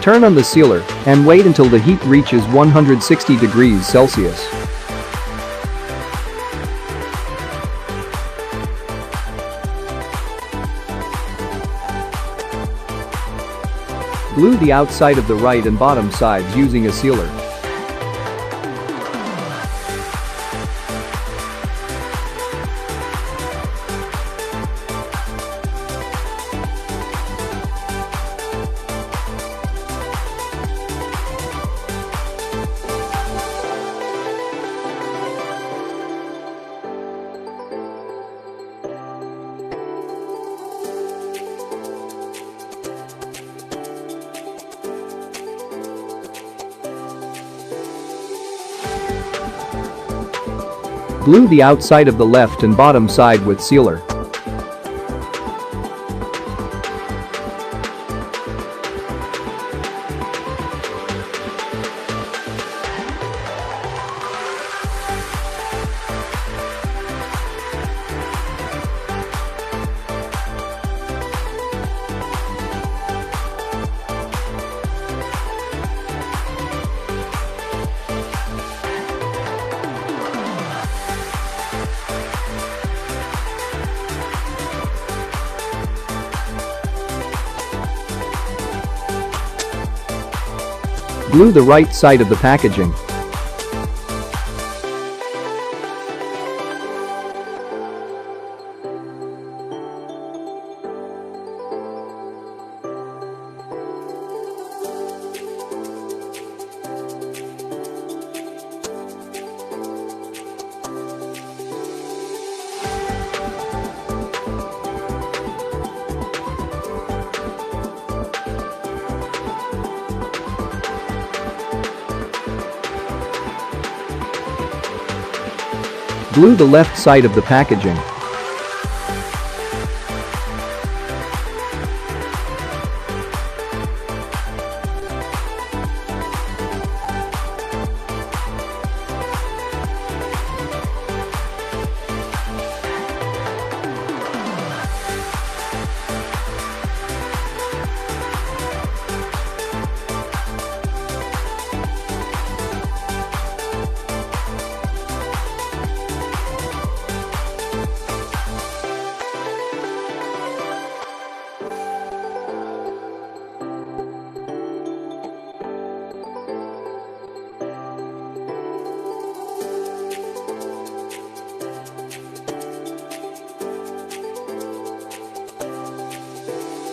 Turn on the sealer, and wait until the heat reaches 160 degrees Celsius. Glue the outside of the right and bottom sides using a sealer. Glue the outside of the left and bottom side with sealer. Glue the right side of the packaging. Glue the left side of the packaging.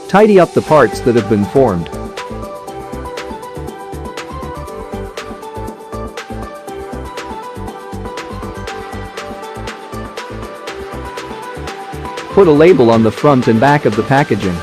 Tidy up the parts that have been formed. Put a label on the front and back of the packaging.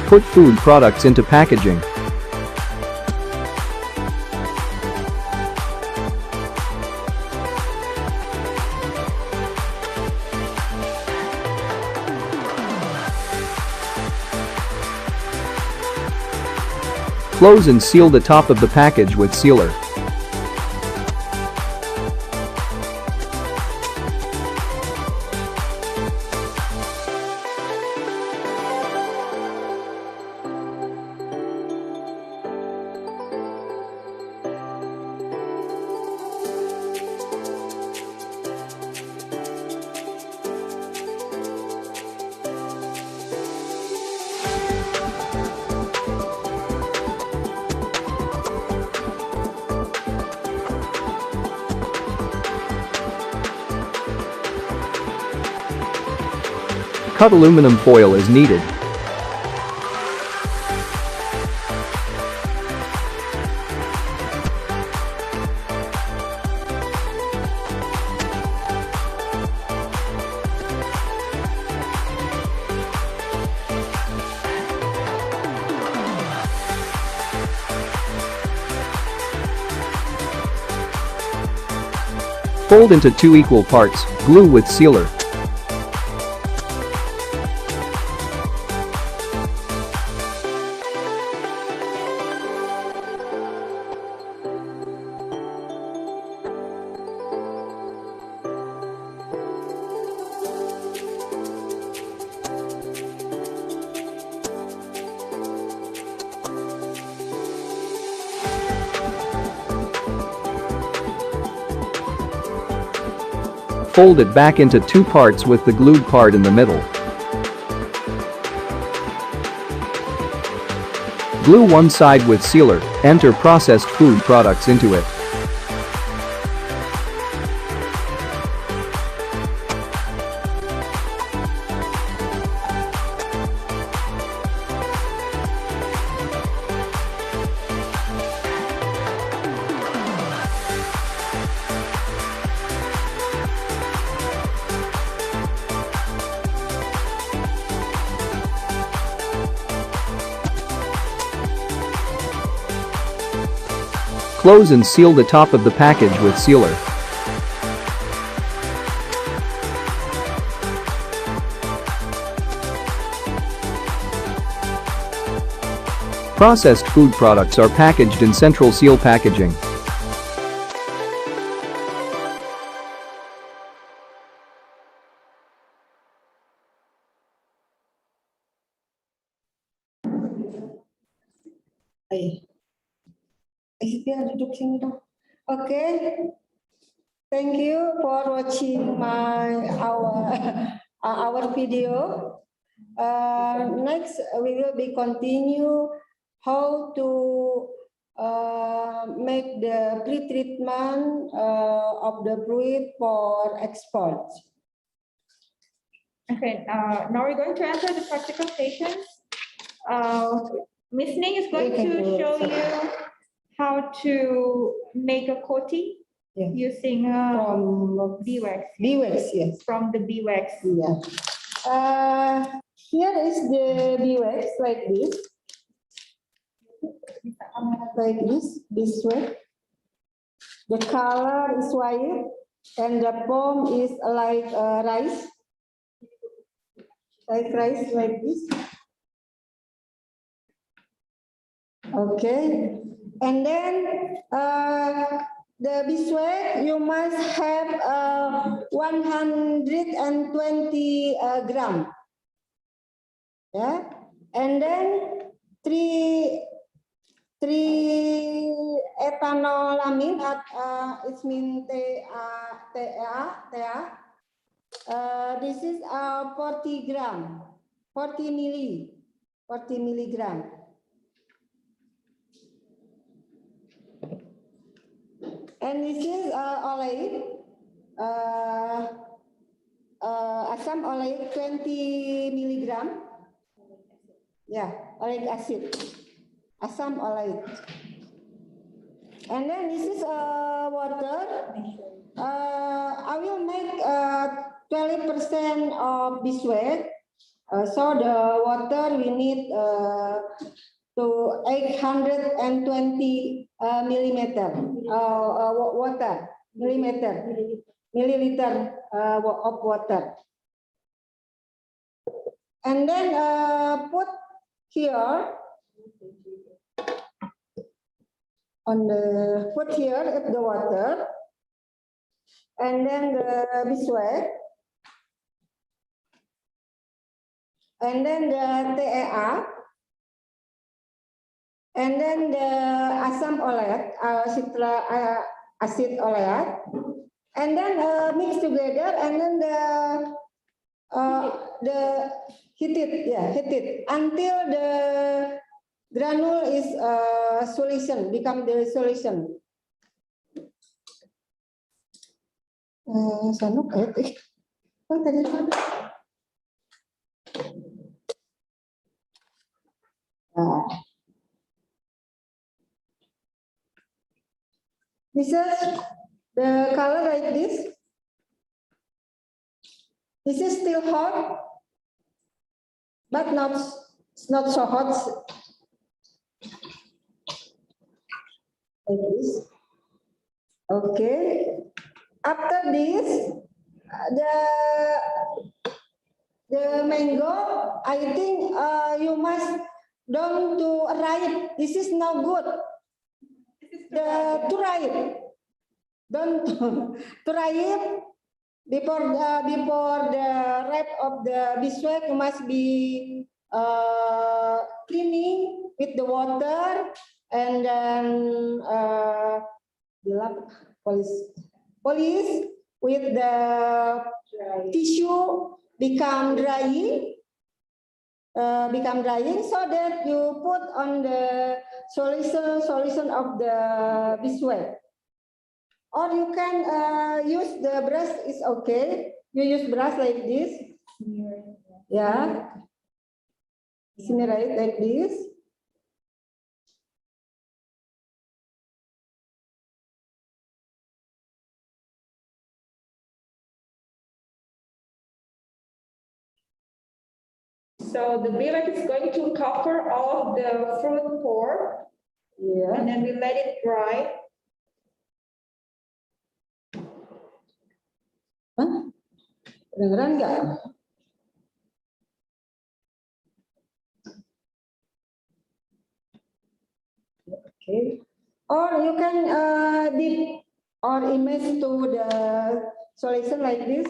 Put food products into packaging. Close and seal the top of the package with sealer. Cut aluminum foil as needed. Fold into 2 equal parts, glue with sealer. Fold it back into 2 parts with the glued part in the middle. Glue one side with sealer, enter processed food products into it. Close and seal the top of the package with sealer. Processed food products are packaged in central seal packaging. Okay, thank you for watching our video. Next, we will be continue how to make the pre-treatment of the fruit for export. Okay, now we're going to enter the practical sessions. Miss Ning is going to show you how to make a coating using From beeswax. Beeswax, yes. From the beeswax. Yeah. Here is the beeswax like this. Like this way. The color is white and the foam is like rice. Like rice, like this. Okay. And then the beeswax, you must have 120 gram. Yeah. And then 3 ethanolamin, it means this is 40 gram, 40 milligram. And this is oleic, asam oleic 20 milligram. Yeah, oleic acid, asam oleic. And then this is water. I will make 20% of beeswax. So the water we need to 820 milliliter of water. And then put here put here the water, and then the beeswax, and then the TEA, and then the asam oleic, acid oleic, and then mix together, and then the heat it until the granule is solution, become the solution. This is the color like this. This is still hot, but it's not so hot. Like this. Okay. After this, the mango, I think you must don't to ripe. This is no good. To ripe. Don't to ripe before the ripe of the beeswax must be cleaning with the water, and then polish with the tissue become drying, so that you put on the solution of the beeswax. Or you can use the brush, is okay. You use brush like this. Yeah. Smear it like this. So the beeswax is going to cover all of the fruit pore. Yeah. And then we let it dry. Kedengeran nggak? Okay. Or you can dip or image to the solution like this.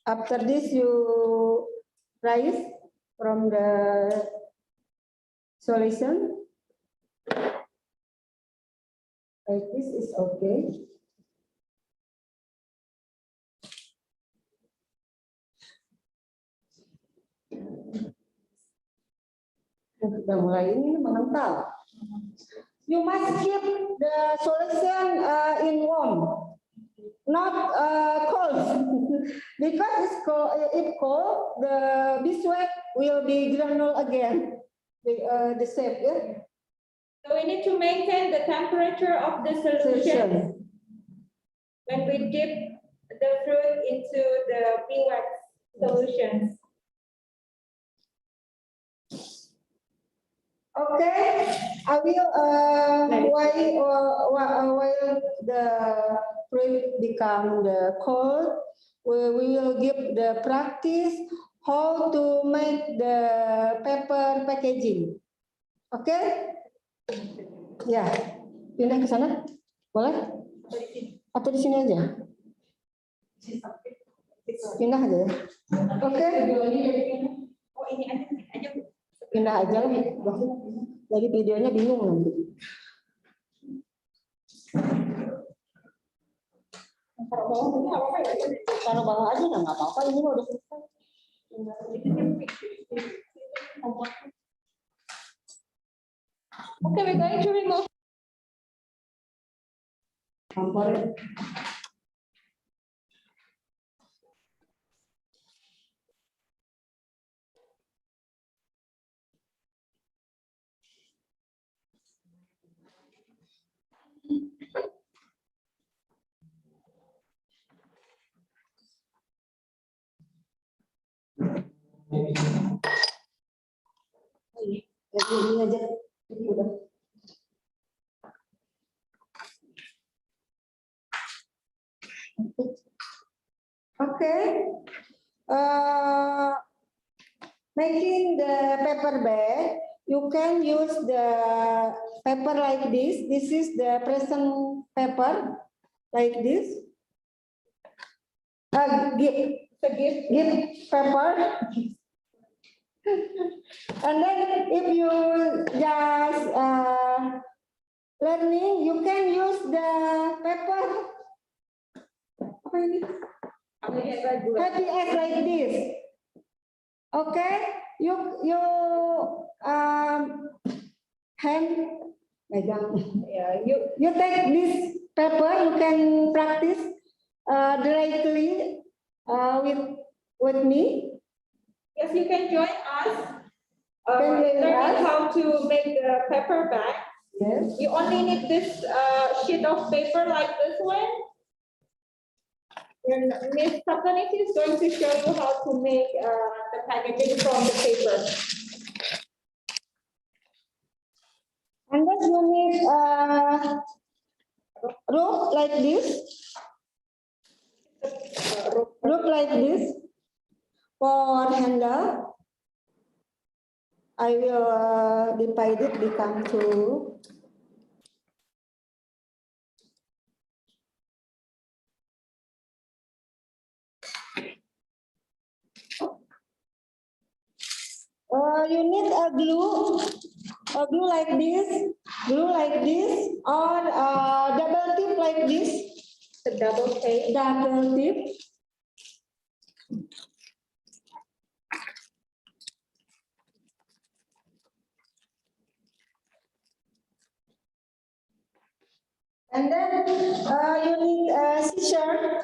After this, you rise from the solution. Like this is okay. Sudah mulai ini mengental. You must keep the solution in warm, not cold, because it's cold, if cold, the beeswax will be granule again, the shape. Yeah? So we need to maintain the temperature of the solution when we dip the fruit into the beeswax solutions. Okay, I will while the fruit become the cold, we will give the practice how to make the paper packaging. Okay? Ya, pindah ke sana, boleh? Atau di sini aja? Pindah aja ya. Oke? Oh ini aja. Pindah aja lah. Jadi videonya bingung nanti. Taruh bawah aja nggak apa-apa, ini udah selesai. Okay, we're going to remove. Ini aja. Udah. Okay. Making the paper bag, you can use the paper like this. This is the present paper, like this. Gift paper. And then if you just learning, you can use the paper. Happy as like this. Okay, you hand you take this paper. You can practice directly with me. Yes, you can join us. Learning how to make a paper bag. Yes. You only need this sheet of paper like this one. And Miss Saptoningsih is going to show you how to make the packaging from the paper. And then you need rope like this. Rope like this for handle. I will divide it become two. You need a glue like this, or double tip like this. The double tip. Double tip. And then you need a scissor.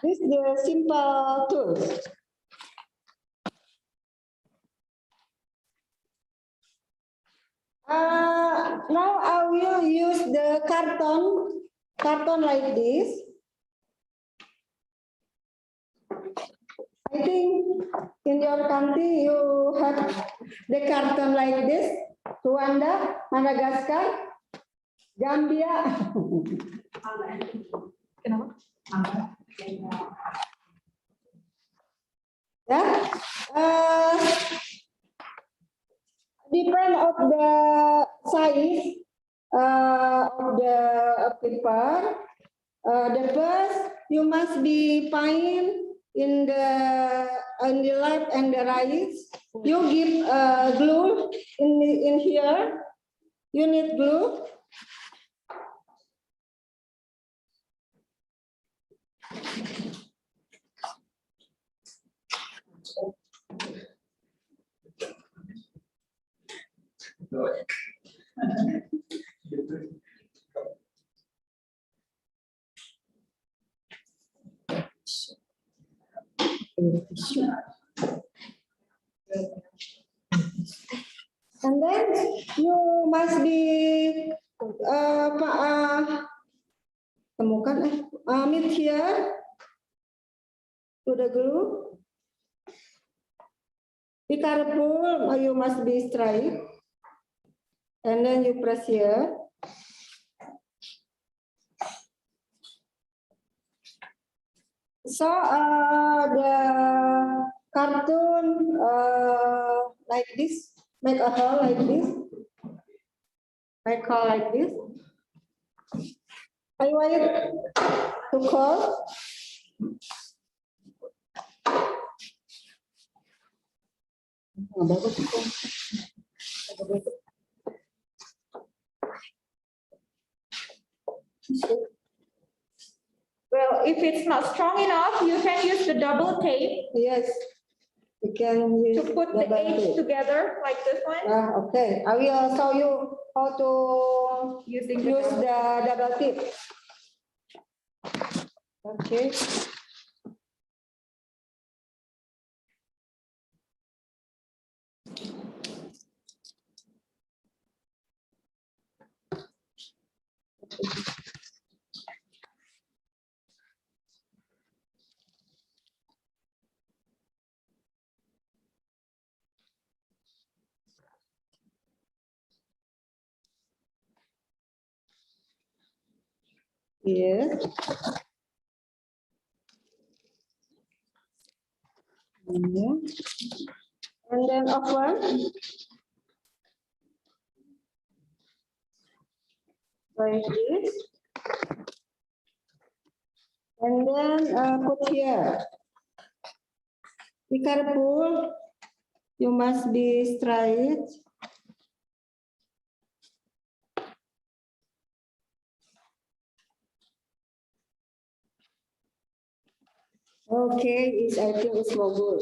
This is the simple tools. Now I will use the carton like this. I think in your country you have the carton like this. Rwanda, Madagascar, Gambia. Kenapa? Yeah. Depend of the size of the paper. The first you must be fine in the left and the right. You give glue in here. You need glue. And then you must be meet here to the glue. Be careful, you must be straight. And then you press here. So the cartoon like this, make a hole like this, make a hole like this. I want it to curl. Well, if it's not strong enough, you can use the double tape. Yes, you can use to put the edge together like this one. Okay, I will show you how to use the double tip. Okay. Yes. And then open. Like this. And then put here. Be careful. You must be straight. Okay, I think it's more good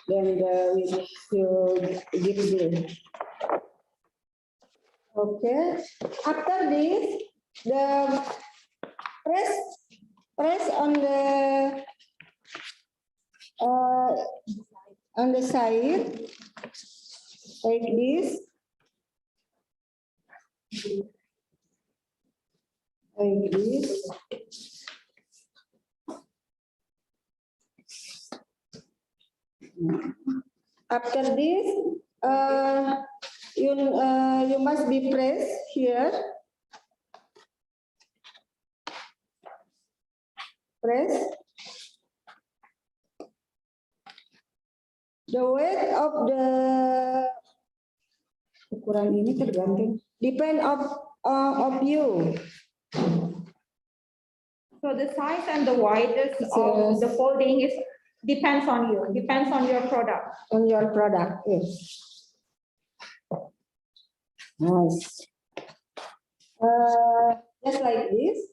than the which you give this. Okay. After this, the press on the side like this. Like this. After this, you must be press here. Press. The weight of the ukuran ini tergantung. Depend of you. So the size and the width of the folding is depends on you. Depends on your product. On your product, yes. Nice. Just like this.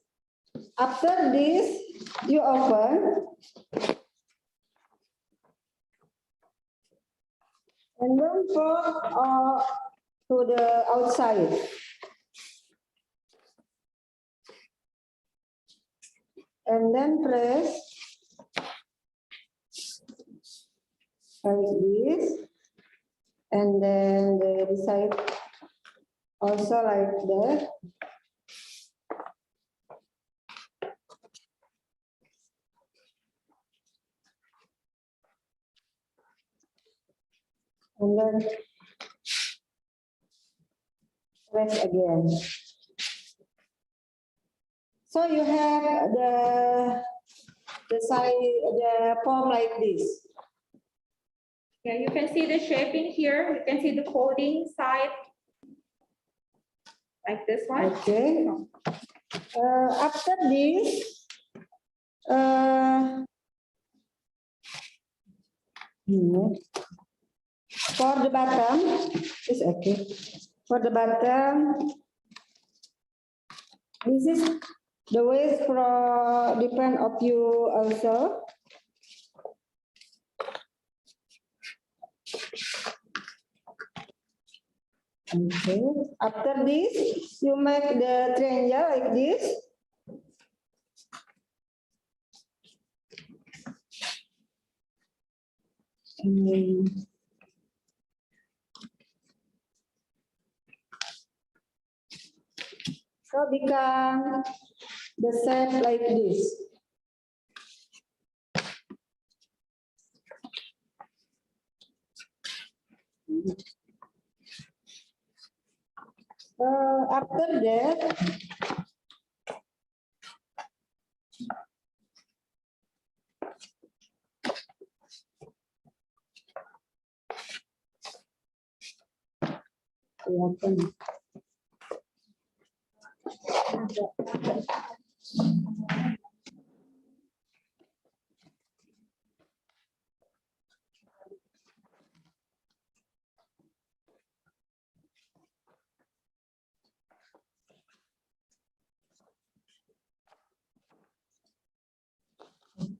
After this, you open. And then pour to the outside. And then press like this. And then the side also like that. And then press again. So you have the form like this. Yeah, you can see the shaping here. You can see the folding side, like this one. Okay. After this, for the bottom, is okay. For the bottom, this is the waist for depend of you also. Okay. After this, you make the triangle like this. So become the shape like this. After that,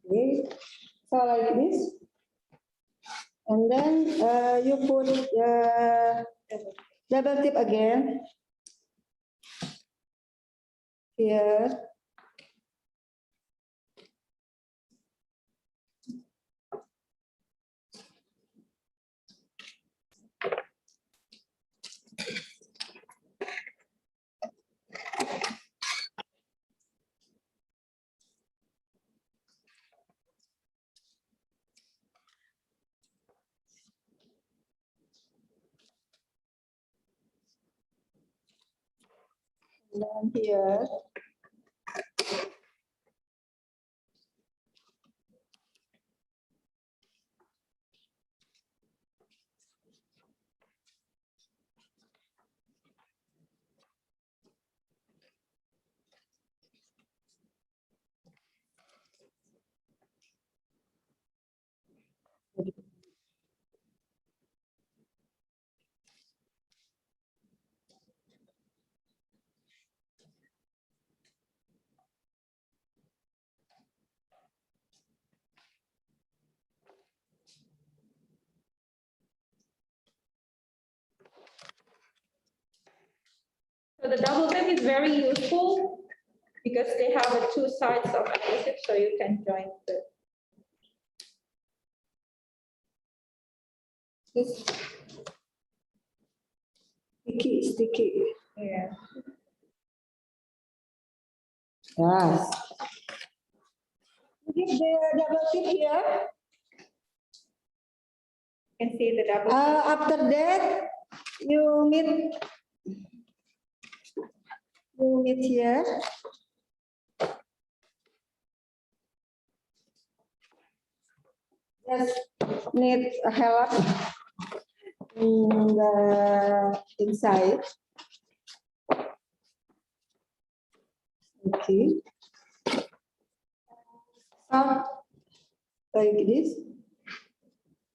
okay, so like this, and then you put double tip again here. And then here. So the double tip is very useful because they have two sides of adhesive, so you can join the. Sticky. Yeah. Yes. Give the double tip here. You can see the double tip. After that, you meet here. Just need a help in the inside. Okay. So, like this.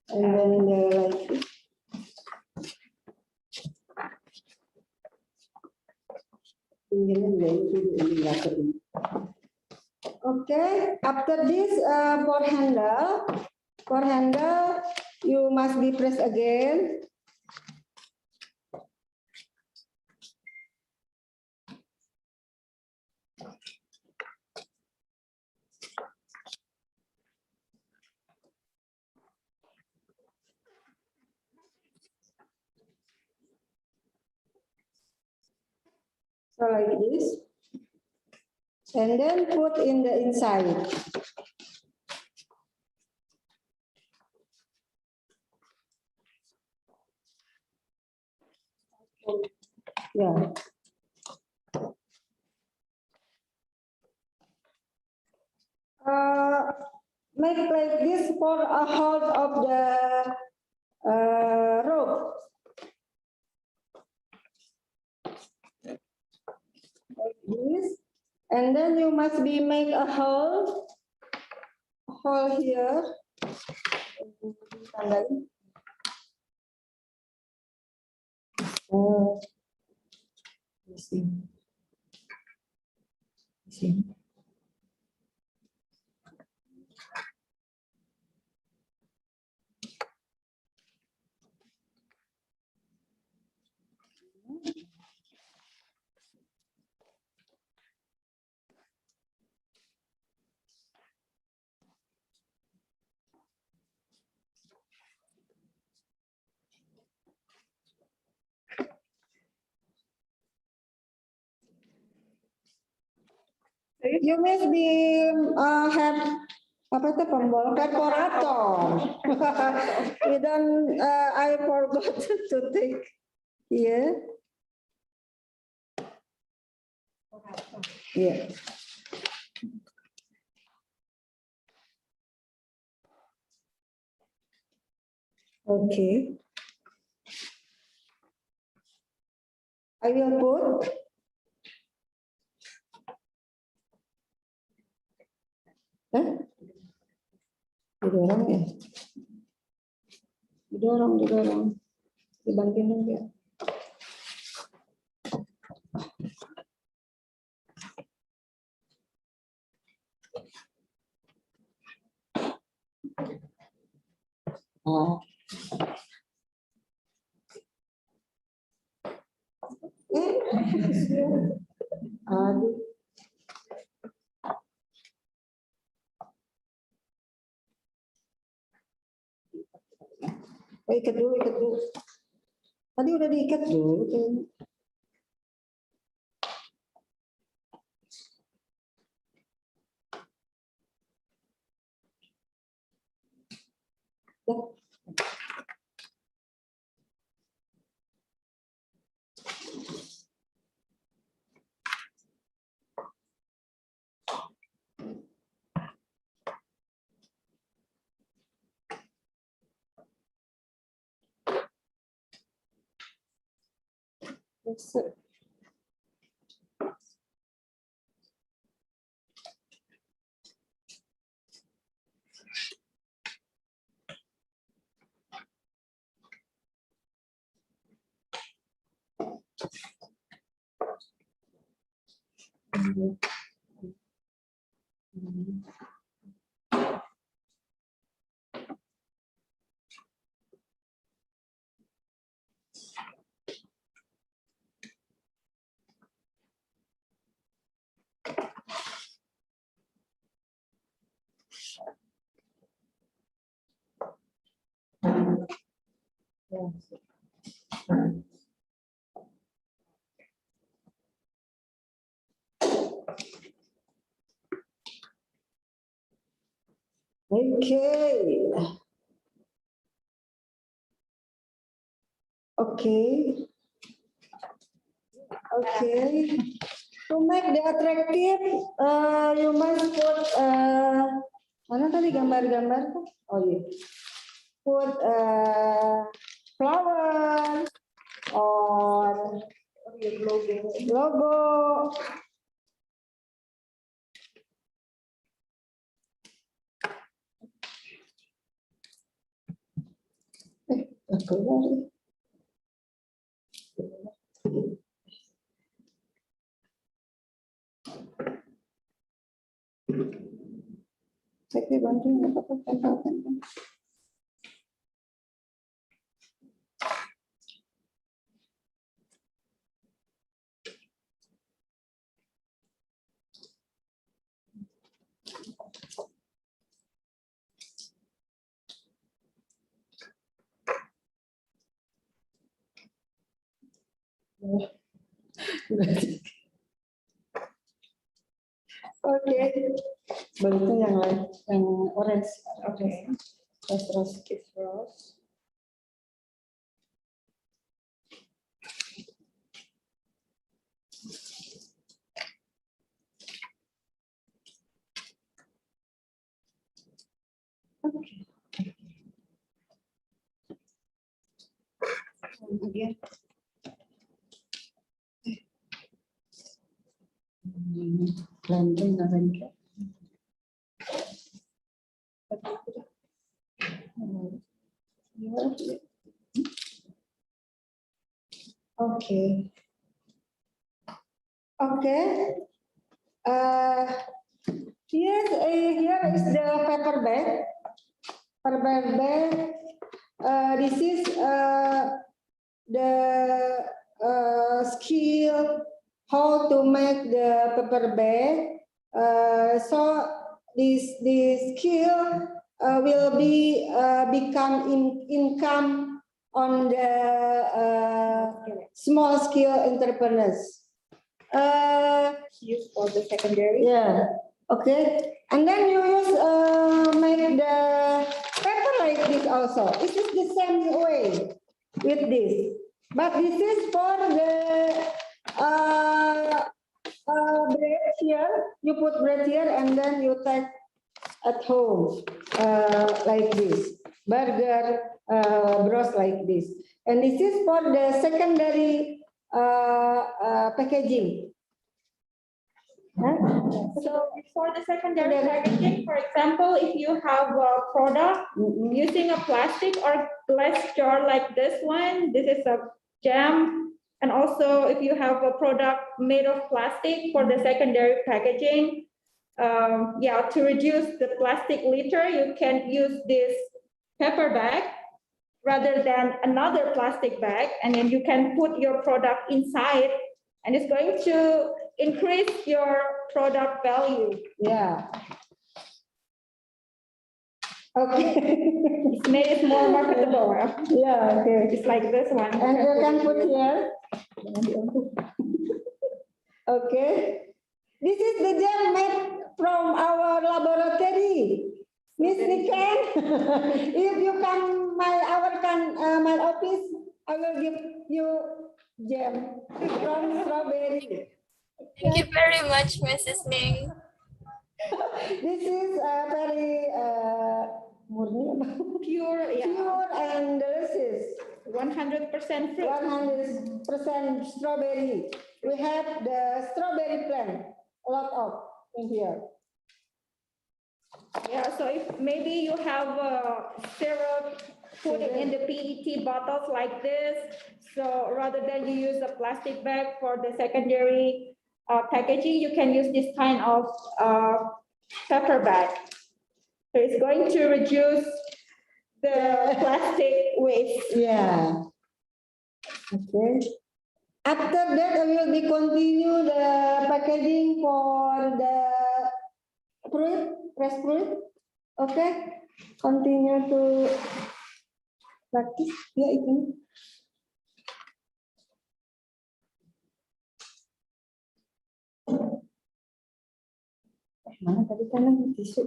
And then like this. Okay, after this for handle, you must be pressed again. So like this. And then put in the inside. Yeah. Make like this for a hold of the rope. Like this. And then you must make a hole here. Oh, see. You must be have apa itu pembolong dekorator. You don't. I forgot to take here. Yeah. Okay. I will put. Didorong ya. Didorong. Dibanting dong ya. Oh. Aduh. Oh, ikat dulu. Tadi udah diikat dulu. That's it. Okay. To make the attractive, you must put mana tadi gambar-gambar? Oh iya. Put flower or logo. Keluar. Saya bantu apa-apa. Oke, bentuknya yang lain, yang orange. Oke, terus keep rose. Okay. Again. Okay. Okay. Here is the paper bag. Paper bag. This is the skill how to make the paper bag. So this skill will be become income on the small scale entrepreneurs. Use for the secondary. Yeah. Okay. And then you use make the paper like this also. It is the same way with this, but this is for the bread here. You put bread here and then you take at home like this. Burger, bros like this. And this is for the secondary packaging. So for the secondary packaging, for example, if you have a product using a plastic or glass jar like this one, this is a jam. And also if you have a product made of plastic for the secondary packaging, to reduce the plastic litter, you can use this paper bag rather than another plastic bag, and then you can put your product inside, and it's going to increase your product value. Yeah. Okay. It's made it more marketable. Yeah, okay. It's like this one. And you can put here. Okay. This is the jam made from our laboratory. Miss Niken, if you come my office, I will give you jam from strawberry. Thank you very much, Mrs. Ning. This is very pure and delicious. 100% fruit. 100% strawberry. We have the strawberry plant, a lot of in here. Yeah, so if maybe you have syrup, put it in the PET bottles like this. So rather than you use a plastic bag for the secondary packaging, you can use this kind of paper bag. So it's going to reduce the plastic waste. Yeah. Okay. After that, I will be continue the packaging for the fruit, fresh fruit. Okay. Continue to practice. Ya itu. Mana tadi kan tisu?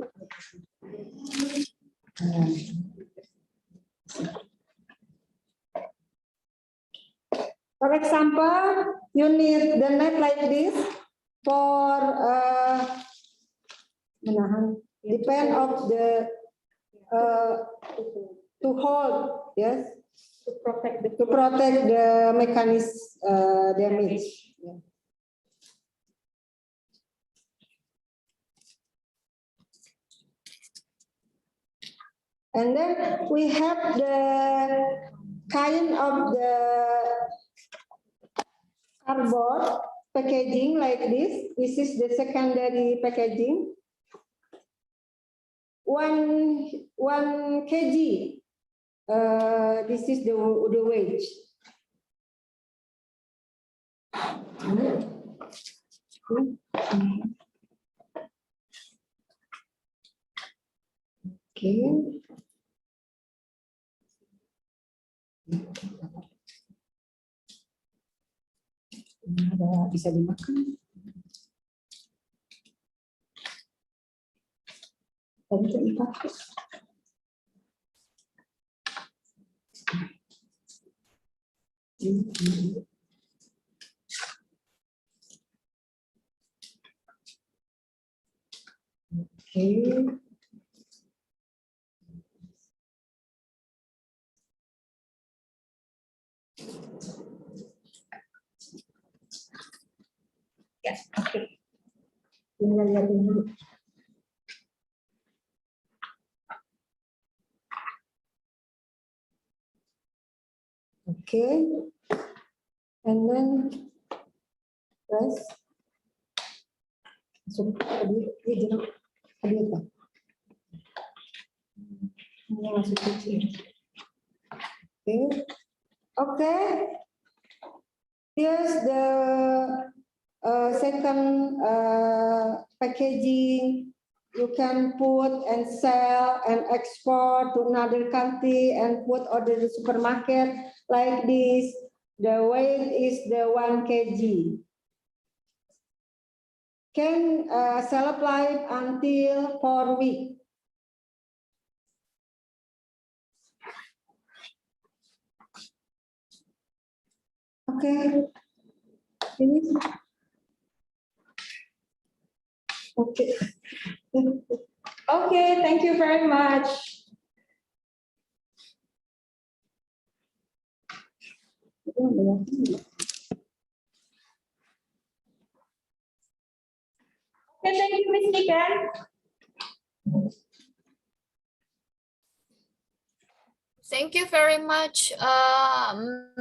For example, you need the net like this for menahan, depend of the to hold, yes, to protect the mechanism damage. Yeah. And then we have the kind of the cardboard packaging like this. This is the secondary packaging. 1 kg. This is the weight. Okay. Ada bisa dimakan. Tadi itu dipakai. Okay. Yes. Okay. Tinggal lihatin dulu. Okay. And then press. So, tadi jeruk tadi apa? Ini masuk kecil. Okay. Okay. Here's the second packaging. You can put and sell and export to another country and put order the supermarket like this. The weight is the 1 kg. Can shelf life until 4 weeks. Okay. Finish. Okay. Okay, thank you very much. Okay, thank you, Ms. Niken. Thank you very much,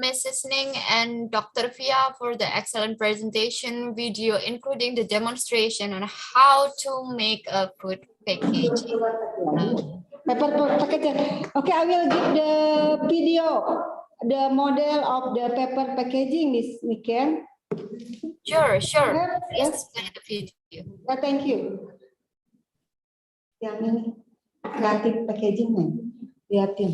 Mrs. Ning and Dr. Fia for the excellent presentation video, including the demonstration on how to make a food packaging. Paper packaging. Okay, I will give the video, the model of the paper packaging, Miss Niken. Sure. Yes. Please play the video. Yeah, thank you. Yang ini kreatif packaging nih, lihatin.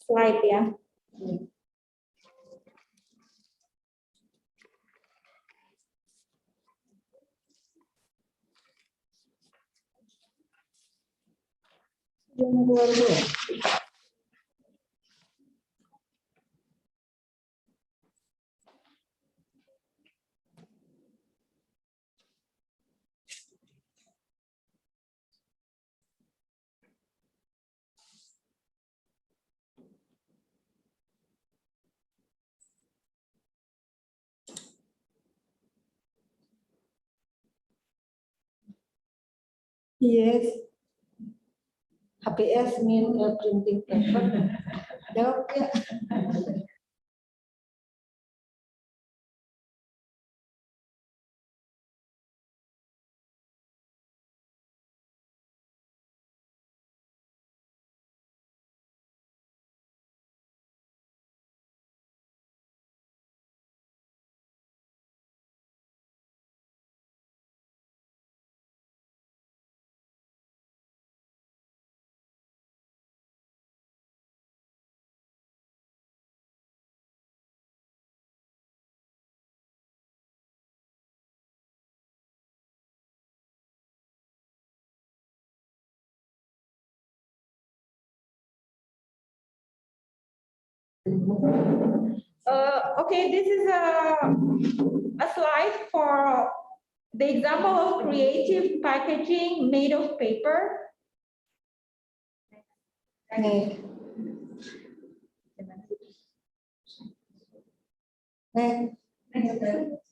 Slide ya. Yes. HPS mean printing paper. Jawab ya. Okay, this is a slide for the example of creative packaging made of paper. Nih.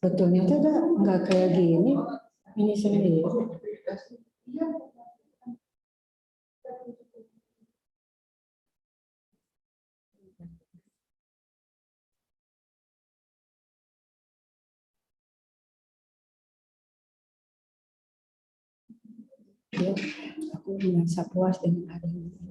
Betulnya tuh nggak kayak gini. Ini sendiri. Aku merasa puas dengan adanya ini.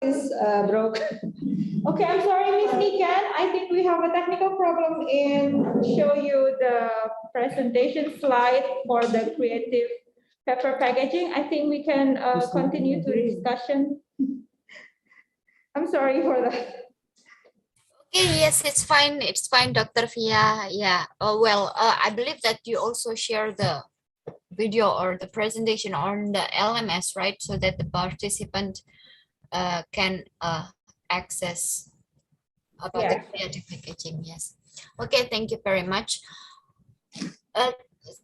Is broke. Okay, I'm sorry, Ms. Niken. I think we have a technical problem in show you the presentation slide for the creative paper packaging. I think we can continue to the discussion. I'm sorry for that. Okay, yes, it's fine. It's fine, Dr. Fia. Yeah. I believe that you also share the video or the presentation on the LMS, right? So that the participant can access about the creative packaging. Yes. Okay, thank you very much.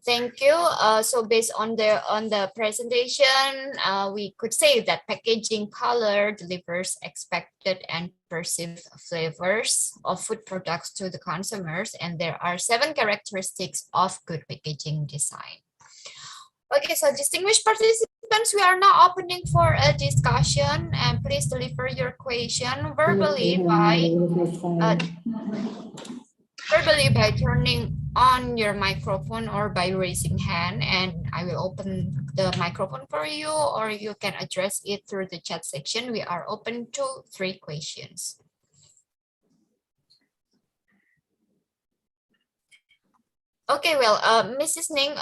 Thank you. So based on the presentation, we could say that packaging color delivers expected and perceived flavors of food products to the consumers, and there are 7 characteristics of good packaging design. Okay, so distinguished participants, we are now opening for a discussion, and please deliver your question verbally by turning on your microphone or by raising hand, and I will open the microphone for you, or you can address it through the chat section. We are open to 3 questions. Okay, well, Mrs. Ning,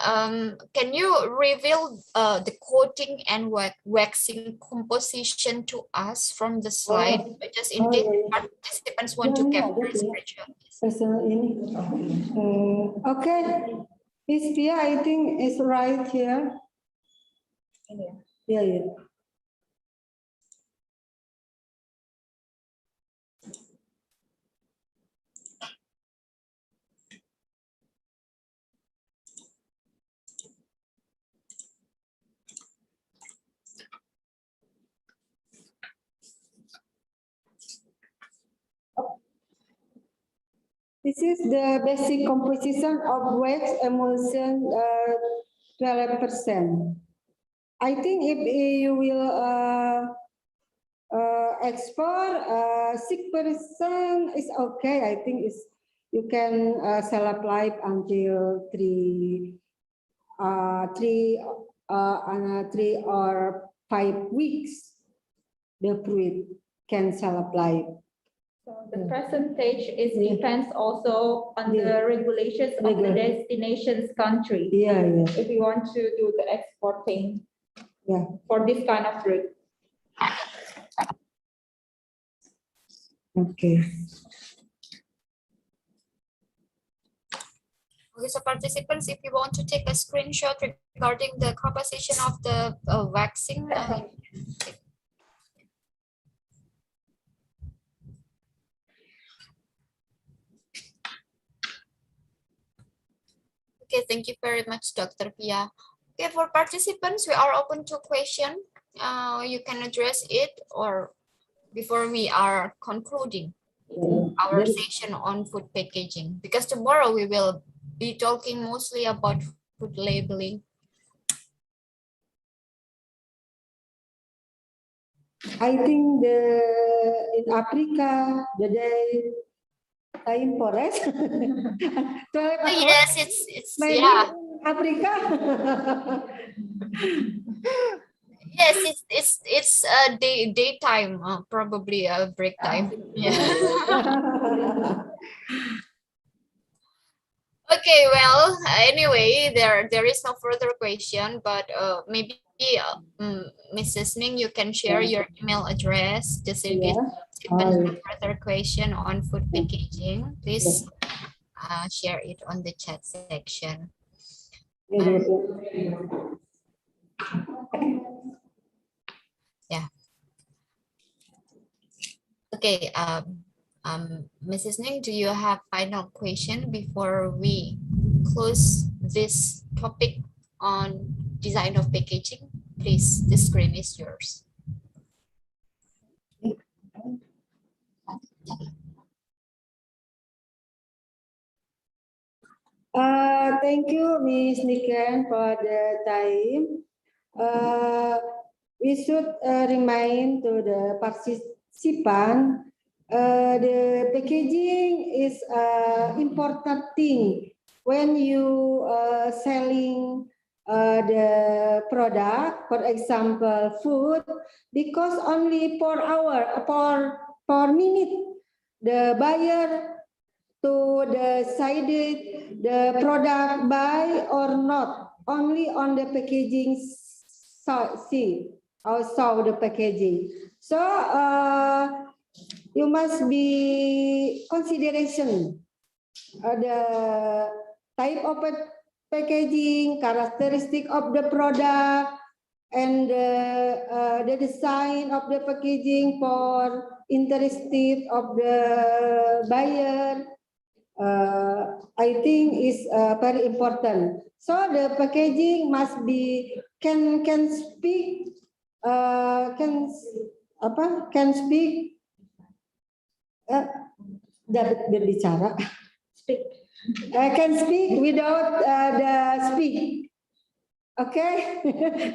can you reveal the coating and waxing composition to us from the slide? Just in case participants want to capture a screenshot. Okay, this Pia, I think is right here. Yeah. This is the basic composition of wax emulsion, 12%. I think if you will export 6% is okay. I think you can shelf life until 3 or 5 weeks. The fruit can shelf life. So the percentage depends also on the regulations of the destination's country. Yeah. If you want to do the exporting for this kind of fruit. Okay. Okay, so participants, if you want to take a screenshot regarding the composition of the waxing, okay, thank you very much, Dr. Pia. Okay, for participants, we are open to question. You can address it or before we are concluding our session on food packaging, because tomorrow we will be talking mostly about food labeling. I think in Africa, the day time forest. Yes, it's maybe yeah. Africa. Yes, it's a daytime, probably a break time. Yeah. Okay, well, anyway, there is no further question, but maybe Mrs. Ning, you can share your email address just in case have further question on food packaging. Please share it on the chat section. Yeah. Okay. Mrs. Ning, do you have final question before we close this topic on design of packaging? Please, the screen is yours. Thank you, Ms. Niken, for the time. We should remind to the participant the packaging is important thing when you selling the product, for example, food, because only per hour, per minute, the buyer to decided the product buy or not, only on the packaging see or saw the packaging. So you must be consideration the type of packaging, characteristic of the product, and the design of the packaging for interested of the buyer. I think is very important. So the packaging must be can speak can speak berbicara. Speak. Can speak without the speak. Okay,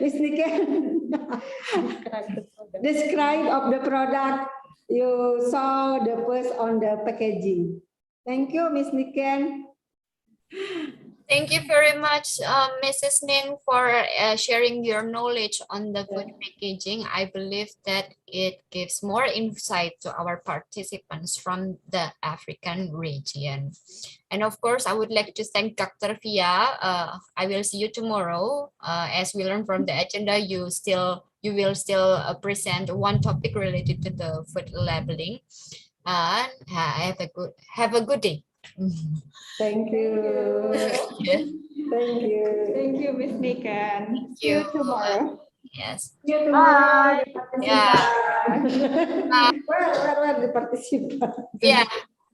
Miss Niken. Describe of the product you saw the first on the packaging. Thank you, Miss Niken. Thank you very much, Mrs. Ning, for sharing your knowledge on the food packaging. I believe that it gives more insight to our participants from the African region. And of course, I would like to thank Dr. Fia. I will see you tomorrow. As we learn from the agenda, you will still present one topic related to the food labeling. And have a good day. Thank you. Yeah. Thank you. Thank you, Miss Niken. See you tomorrow. Yes. See you tomorrow. Yeah. Where the participant? Yeah.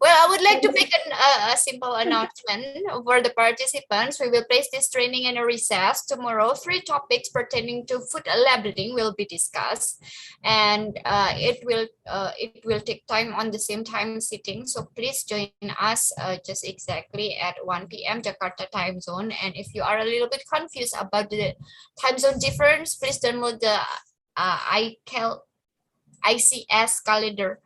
Well, I would like to make a simple announcement for the participants. We will place this training in a recess. Tomorrow, 3 topics pertaining to food labeling will be discussed, and it will take time on the same time sitting. So please join us just exactly at 1 p.m. Jakarta time zone. And if you are a little bit confused about the time zone difference, please download the ICS calendar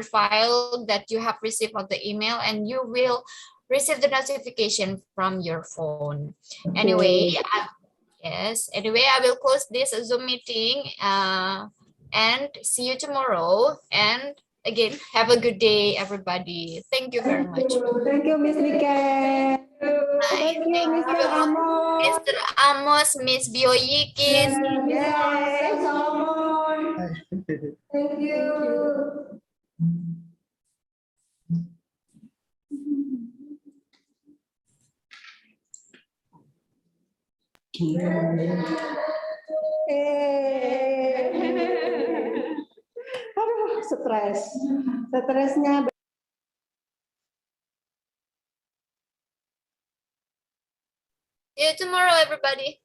file that you have received on the email, and you will receive the notification from your phone. Anyway, anyway, I will close this Zoom meeting and see you tomorrow. And again, have a good day, everybody. Thank you very much. Thank you, Miss Niken. Thank you, Mr. Amos. Mr. Amos, Miss Bioyikis. Yes, Amos. Thank you. Aduh, stresnya. See you tomorrow, everybody.